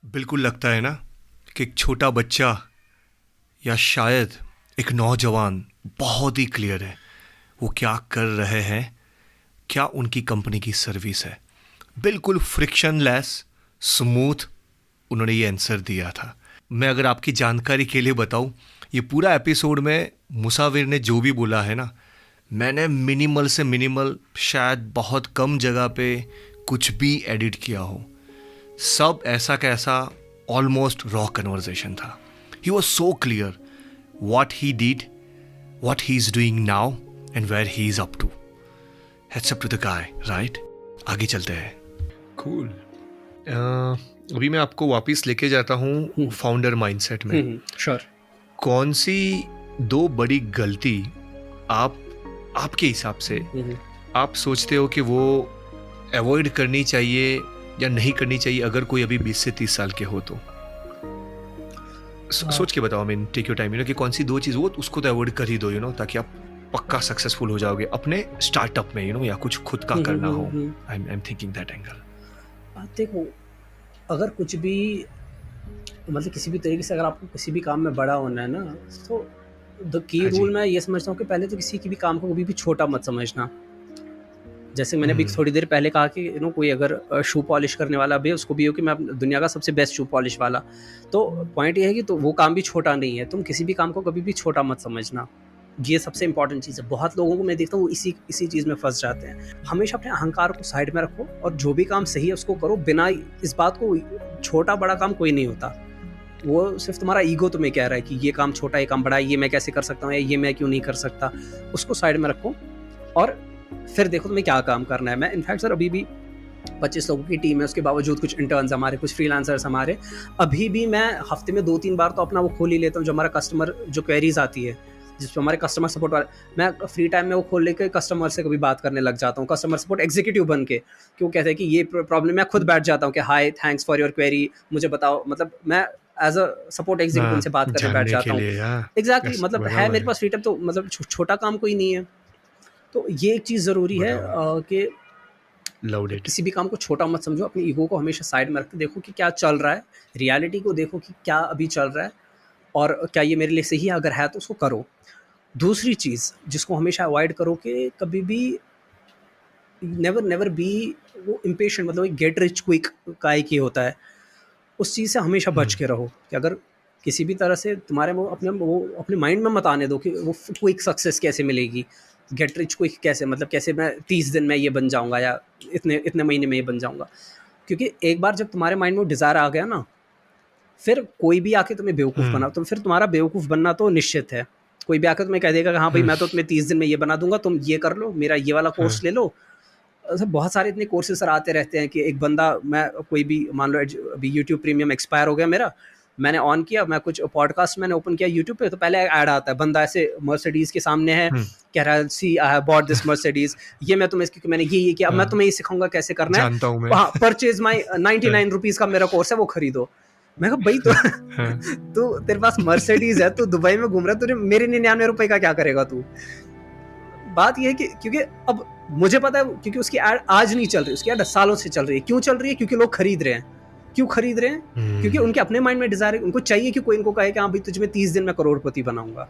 बिल्कुल लगता है ना कि एक छोटा बच्चा या शायद एक नौजवान बहुत ही क्लियर है वो क्या कर रहे हैं, क्या उनकी कंपनी की सर्विस है। बिल्कुल फ्रिक्शनलेस, स्मूथ उन्होंने ये आंसर दिया था। मैं अगर आपकी जानकारी के लिए बताऊं, ये पूरा एपिसोड में मुसाविर ने जो भी बोला है ना, मैंने मिनिमल से मिनिमल, शायद बहुत कम जगह पे कुछ भी एडिट किया हो। सब ऐसा कैसा ऑलमोस्ट रॉ कन्वर्सेशन था। He was so clear what he did, what he's doing now and where he is up to. Heads up to the guy, right? आगे चलते हैं। Cool. अभी मैं आपको वापस लेके जाता हूँ फाउंडर माइंडसेट में। Sure. कौन सी 2 बड़ी गलती आपके हिसाब से आप सोचते हो कि वो अवॉइड करनी चाहिए या नहीं करनी चाहिए अगर कोई अभी 20 से 30 साल के हो तो? सोच के बताओ, मैं टेक योर टाइम, कि कौन सी 2 चीज़ वो उसको तो अवॉइड कर ही दो, ताकि आप पक्का सक्सेसफुल हो जाओगे अपने स्टार्टअप में, या कुछ खुद का करना हो। आई एम थिंकिंग दैट एंगल। देखो, अगर कुछ भी मतलब किसी भी तरीके से अगर आपको किसी भी काम में बड़ा होना है ना, तो द की रूल मैं ये समझता हूँ कि पहले तो किसी की भी काम को कभी भी छोटा मत समझना। जैसे मैंने अभी थोड़ी देर पहले कहा कि कोई अगर शू पॉलिश करने वाला भी है, उसको भी हो कि मैं दुनिया का सबसे बेस्ट शू पॉलिश वाला, तो पॉइंट ये है कि तो वो काम भी छोटा नहीं है। तुम किसी भी काम को कभी भी छोटा मत समझना, ये सबसे इंपॉर्टेंट चीज़ है। बहुत लोगों को मैं देखता हूँ वो इसी चीज़ में फंस जाते हैं। हमेशा अपने अहंकार को साइड में रखो और जो भी काम सही है उसको करो, बिना इस बात को, छोटा बड़ा काम कोई नहीं होता। वो सिर्फ तुम्हारा ईगो तुम्हें कह रहा है कि ये काम छोटा है, ये काम बड़ा है, ये मैं कैसे कर सकता हूँ या ये मैं क्यों नहीं कर सकता, उसको साइड में रखो और फिर देखो तुम्हें क्या काम करना है। मैं इनफैक्ट सर अभी भी 25 लोगों की टीम है, उसके बावजूद कुछ इंटर्न्स हमारे, कुछ फ्रीलांसर्स हमारे, अभी भी मैं हफ्ते में 2-3 बार तो अपना वो खोल ही लेता हूँ, जो हमारा कस्टमर जो क्वेरीज आती है, जिसमें हमारे कस्टमर सपोर्ट वाले, मैं फ्री टाइम में वो खोल लेकर कस्टमर से कभी बात करने लग जाता हूँ, कस्टमर सपोर्ट एग्जीक्यूटिव बन के, कि वो कहते हैं कि ये प्रॉब्लम, मैं खुद बैठ जाता हूँ कि हाय थैंक्स फॉर योर क्वेरी, मुझे बताओ, मतलब मैं एज अ सपोर्ट एग्जीक्यूटिव उनसे बात करने बैठ जानने के जाता हूँ। लिए, हाँ, एग्जैक्टली, यस, मतलब है बराबर मेरे है, पास फ्री टाइम तो मतलब छोटा काम कोई नहीं है। तो ये एक चीज़ ज़रूरी है बराबर, कि लव्ड इट। किसी भी काम को छोटा मत समझो, अपनी ईगो को हमेशा साइड में रख के देखो कि क्या चल रहा है, रियलिटी को देखो कि क्या अभी चल रहा है और क्या ये मेरे लिए सही है, अगर है तो उसको करो। दूसरी चीज़ जिसको हमेशा अवॉइड करो कि कभी भी नेवर नेवर बी वो इम्पेशेंट, मतलब गेट रिच क्विक का एक ही होता है, उस चीज़ से हमेशा बच के रहो कि अगर किसी भी तरह से तुम्हारे वो अपने माइंड में मत आने दो कि वो क्विक सक्सेस कैसे मिलेगी, गेट रिच क्विक कैसे, मतलब कैसे मैं 30 दिन में ये बन जाऊंगा या इतने इतने महीने में ये बन जाऊंगा। क्योंकि एक बार जब तुम्हारे माइंड में वो डिज़ायर आ गया ना, फिर कोई भी आके तुम्हें बेवकूफ़ बना, तो फिर तुम्हारा बेवकूफ़ बनना तो निश्चित है। कोई भी आकर तुम्हें कह देगा कि हाँ भाई मैं तो तुम्हें 30 दिन में ये बना दूंगा, तुम ये कर लो, मेरा ये वाला कोर्स ले लो। सर बहुत सारे इतने कोर्सेज सर आते रहते हैं कि एक बंदा, मैं कोई भी मान लो अभी यूट्यूब प्रीमियम एक्सपायर हो गया मेरा, मैंने ऑन किया, मैं कुछ पॉडकास्ट मैंने ओपन किया यूट्यूब पे, तो पहले ऐड आता है, बंदा ऐसे मर्सिडीज के सामने है, कह रहा है see I have bought this Mercedes, ये मैं तुम्हें क्योंकि मैंने ये किया, अब मैं तुम्हें ये सिखाऊंगा कैसे करना है, जानता हूँ मैं। परचेज माई 99 रुपीज़ का मेरा कोर्स है, वो खरीदो। मैं कहा भाई तो तू तेरे पास मर्सिडीज है, तू दुबई में घूम रहा है, तुझे मेरे 99 रुपए का क्या करेगा तू। बात यह है कि क्योंकि अब मुझे पता है, क्योंकि उसकी ऐड आज नहीं चल रही, उसकी ऐड सालों से चल रही है। क्यों चल रही है? क्योंकि लोग खरीद रहे हैं। क्यों खरीद रहे हैं? क्योंकि उनके अपने माइंड में डिजायर है, उनको चाहिए कि कोई इनको कहे कि हाँ भाई तुझे मैं 30 दिन में करोड़पति बनाऊंगा।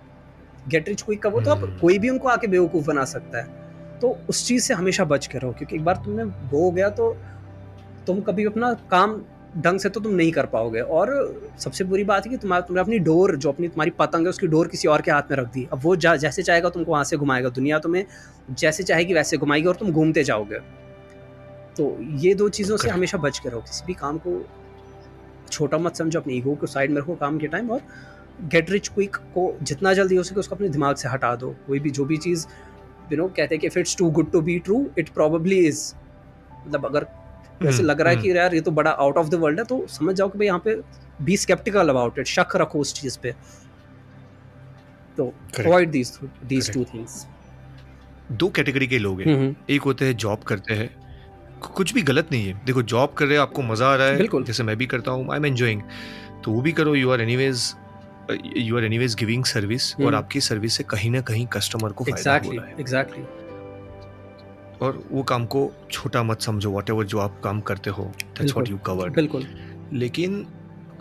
गेट रिच क्विक का वो तो अब कोई भी उनको आके बेवकूफ बना सकता है। तो उस चीज से हमेशा बच के रहो, क्योंकि एक बार तुमने वो हो गया तो तुम कभी अपना काम ढंग से तो तुम नहीं कर पाओगे। और सबसे बुरी बात है कि तुमने अपनी डोर, जो अपनी तुम्हारी पतंग है, उसकी डोर किसी और के हाथ में रख दी। अब वो जैसे चाहेगा तुमको वहां से घुमाएगा, दुनिया तुम्हें जैसे चाहेगी वैसे घुमाएगी और तुम घूमते जाओगे। तो ये दो चीज़ों से हमेशा बच के रहो। किसी भी काम को छोटा मत समझो, अपने ईगो को साइड में रखो काम के टाइम, और गेट रिच क्विक को जितना जल्दी हो सके उसको अपने दिमाग से हटा दो। कोई भी जो भी चीज़ कहते हैं कि if it's too good to be true it probably is, मतलब अगर वैसे लग रहा है कि यार ये तो बड़ा आउट ऑफ द वर्ल्ड है, तो समझ जाओ कि भाई यहाँ पे बी स्केप्टिकल अबाउट इट, शक रखो उस चीज पे। तो अवॉइड दीज टू थिंग्स। दो कैटेगरी के लोग हैं, एक होते हैं जॉब करते हैं, कुछ भी गलत नहीं है, देखो जॉब कर रहे हो, आपको मजा आ रहा है, जैसे मैं भी करता हूँ, आई एम एंजॉइंग, तो वो भी करो, you are anyways giving service, और आपकी सर्विस से कहीं ना कहीं कस्टमर को फायदा हो रहा है। एग्जैक्टली। और वो काम को छोटा मत समझो, व्हाटएवर जो आप काम करते हो, दैट्स व्हाट यू कवर्ड। बिल्कुल। लेकिन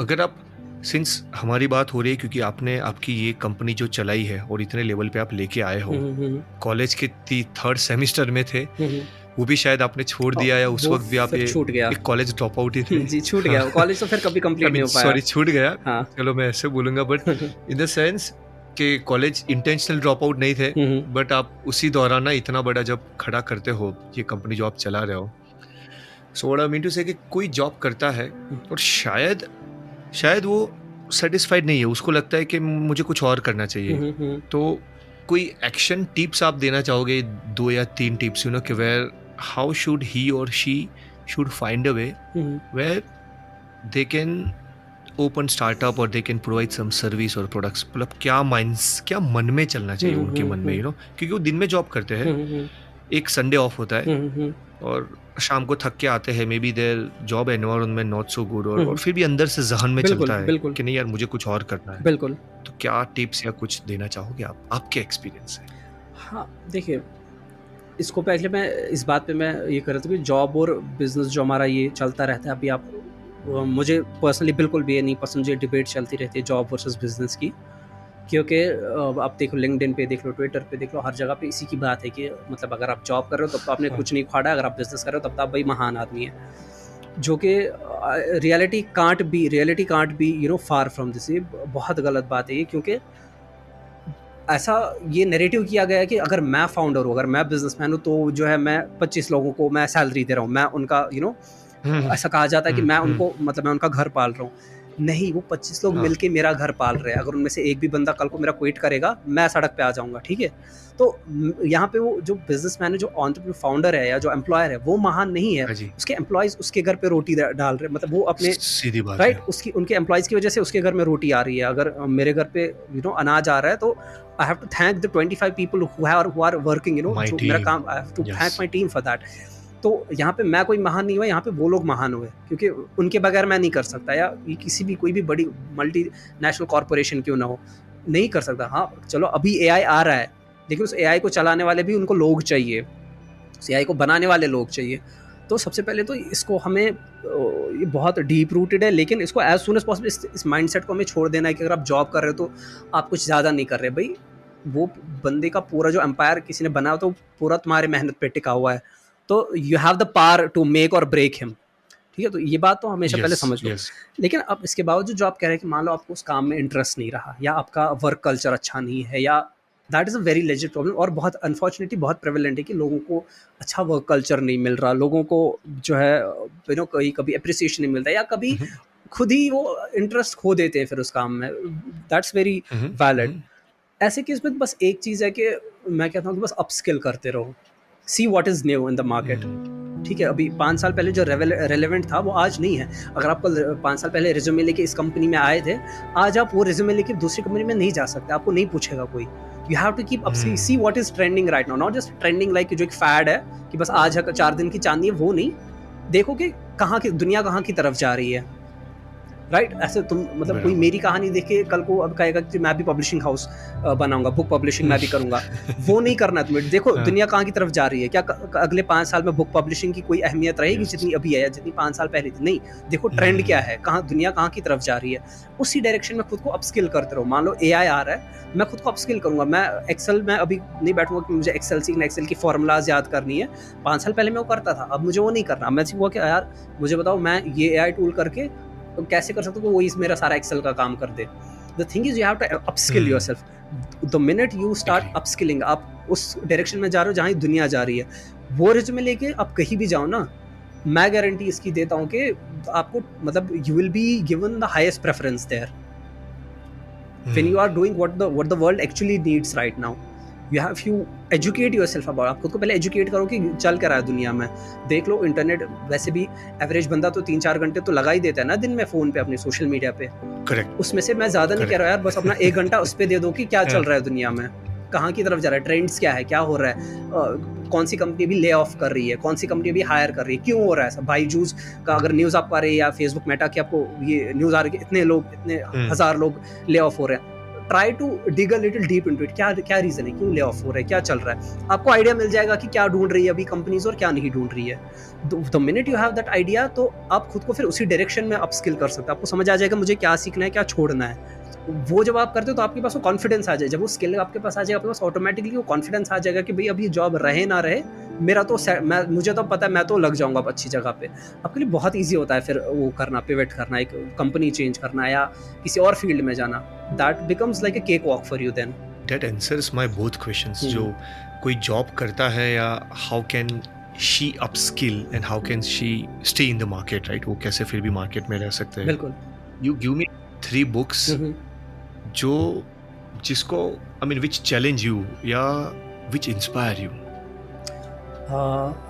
अगर आप, सिंस हमारी बात हो रही है क्योंकि आपने आपकी ये कंपनी जो चलाई है और इतने लेवल पे आप लेके आए हो, कॉलेज के 3rd सेमेस्टर में थे, वो भी शायद आपने छोड़ दिया, या उस वक्त भी आप एक कॉलेज ड्रॉप आउट ही थे। जी छूट गया कॉलेज, तो फिर कभी कंप्लीट नहीं हो पाया। सॉरी, छूट गया। हाँ। चलो मैं ऐसे बोलूंगा, बट इन द सेंस कि कॉलेज इंटेंशनल ड्रॉप आउट नहीं थे, बट आप उसी दौरान ना इतना बड़ा जब खड़ा करते हो ये कंपनी जो आप चला रहे हो, so what I mean to say कि कोई जॉब करता है और शायद वो सेटिस्फाइड नहीं है, उसको लगता है कि मुझे कुछ और करना चाहिए, तो कोई एक्शन टिप्स आप देना चाहोगे, 2 या 3 टिप्स, कि वेयर हाउ शुड ही और she should find a way where they can open startup और they can provide some service और प्रोडक्ट्स, मतलब क्या मन में चलना चाहिए उनके मन में, क्योंकि वो दिन में जॉब करते हैं, एक संडे ऑफ होता है और शाम को थक के आते हैं, may be their job environment not so good, और फिर भी अंदर से जहन में चलता है कि नहीं यार मुझे कुछ और करना है। बिल्कुल। तो क्या टिप्स या कुछ देना चाहोगे आप, आपके एक्सपीरियंस से? हाँ देखिए, इसको पहले मैं इस बात पे मैं ये कर रहा था कि जॉब और बिजनेस जो हमारा ये चलता रहता है, अभी आप मुझे पर्सनली बिल्कुल भी ये नहीं पसंद, ये डिबेट चलती रहती है जॉब वर्सेस बिजनेस की, क्योंकि आप देखो लिंक्डइन पे देख लो, ट्विटर पे देख लो, हर जगह पे इसी की बात है कि मतलब अगर आप जॉब कर रहे हो तब तो आपने कुछ नहीं खाड़ा, अगर आप बिजनेस कर रहे हो तब तो आप भाई महान आदमी है, जो कि reality can't be far from this. ये बहुत गलत बात है ये, क्योंकि ऐसा ये नैरेटिव किया गया है कि अगर मैं फाउंडर हूँ, अगर मैं बिजनेसमैन हूँ, तो जो है मैं 25 लोगों को मैं सैलरी दे रहा हूँ, मैं उनका ऐसा कहा जाता है कि मैं उनको, मतलब मैं उनका घर पाल रहा हूँ। नहीं, वो 25 लोग हाँ। मिलके मेरा घर पाल रहे हैं। अगर उनमें से एक भी बंदा कल को मेरा क्विट करेगा, मैं सड़क पे आ जाऊँगा, ठीक है? तो यहाँ पे वो जो बिज़नेसमैन है, जो एंटरप्रेन्योर फाउंडर है या जो एम्प्लॉयर है, वो महान नहीं है। हाँ जी, उसके एम्प्लॉइज़ उसके घर पे रोटी ड डाल रहे हैं, मतलब वो अपने सीधी बात है। राइट, उसकी उनके एम्प्लॉइज़ की वज़ह से उसके घर में रोटी आ रही है। अगर मेरे घर पे अनाज आ रहा है, तो I have to thank the 25 people who are working, my जो मेरा टीम, काम, I have to thank yes. My team for that. तो यहाँ पे मैं कोई महान नहीं हुआ, यहाँ पे वो लोग महान हुए, क्योंकि उनके बगैर मैं नहीं कर सकता, या ये किसी भी कोई भी बड़ी मल्टीनेशनल कॉर्पोरेशन क्यों ना हो, नहीं कर सकता। हाँ, चलो अभी एआई आ रहा है, लेकिन उस एआई को चलाने वाले भी उनको लोग चाहिए, उस एआई को बनाने वाले लोग चाहिए। तो सबसे पहले तो इसको हमें ये बहुत डीप रूटेड है, लेकिन इसको एज सुन एज पॉसिबल इस माइंडसेट को हमें छोड़ देना है कि अगर आप जॉब कर रहे हो तो आप कुछ ज़्यादा नहीं कर रहे। भाई, वो बंदे का पूरा जो एम्पायर किसी ने बनाया, तो पूरा तुम्हारे मेहनत पे टिका हुआ है। तो you have the power to make और ब्रेक हिम, ठीक है? तो ये बात तो हमेशा पहले यस, समझ लो। यस। लेकिन अब इसके बावजूद जो आप कह रहे हैं कि मान लो आपको उस काम में इंटरेस्ट नहीं रहा, या आपका वर्क कल्चर अच्छा नहीं है, या that is a very legit problem, और बहुत अनफॉर्चुनेटली बहुत प्रेवलेंट है कि लोगों को अच्छा वर्क कल्चर नहीं मिल रहा, लोगों को जो है कहीं कभी अप्रिसिएशन नहीं मिलता, या कभी हुँ, हुँ। खुद ही वो इंटरेस्ट खो देते हैं फिर उस काम में। That's very hmm, hmm, valid. Hmm. ऐसे केस में बस एक चीज़ है कि मैं कहता हूँ कि बस अपस्किल करते रहो, सी what is new in the market. ठीक है, अभी 5 साल पहले जो रेलेवेंट था वो आज नहीं है। अगर आप कल 5 साल पहले रिज्यूमे लेके इस कंपनी में आए थे, आज आप वो रिज्यूमे लेके दूसरी कंपनी में नहीं जा सकते, आपको नहीं पूछेगा कोई। You have to keep up, see what is trending right now, not just trending like जो एक फैड है कि बस आज है 4 दिन की चांदनी है, वो नहीं। देखो कि कहाँ की दुनिया कहाँ की तरफ जा रही है। राइट, ऐसे तुम मतलब कोई बराबर। मेरी कहानी देख के कल को अब कहेगा कि मैं भी पब्लिशिंग हाउस बनाऊंगा, बुक पब्लिशिंग मैं भी करूंगा। वो नहीं करना है तुम्हें। देखो हाँ, दुनिया कहाँ की तरफ जा रही है, क्या अगले 5 साल में बुक पब्लिशिंग की कोई अहमियत रहेगी यस। जितनी अभी है या जितनी 5 साल पहले थी? नहीं। देखो ट्रेंड क्या है, कहाँ दुनिया कहाँ की तरफ जा रही है, उसी डायरेक्शन में खुद को अपस्किल करते रहो। मान लो एआई आ रहा है, मैं खुद को अपस्किल करूंगा। मैं एक्सेल में अभी नहीं बैठूंगा कि मुझे एक्सेल सीखना, एक्सेल की फॉर्मूलाज याद करनी है। 5 साल पहले मैं वो करता था, अब मुझे वो नहीं करना। मैं सीखूंगा कि यार मुझे बताओ मैं ये एआई टूल करके तो कैसे कर सकता हूँ कि वो इस मेरा सारा एक्सेल का काम कर दे। The thing is you have to upskill yourself. The minute you start agree. Upskilling, आप उस डायरेक्शन में जा रहे हो जहाँ दुनिया जा रही है। वो रिज्यूमे लेके आप कहीं भी जाओ ना, मैं गारंटी इसकी देता हूँ कि आपको मतलब you will be given the highest preference there when you are doing what the world actually needs right now. You have you educate yourself about, आप खुद को पहले एजुकेट करो कि चल क्या रहा है दुनिया में। देख लो इंटरनेट, वैसे भी एवरेज बंदा तो 3-4 घंटे तो लगा ही देता है ना दिन में फ़ोन पे, अपनी सोशल मीडिया पे। करेक्ट, उसमें से मैं ज़्यादा नहीं कह रहा यार, बस अपना 1 घंटा उस पे दे दो कि क्या चल हाँ। रहा है दुनिया में, कहाँ की तरफ जा रहा है, ट्रेंड्स क्या है, क्या हो रहा है, कौन सी कंपनी अभी ले ऑफ कर रही है, कौन सी कंपनी अभी हायर कर रही है, क्यों हो रहा है ऐसा। बायजूस का अगर न्यूज़ आपको आ रही है, या फेसबुक मेटा की आपको ये न्यूज़ आ रही है कि इतने लोग, इतने हज़ार लोग ले ऑफ हो रहे हैं, try to dig a little deep into it. क्या क्या रीजन है, क्यों ले ऑफ हो रहा है, क्या चल रहा है। आपको आइडिया मिल जाएगा कि क्या ढूंढ रही है अभी कंपनीज और क्या नहीं ढूंढ रही है। The minute you have that idea, तो आप खुद को फिर उसी डायरेक्शन में अपस्किल कर सकते हो। आपको समझ आ जाएगा मुझे क्या सीखना है, क्या छोड़ना है। वो जब आप करते हो तो आपके पास वो कॉन्फिडेंस आ जाए। जब वो स्किल आपके पास आ जाएगा, आपके पास ऑटोमेटिकली वो कॉन्फिडेंस आ जाएगा कि भाई अब ये जॉब रहे ना रहे, मेरा तो मुझे तो पता है मैं तो लग जाऊंगा अच्छी जगह पे। आपके लिए बहुत ईजी होता है फिर वो करना, पिवट करना, एक कंपनी चेंज करना या किसी और फील्ड में जाना। That becomes like a cake walk for you then. That answers my both questions. जो हम्म। कोई जॉब करता है, या how can she upskill and how can she stay in the market, right? वो कैसे फिर भी मार्केट में रह सकते हैं। बिल्कुल। यू गिव मी 3 बुक्स जो जिसको I mean which challenge you या which inspire you.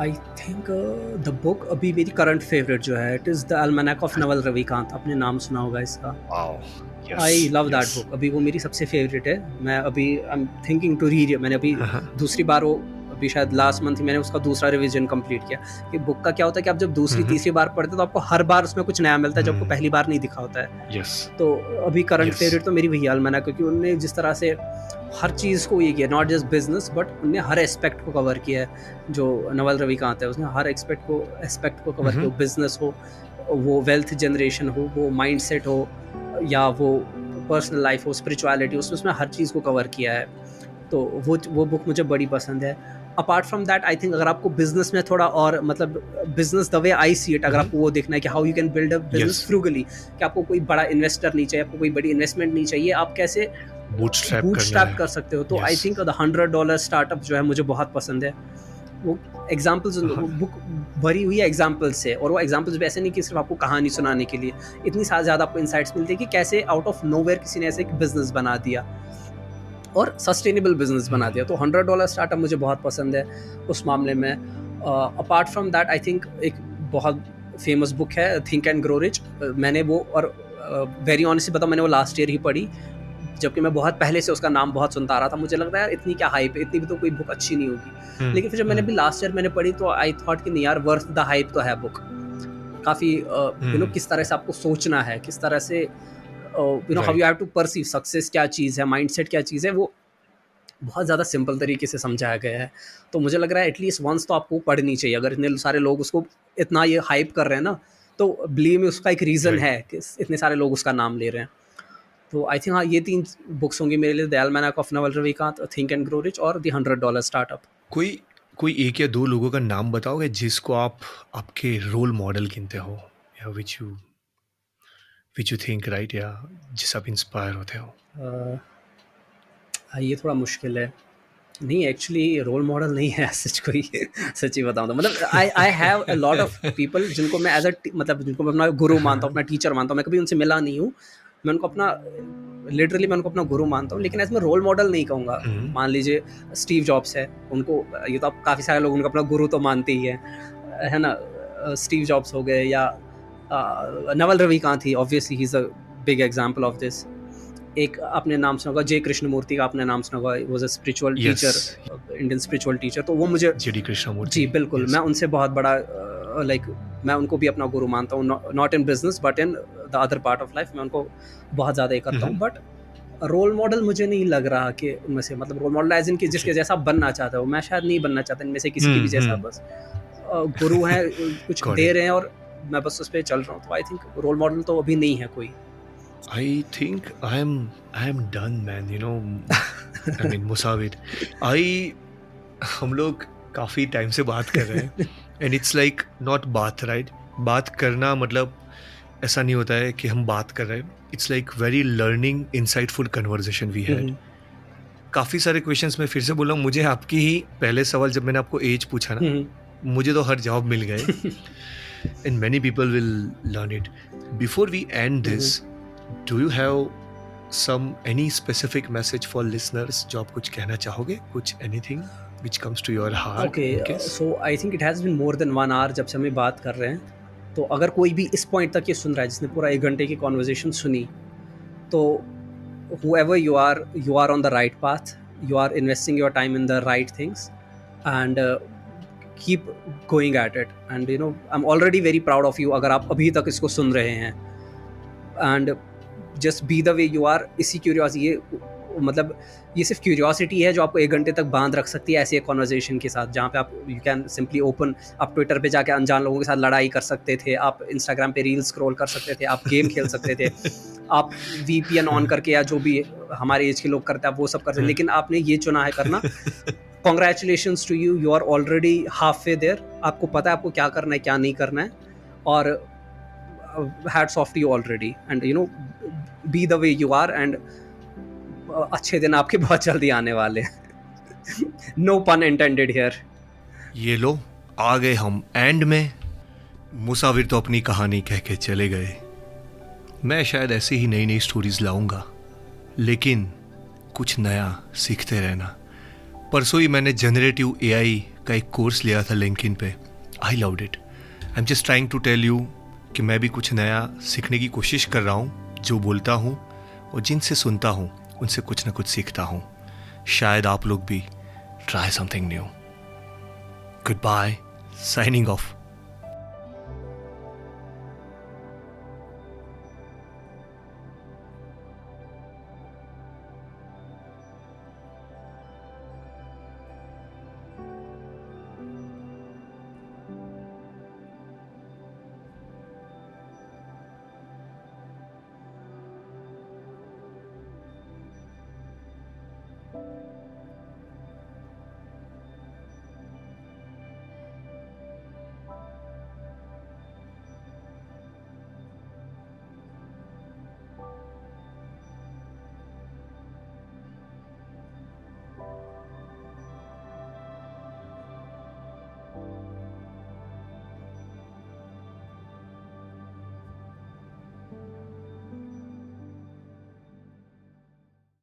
I think the book अभी मेरी करंट फेवरेट जो है, it is the almanack of Naval Ravikant. आपने नाम सुना होगा इसका। Wow, I love that yes. Book. अभी वो मेरी सबसे फेवरेट है। मैं अभी I am thinking to read. मैंने अभी दूसरी बार वो, अभी शायद लास्ट मंथ ही मैंने उसका दूसरा रिवीजन कंप्लीट किया। कि बुक का क्या होता है कि आप जब दूसरी तीसरी बार पढ़ते हो तो आपको हर बार उसमें कुछ नया मिलता है जो आपको पहली बार नहीं दिखा होता है। यस। तो अभी करंट Yes. फेवरेट तो मेरी वही अल्मैनक, क्योंकि उन्होंने जिस तरह से हर चीज़ को ये किया, नॉट जस्ट बिजनेस बट उनने हर एस्पेक्ट को कवर किया है। जो नवल रविकांत है उसने हर एस्पेक्ट को कवर किया। बिजनेस हो, वो वेल्थ जनरेशन हो, वो माइंडसेट हो, या वो पर्सनल लाइफ हो, स्पिरिचुअलिटी, उसमें हर चीज़ को कवर किया है। तो वो बुक मुझे बड़ी पसंद है। Apart from that I think अगर आपको बिजनेस में थोड़ा और मतलब business the way I see it, अगर आपको वो देखना है कि how you can build a business frugally, कि आपको कोई बड़ा इन्वेस्टर नहीं चाहिए, आपको कोई बड़ी इन्वेस्टमेंट नहीं चाहिए, आप कैसे बूटस्ट्रैप बूटस्ट्रैप कर सकते हो, तो आई थिंक द $100 स्टार्टअप जो है मुझे बहुत पसंद है। वो एग्जाम्पल्स, बुक भरी हुई है एग्जाम्पल्स से, और वो एग्जाम्पल्स भी ऐसे नहीं कि सिर्फ आपको कहानी सुनाने के लिए, इतनी ज़्यादा आपको इंसाइट्स मिलती है कि कैसे आउट ऑफ नोवेयर किसी ने ऐसे एक बिजनेस बना दिया और सस्टेनेबल बिजनेस बना दिया। तो $100 स्टार्टअप मुझे बहुत पसंद है उस मामले में। Apart from that I think एक बहुत फेमस बुक है थिंक एंड ग्रो रिच। मैंने वो, और वेरी ऑनेस्टली बताऊँ, मैंने वो लास्ट ईयर ही पढ़ी, जबकि मैं बहुत पहले से उसका नाम बहुत सुनता आ रहा था। मुझे लगता है यार इतनी क्या हाइप है, इतनी भी तो कोई बुक अच्छी नहीं होगी। लेकिन फिर जब मैंने भी लास्ट ईयर मैंने पढ़ी तो आई थॉट कि नहीं यार, वर्थ द हाइप तो है बुक। काफ़ी किस तरह से आपको सोचना है, किस तरह से how you have to perceive success, क्या चीज़ है, माइंडसेट क्या चीज़ है, वो बहुत ज़्यादा सिंपल तरीके से समझाया गया है। तो मुझे लग रहा है एटलीस्ट वंस तो आपको पढ़नी चाहिए। अगर इतने सारे लोग उसको इतना ये हाइप कर रहे हैं ना, तो बिलीव में उसका एक रीज़न है कि इतने सारे लोग उसका नाम ले रहे हैं। तो आई थिंक हाँ, ये 3 बुक्स होंगी मेरे लिए, the almanack of Naval Ravikant, think and grow rich और द $100 स्टार्टअप। कोई 1 या 2 लोगों का नाम बताओगे जिसको आप आपके रोल मॉडल गिनते हो, या विच यू थिंक राइट, या जिससे आप इंस्पायर होते हो? ये थोड़ा मुश्किल है। नहीं, एक्चुअली रोल मॉडल नहीं है सच कोई सच्ची बताऊँ तो। मतलब I have a lot of people जिनको मैं एज मतलब जिनको मैं अपना गुरु मानता हूँ, अपना टीचर मानता हूँ। मैं कभी उनसे मिला नहीं हूँ, मैं उनको अपना लिटरली मैं उनको अपना गुरु मानता हूँ, लेकिन ऐसे मैं रोल मॉडल नहीं कहूँगा। मान लीजिए स्टीव जॉब्स है, उनको ये तो आप काफ़ी सारे लोग उनको अपना गुरु तो मानते ही है ना। स्टीव जॉब्स हो गए, या नवल रविकांत ही, obviously he is a big example of this. एक आपने नाम सुना होगा जे कृष्णमूर्ति का, आपने नाम सुना होगा, was a spiritual teacher, Indian spiritual teacher. तो वो मुझे जेडी कृष्णमूर्ति, जी बिल्कुल, मैं उनसे बहुत बड़ा लाइक मैं उनको भी अपना गुरु मानता हूँ, not in business but in the other part of life. मैं उनको बहुत ज़्यादा करता हूँ, बट रोल मॉडल मुझे नहीं लग रहा कि उनमें से, मतलब रोल मॉडल एज इन कि जिसके जैसा बनना चाहता हूँ मैं, शायद नहीं बनना चाहता इनमें से किसी की भी जैसा। बस गुरु हैं, कुछ दे रहे हैं और मैं बस उस पर चल रहा हूँ। तो आई थिंक रोल मॉडल तो अभी नहीं है कोई। I think I am done, man. You know, I mean, Musawir. हम लोग काफ़ी टाइम से बात कर रहे हैं, and it's like not बात, right? बात करना मतलब ऐसा नहीं होता है कि हम बात कर रहे हैं. It's like very learning, insightful conversation we had. काफ़ी सारे क्वेश्चंस मैं फिर से बोल रहा हूँ. मुझे आपकी ही पहले सवाल जब मैंने आपको एज पूछा ना, मुझे तो हर जवाब मिल गए. And many people will learn it. Before we end this, do you have any specific message for listeners जो आप कुछ कहना चाहोगे? कुछ anything which comes to your heart? Okay, so I think it has been more than 1 hour जब से हम बात कर रहे हैं. तो अगर कोई भी इस पॉइंट तक ये सुन रहा है, जिसने पूरा 1 घंटे की कॉन्वर्जेशन सुनी, तो whoever you are on the right path. You are investing your time in the right things, and keep going at it. And I'm already very proud of you अगर आप अभी तक इसको सुन रहे हैं. And just be the way you are. इसी curiosity, ये मतलब ये सिर्फ क्यूरियोसिटी है जो आपको 1 घंटे तक बांध रख सकती है ऐसी एक कॉन्वर्जेशन के साथ, जहाँ पे आप यू कैन सिंपली ओपन, आप ट्विटर पे जाके अनजान लोगों के साथ लड़ाई कर सकते थे, आप इंस्टाग्राम पे रील स्क्रॉल कर सकते थे, आप गेम खेल सकते थे, आप VPN ऑन करके, या जो भी हमारे एज के लोग करते हैं आप वो सब करते हैं. लेकिन आपने ये चुना है करना. Congratulations to you, you are already half way there. आपको पता है आपको क्या करना है, क्या नहीं करना है, और hats off to you already. And be the way you are, and अच्छे दिन आपके बहुत जल्दी आने वाले हैं. No pun intended here. ये लो, आ गए हम एंड में. मुसाविर तो अपनी कहानी कह के चले गए. मैं शायद ऐसी ही नई नई स्टोरीज लाऊंगा, लेकिन कुछ नया सीखते रहना. परसों ही मैंने जनरेटिव AI का एक कोर्स लिया था लिंक्डइन पे. I loved it. I am just trying to tell you कि मैं भी कुछ नया सीखने की कोशिश कर रहा हूँ. जो बोलता हूँ और जिनसे सुनता हूँ उनसे कुछ ना कुछ सीखता हूँ. शायद आप लोग भी try something new. Goodbye. Signing of.